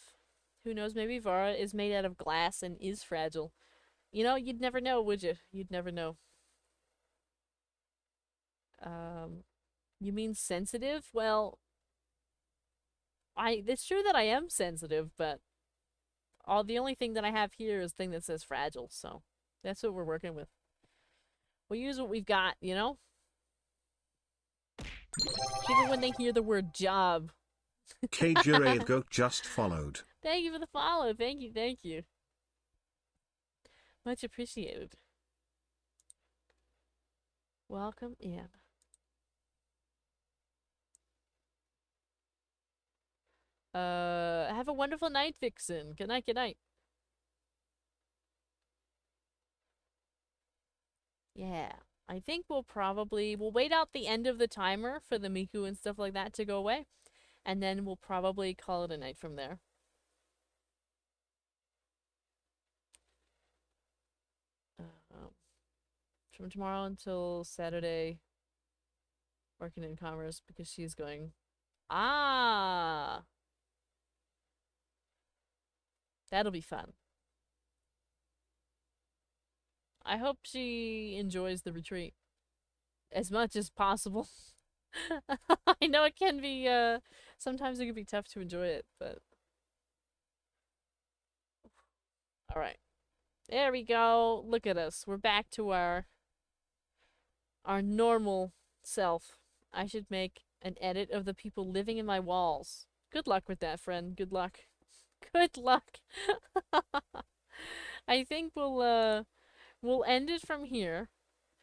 Who knows, maybe Vara is made out of glass and is fragile. You know, you'd never know, would you? You'd never know. Um, you mean sensitive? Well, it's true that I am sensitive, but the only thing that I have here is a thing that says fragile, so that's what we're working with. We use what we've got, you know? Even when they hear the word job. K just followed. Thank you for the follow. Thank you, thank you. Much appreciated. Welcome in. Have a wonderful night, Vixen. Good night, good night. Yeah. I think we'll wait out the end of the timer for the Miku and stuff like that to go away. And then we'll probably call it a night from there. From tomorrow until Saturday, working in commerce because she's going. Ah! That'll be fun. I hope she enjoys the retreat as much as possible. I know it can be, sometimes it can be tough to enjoy it, but. Alright. There we go. Look at us. We're back to our normal self. I should make an edit of the people living in my walls. Good luck with that, friend. Good luck. Good luck. I think we'll end it from here.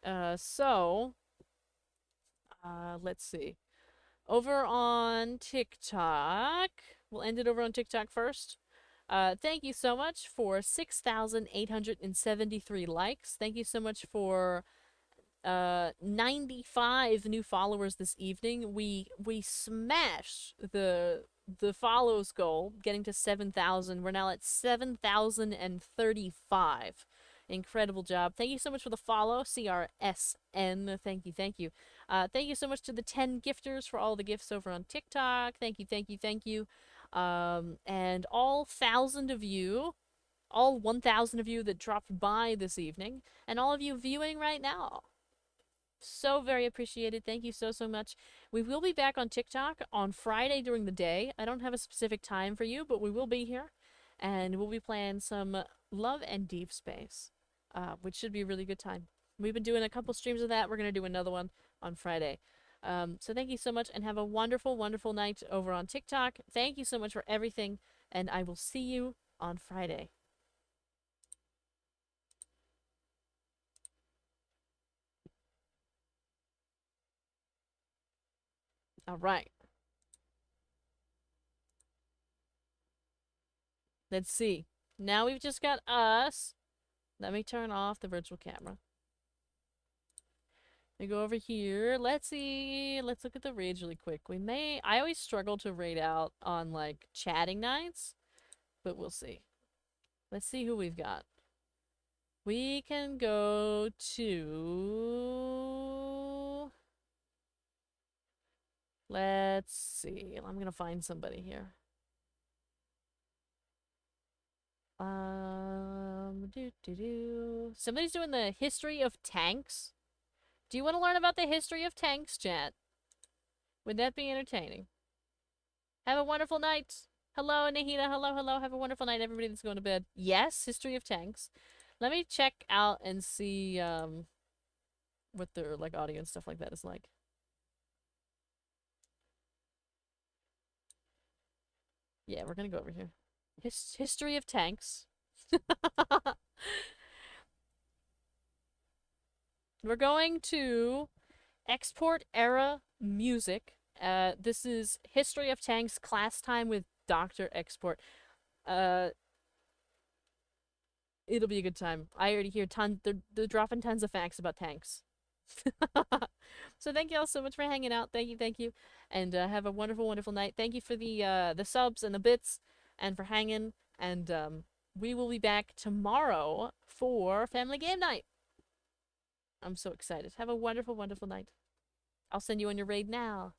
Let's see. Over on TikTok. We'll end it over on TikTok first. Thank you so much for 6,873 likes. Thank you so much for 95 new followers this evening. We smashed the follows goal, getting to 7,000. We're now at 7,035. Incredible job. Thank you so much for the follow, CRSN. Thank you, thank you. Thank you so much to the 10 gifters for all the gifts over on TikTok. Thank you, thank you, thank you. And all 1,000 of you, all 1,000 of you that dropped by this evening, and all of you viewing right now. So very appreciated. Thank you so, so much. We will be back on TikTok on Friday during the day. I don't have a specific time for you, but we will be here. And we'll be playing some Love and Deep Space, which should be a really good time. We've been doing a couple streams of that. We're going to do another one on Friday. So thank you so much and have a wonderful, wonderful night over on TikTok. Thank you so much for everything, and I will see you on Friday. All right. Let's see. Now we've just got us. Let me turn off the virtual camera. We go over here. Let's see. Let's look at the raids really quick. I always struggle to raid out on, like, chatting nights. But we'll see. Let's see who we've got. We can go to... Let's see. I'm gonna find somebody here. Somebody's doing the history of tanks. Do you want to learn about the history of tanks, chat? Would that be entertaining? Have a wonderful night. Hello, Nahida. Hello, hello. Have a wonderful night, everybody that's going to bed. Yes, history of tanks. Let me check out and see what their like audio and stuff like that is like. Yeah, we're gonna go over here. History of tanks. We're going to export era music. This is History of Tanks class time with Doctor export. Uh, it'll be a good time. I already hear tons. They're dropping tons of facts about tanks. So thank you all so much for hanging out. Thank you, and have a wonderful, wonderful night. Thank you for the subs and the bits, and for hanging. And we will be back tomorrow for family game night. I'm so excited. Have a wonderful, wonderful night. I'll send you on your raid now.